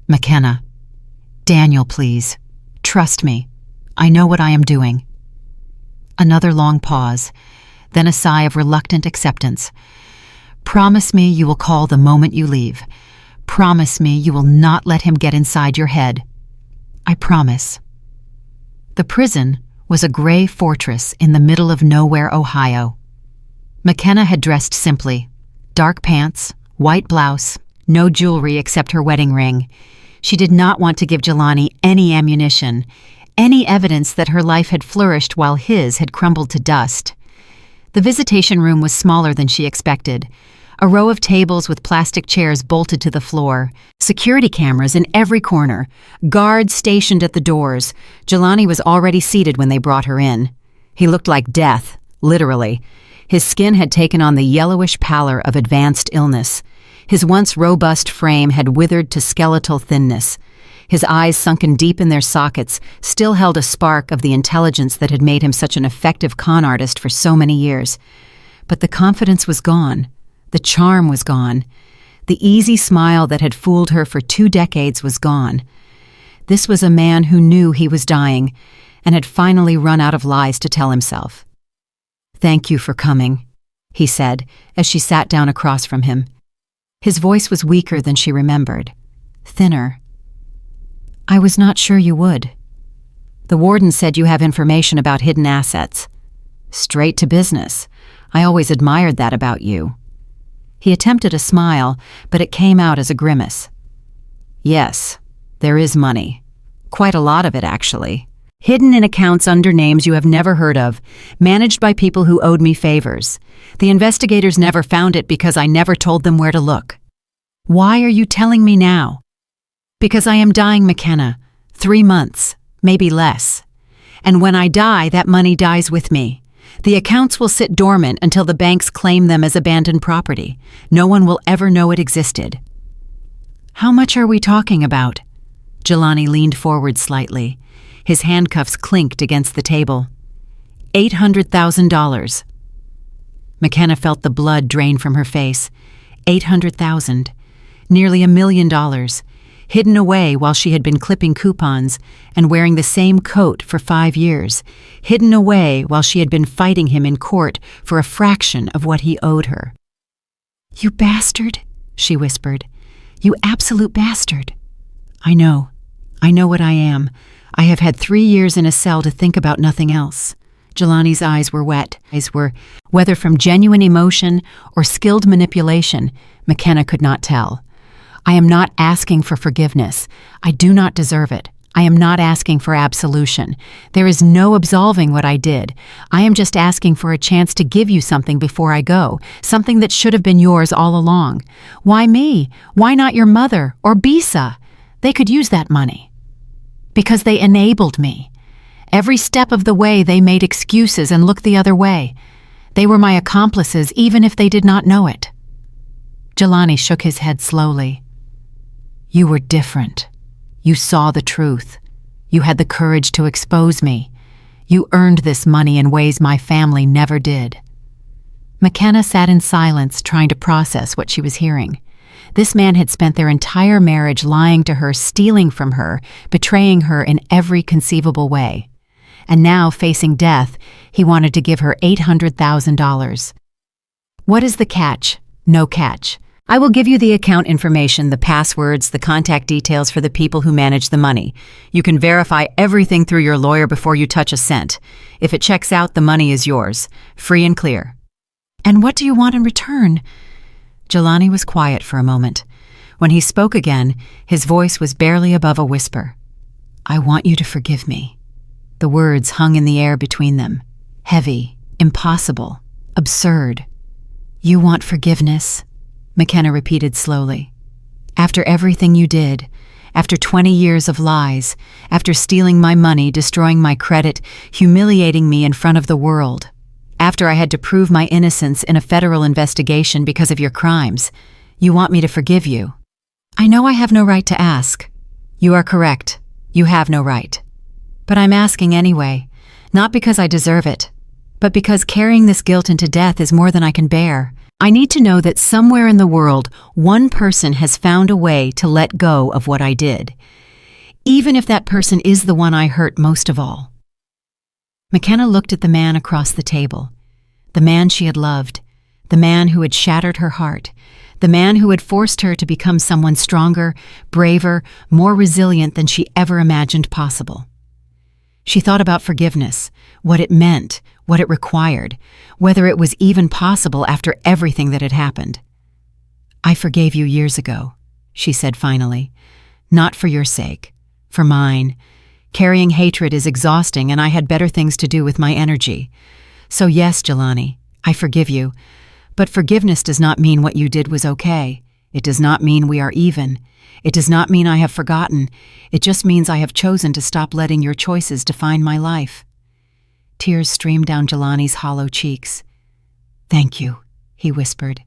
"McKenna." "Daniel, please. Trust me. I know what I am doing." Another long pause, then a sigh of reluctant acceptance. "Promise me you will call the moment you leave. Promise me you will not let him get inside your head." "I promise." The prison was a gray fortress in the middle of nowhere, Ohio. McKenna had dressed simply. Dark pants, white blouse, no jewelry except her wedding ring. She did not want to give Jelani any ammunition, any evidence that her life had flourished while his had crumbled to dust. The visitation room was smaller than she expected. A row of tables with plastic chairs bolted to the floor, security cameras in every corner, guards stationed at the doors. Jelani was already seated when they brought her in. He looked like death, literally. His skin had taken on the yellowish pallor of advanced illness. His once robust frame had withered to skeletal thinness. His eyes, sunken deep in their sockets, still held a spark of the intelligence that had made him such an effective con artist for so many years. But the confidence was gone. The charm was gone. The easy smile that had fooled her for 2 decades was gone. This was a man who knew he was dying and had finally run out of lies to tell himself. "Thank you for coming," he said as she sat down across from him. His voice was weaker than she remembered, thinner. "I was not sure you would. The warden said you have information about hidden assets. Straight to business. I always admired that about you." He attempted a smile, but it came out as a grimace. "Yes, there is money. Quite a lot of it, actually. Hidden in accounts under names you have never heard of, managed by people who owed me favors. The investigators never found it because I never told them where to look." "Why are you telling me now?" "Because I am dying, McKenna. 3 months, maybe less. And when I die, that money dies with me. The accounts will sit dormant until the banks claim them as abandoned property. No one will ever know it existed." "How much are we talking about?" Jelani leaned forward slightly. His handcuffs clinked against the table. $800,000. McKenna felt the blood drain from her face. 800,000. Nearly $1 million. Hidden away while she had been clipping coupons and wearing the same coat for 5 years. Hidden away while she had been fighting him in court for a fraction of what he owed her. "You bastard," she whispered. "You absolute bastard." "I know. I know what I am. I have had 3 years in a cell to think about nothing else. Jelani's eyes were wet. Whether from genuine emotion or skilled manipulation, McKenna could not tell. I am not asking for forgiveness. I do not deserve it. I am not asking for absolution. There is no absolving what I did. I am just asking for a chance to give you something before I go, something that should have been yours all along. Why me? Why not your mother or Bisa? They could use that money. Because they enabled me. Every step of the way they made excuses and looked the other way. They were my accomplices even if they did not know it. Jelani shook his head slowly. You were different. You saw the truth. You had the courage to expose me. You earned this money in ways my family never did. McKenna sat in silence, trying to process what she was hearing. This man had spent their entire marriage lying to her, stealing from her, betraying her in every conceivable way. And now, facing death, he wanted to give her $800,000. What is the catch? No catch. I will give you the account information, the passwords, the contact details for the people who manage the money. You can verify everything through your lawyer before you touch a cent. If it checks out, the money is yours, free and clear. And what do you want in return? Jelani was quiet for a moment. When he spoke again, his voice was barely above a whisper. I want you to forgive me. The words hung in the air between them. Heavy, impossible, absurd. You want forgiveness? McKenna repeated slowly. After everything you did, after 20 years of lies, after stealing my money, destroying my credit, humiliating me in front of the world, after I had to prove my innocence in a federal investigation because of your crimes, you want me to forgive you? I know I have no right to ask. You are correct. You have no right. But I'm asking anyway, not because I deserve it, but because carrying this guilt into death is more than I can bear. I need to know that somewhere in the world, one person has found a way to let go of what I did, even if that person is the one I hurt most of all. McKenna looked at the man across the table, the man she had loved, the man who had shattered her heart, the man who had forced her to become someone stronger, braver, more resilient than she ever imagined possible. She thought about forgiveness, what it meant, what it required, whether it was even possible after everything that had happened. I forgave you years ago, she said finally. Not for your sake, for mine. Carrying hatred is exhausting and I had better things to do with my energy. So yes, Jelani, I forgive you. But forgiveness does not mean what you did was okay. It does not mean we are even. It does not mean I have forgotten. It just means I have chosen to stop letting your choices define my life. Tears streamed down Jelani's hollow cheeks. Thank you, he whispered.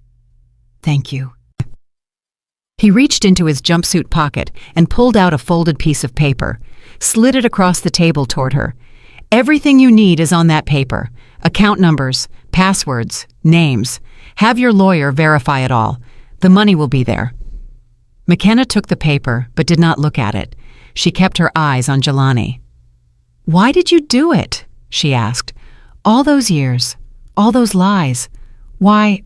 Thank you. He reached into his jumpsuit pocket and pulled out a folded piece of paper, slid it across the table toward her. Everything you need is on that paper. Account numbers, passwords, names. Have your lawyer verify it all. The money will be there. McKenna took the paper but did not look at it. She kept her eyes on Jelani. Why did you do it? She asked. All those years, all those lies. Why?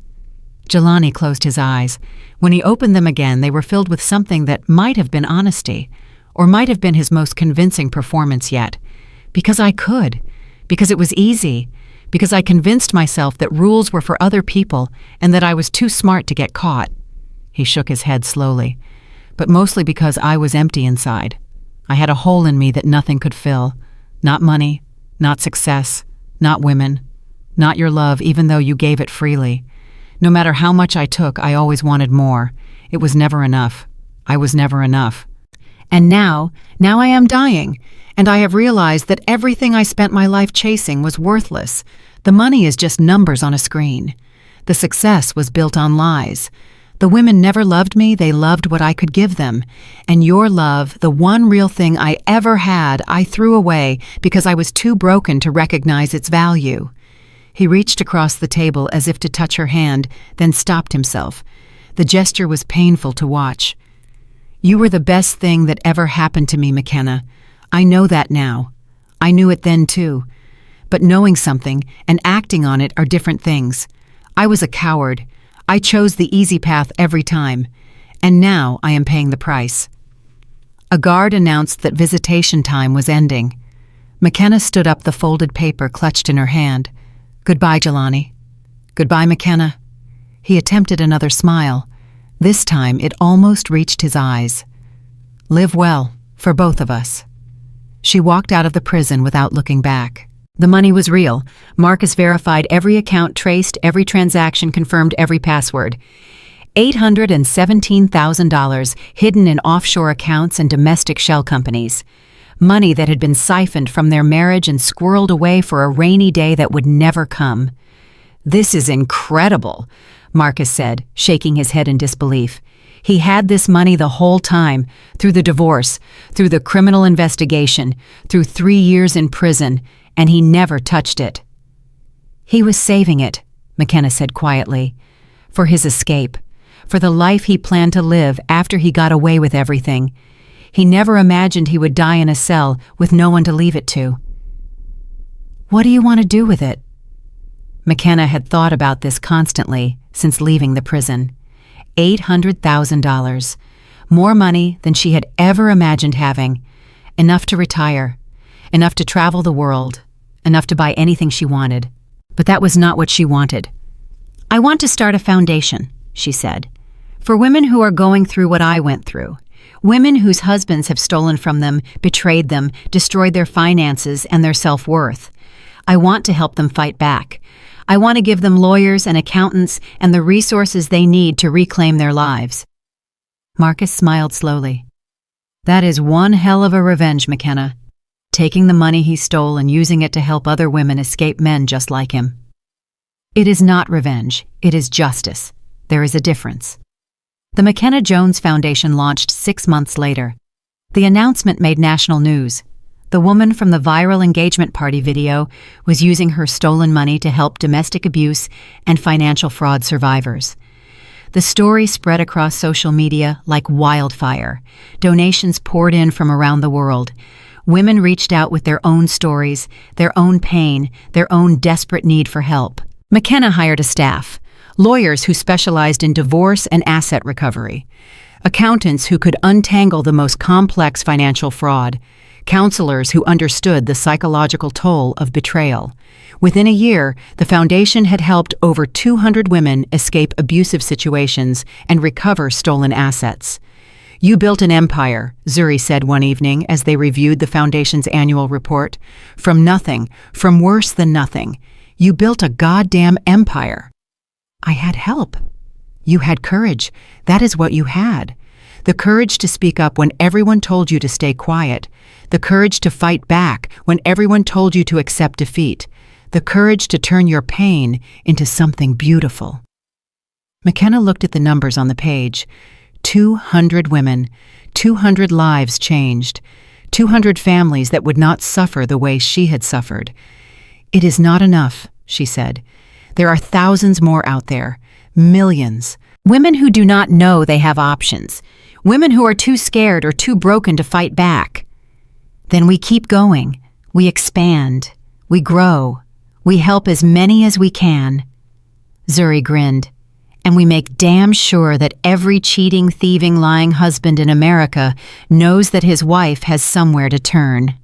Jelani closed his eyes. When he opened them again, they were filled with something that might have been honesty, or might have been his most convincing performance yet. Because I could. Because it was easy. Because I convinced myself that rules were for other people and that I was too smart to get caught. He shook his head slowly. But mostly because I was empty inside. I had a hole in me that nothing could fill. Not money. Not success, not women, not your love, even though you gave it freely. No matter how much I took, I always wanted more. It was never enough. I was never enough. And now I am dying, and I have realized that everything I spent my life chasing was worthless. The money is just numbers on a screen. The success was built on lies. The women never loved me, they loved what I could give them. And your love, the one real thing I ever had, I threw away because I was too broken to recognize its value. He reached across the table as if to touch her hand, then stopped himself. The gesture was painful to watch. You were the best thing that ever happened to me, McKenna. I know that now. I knew it then too. But knowing something and acting on it are different things. I was a coward. I chose the easy path every time, and now I am paying the price. A guard announced that visitation time was ending. McKenna stood up, the folded paper clutched in her hand. "Goodbye, Jelani." "Goodbye, McKenna." He attempted another smile. This time it almost reached his eyes. "Live well, for both of us." She walked out of the prison without looking back. The money was real. Marcus verified every account, traced every transaction, confirmed every password. $817,000 hidden in offshore accounts and domestic shell companies. Money that had been siphoned from their marriage and squirreled away for a rainy day that would never come. "This is incredible," Marcus said, shaking his head in disbelief. He had this money the whole time, through the divorce, through the criminal investigation, through 3 years in prison, and he never touched it. "He was saving it," McKenna said quietly, "for his escape, for the life he planned to live after he got away with everything. He never imagined he would die in a cell with no one to leave it to." "What do you want to do with it?" McKenna had thought about this constantly since leaving the prison. $800,000. More money than she had ever imagined having. Enough to retire. Enough to travel the world. Enough to buy anything she wanted. But that was not what she wanted. "I want to start a foundation," she said, "for women who are going through what I went through. Women whose husbands have stolen from them, betrayed them, destroyed their finances and their self-worth. I want to help them fight back. I want to give them lawyers and accountants and the resources they need to reclaim their lives." Marcus smiled slowly. "That is one hell of a revenge, McKenna. Taking the money he stole and using it to help other women escape men just like him." "It is not revenge. It is justice. There is a difference." The McKenna Jones Foundation launched 6 months later. The announcement made national news. The woman from the viral engagement party video was using her stolen money to help domestic abuse and financial fraud survivors. The story spread across social media like wildfire. Donations poured in from around the world. Women reached out with their own stories, their own pain, their own desperate need for help. McKenna hired a staff, lawyers who specialized in divorce and asset recovery, accountants who could untangle the most complex financial fraud, counselors who understood the psychological toll of betrayal. Within a year, the foundation had helped over 200 women escape abusive situations and recover stolen assets. "You built an empire," Zuri said one evening as they reviewed the foundation's annual report. "From nothing, from worse than nothing. You built a goddamn empire." "I had help." "You had courage. That is what you had. The courage to speak up when everyone told you to stay quiet. The courage to fight back when everyone told you to accept defeat. The courage to turn your pain into something beautiful." McKenna looked at the numbers on the page. 200 women, 200 lives changed, 200 families that would not suffer the way she had suffered. "It is not enough," she said. "There are thousands more out there, millions. Women who do not know they have options. Women who are too scared or too broken to fight back. Then we keep going. We expand. We grow. We help as many as we can." Zuri grinned. "And we make damn sure that every cheating, thieving, lying husband in America knows that his wife has somewhere to turn."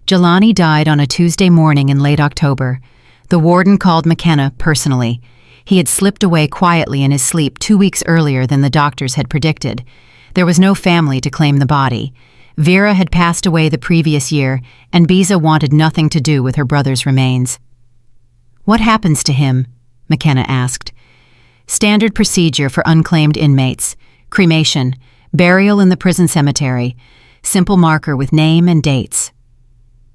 Jelani died on a Tuesday morning in late October. The warden called McKenna personally. He had slipped away quietly in his sleep 2 weeks earlier than the doctors had predicted. There was no family to claim the body. Vera had passed away the previous year, and Biza wanted nothing to do with her brother's remains. "What happens to him?" McKenna asked. "Standard procedure for unclaimed inmates. Cremation. Burial in the prison cemetery. Simple marker with name and dates."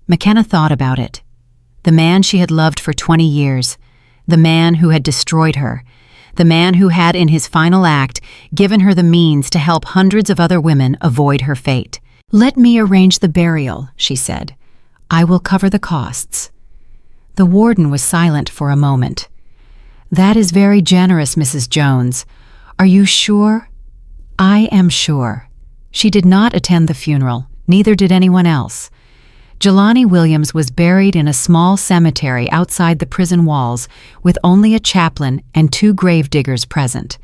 McKenna thought about it. The man she had loved for 20 years. The man who had destroyed her. The man who had, in his final act, given her the means to help hundreds of other women avoid her fate. "Let me arrange the burial," she said. "I will cover the costs." The warden was silent for a moment. "That is very generous, Mrs. Jones. Are you sure?" "I am sure." She did not attend the funeral, neither did anyone else. Jelani Williams was buried in a small cemetery outside the prison walls with only a chaplain and 2 gravediggers present.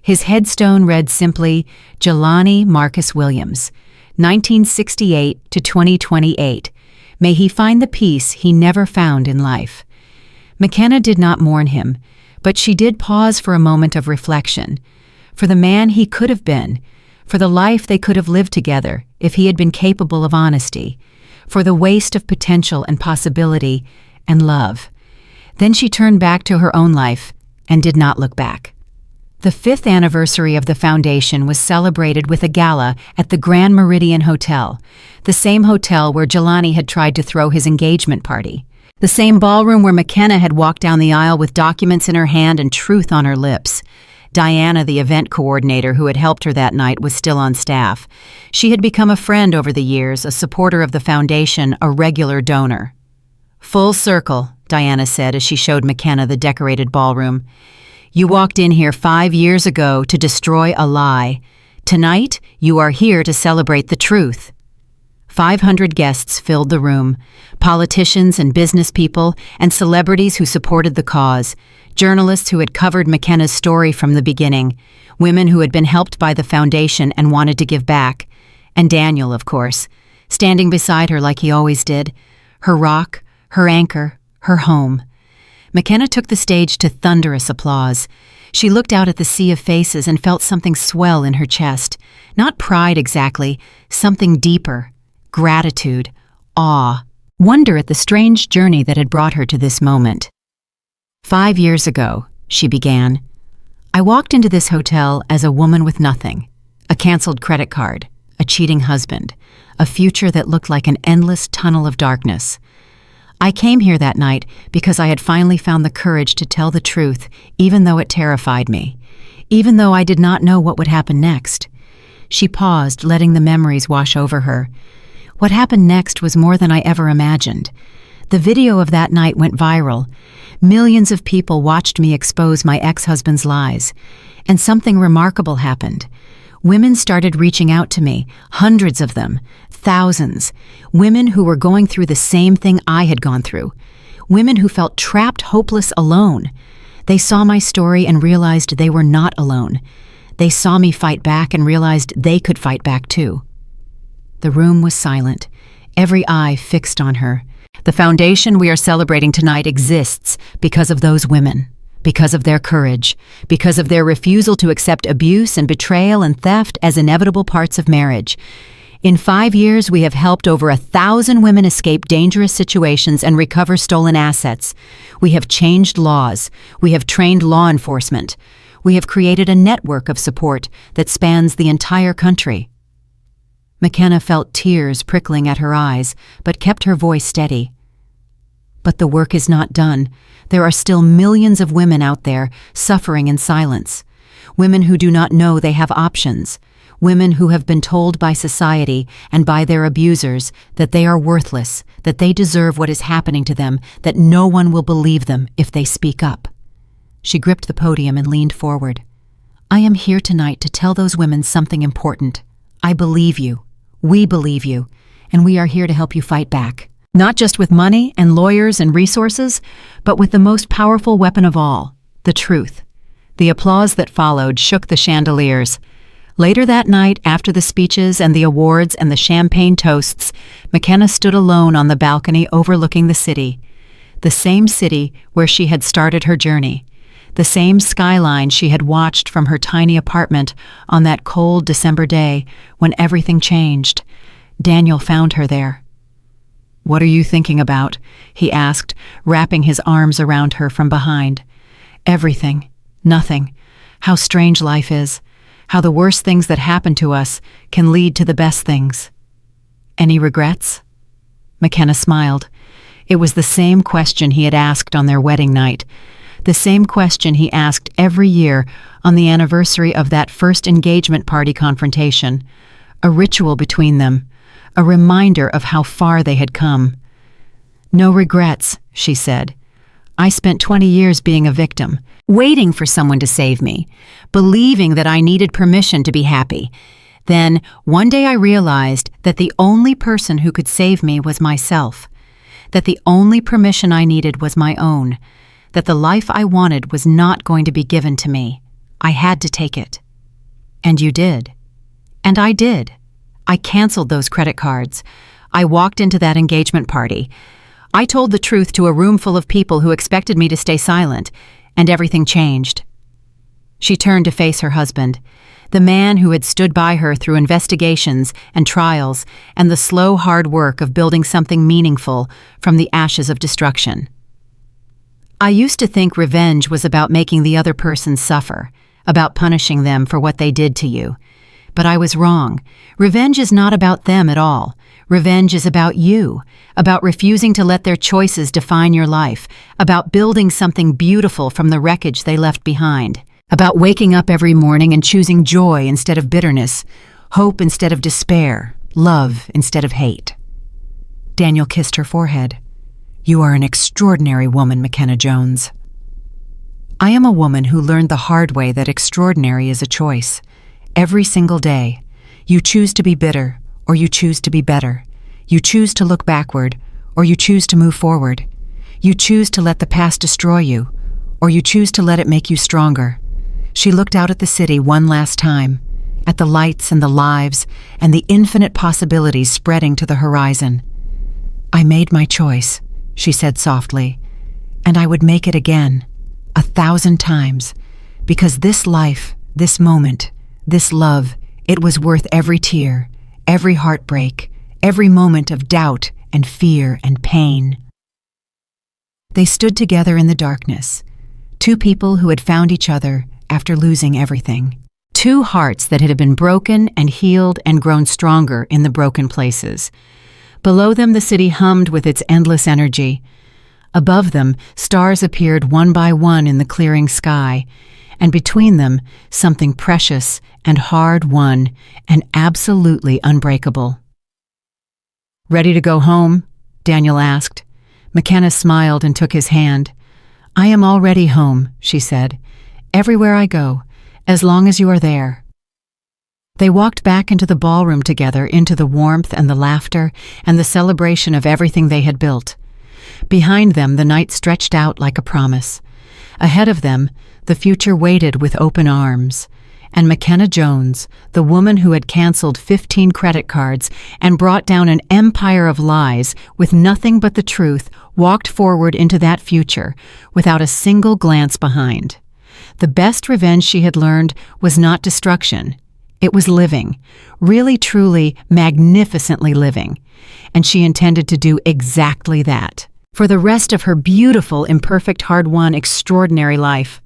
His headstone read simply, "Jelani Marcus Williams, 1968 to 2028, May he find the peace he never found in life. McKenna did not mourn him, but she did pause for a moment of reflection, for the man he could have been, for the life they could have lived together if he had been capable of honesty, for the waste of potential and possibility and love. Then she turned back to her own life and did not look back. The 5th anniversary of the foundation was celebrated with a gala at the Grand Meridian Hotel, the same hotel where Jelani had tried to throw his engagement party, the same ballroom where McKenna had walked down the aisle with documents in her hand and truth on her lips. Diana, the event coordinator who had helped her that night, was still on staff. She had become a friend over the years, a supporter of the foundation, a regular donor. "Full circle," Diana said as she showed McKenna the decorated ballroom. "You walked in here 5 years ago to destroy a lie. Tonight, you are here to celebrate the truth." 500 guests filled the room, politicians and business people and celebrities who supported the cause, journalists who had covered McKenna's story from the beginning, women who had been helped by the foundation and wanted to give back, and Daniel, of course, standing beside her like he always did, her rock, her anchor, her home. McKenna took the stage to thunderous applause. She looked out at the sea of faces and felt something swell in her chest. Not pride exactly, something deeper. Gratitude, awe, wonder at the strange journey that had brought her to this moment. 5 years ago, she began, I walked into this hotel as a woman with nothing, a canceled credit card, a cheating husband, a future that looked like an endless tunnel of darkness. I came here that night because I had finally found the courage to tell the truth, even though it terrified me, even though I did not know what would happen next. She paused, letting the memories wash over her. What happened next was more than I ever imagined. The video of that night went viral. Millions of people watched me expose my ex-husband's lies. And something remarkable happened. Women started reaching out to me, hundreds of them, thousands. Women who were going through the same thing I had gone through. Women who felt trapped, hopeless, alone. They saw my story and realized they were not alone. They saw me fight back and realized they could fight back too. The room was silent, every eye fixed on her. The foundation we are celebrating tonight exists because of those women, because of their courage, because of their refusal to accept abuse and betrayal and theft as inevitable parts of marriage. In 5 years, we have helped over 1,000 women escape dangerous situations and recover stolen assets. We have changed laws. We have trained law enforcement. We have created a network of support that spans the entire country. McKenna felt tears prickling at her eyes, but kept her voice steady. But the work is not done. There are still millions of women out there suffering in silence. Women who do not know they have options. Women who have been told by society and by their abusers that they are worthless, that they deserve what is happening to them, that no one will believe them if they speak up. She gripped the podium and leaned forward. I am here tonight to tell those women something important. I believe you. We believe you, and we are here to help you fight back. Not just with money and lawyers and resources, but with the most powerful weapon of all, the truth. The applause that followed shook the chandeliers. Later that night, after the speeches and the awards and the champagne toasts, McKenna stood alone on the balcony overlooking the city where she had started her journey, the same skyline she had watched from her tiny apartment on that cold December day when everything changed. Daniel found her there. What are you thinking about? He asked, wrapping his arms around her from behind. Everything. Nothing. How strange life is. How the worst things that happen to us can lead to the best things. Any regrets? McKenna smiled. It was the same question he had asked on their wedding night. The same question he asked every year on the anniversary of that first engagement party confrontation. A ritual between them. A reminder of how far they had come. No regrets, she said. I spent 20 years being a victim, waiting for someone to save me, believing that I needed permission to be happy. Then, one day I realized that the only person who could save me was myself, that the only permission I needed was my own, that the life I wanted was not going to be given to me. I had to take it. And you did. And I did. I canceled those credit cards. I walked into that engagement party. I told the truth to a room full of people who expected me to stay silent, and everything changed. She turned to face her husband, the man who had stood by her through investigations and trials and the slow, hard work of building something meaningful from the ashes of destruction. I used to think revenge was about making the other person suffer, about punishing them for what they did to you. But I was wrong. Revenge is not about them at all. Revenge is about you, about refusing to let their choices define your life, about building something beautiful from the wreckage they left behind, about waking up every morning and choosing joy instead of bitterness, hope instead of despair, love instead of hate. Daniel kissed her forehead. You are an extraordinary woman, McKenna Jones. I am a woman who learned the hard way that extraordinary is a choice. Every single day, you choose to be bitter, or you choose to be better. You choose to look backward, or you choose to move forward. You choose to let the past destroy you, or you choose to let it make you stronger. She looked out at the city one last time, at the lights and the lives and the infinite possibilities spreading to the horizon. I made my choice, she said softly, and I would make it again, 1,000 times, because this life, this moment, this love, it was worth every tear, every heartbreak, every moment of doubt and fear and pain. They stood together in the darkness, two people who had found each other after losing everything. Two hearts that had been broken and healed and grown stronger in the broken places. Below them, the city hummed with its endless energy. Above them, stars appeared one by one in the clearing sky, and between them, something precious and hard-won and absolutely unbreakable. Ready to go home? Daniel asked. McKenna smiled and took his hand. I am already home, she said. Everywhere I go, as long as you are there. They walked back into the ballroom together, into the warmth and the laughter and the celebration of everything they had built. Behind them, the night stretched out like a promise. Ahead of them, the future waited with open arms. And McKenna Jones, the woman who had canceled 15 credit cards and brought down an empire of lies with nothing but the truth, walked forward into that future without a single glance behind. The best revenge she had learned was not destruction. It was living, really, truly, magnificently living. And she intended to do exactly that for the rest of her beautiful, imperfect, hard-won, extraordinary life.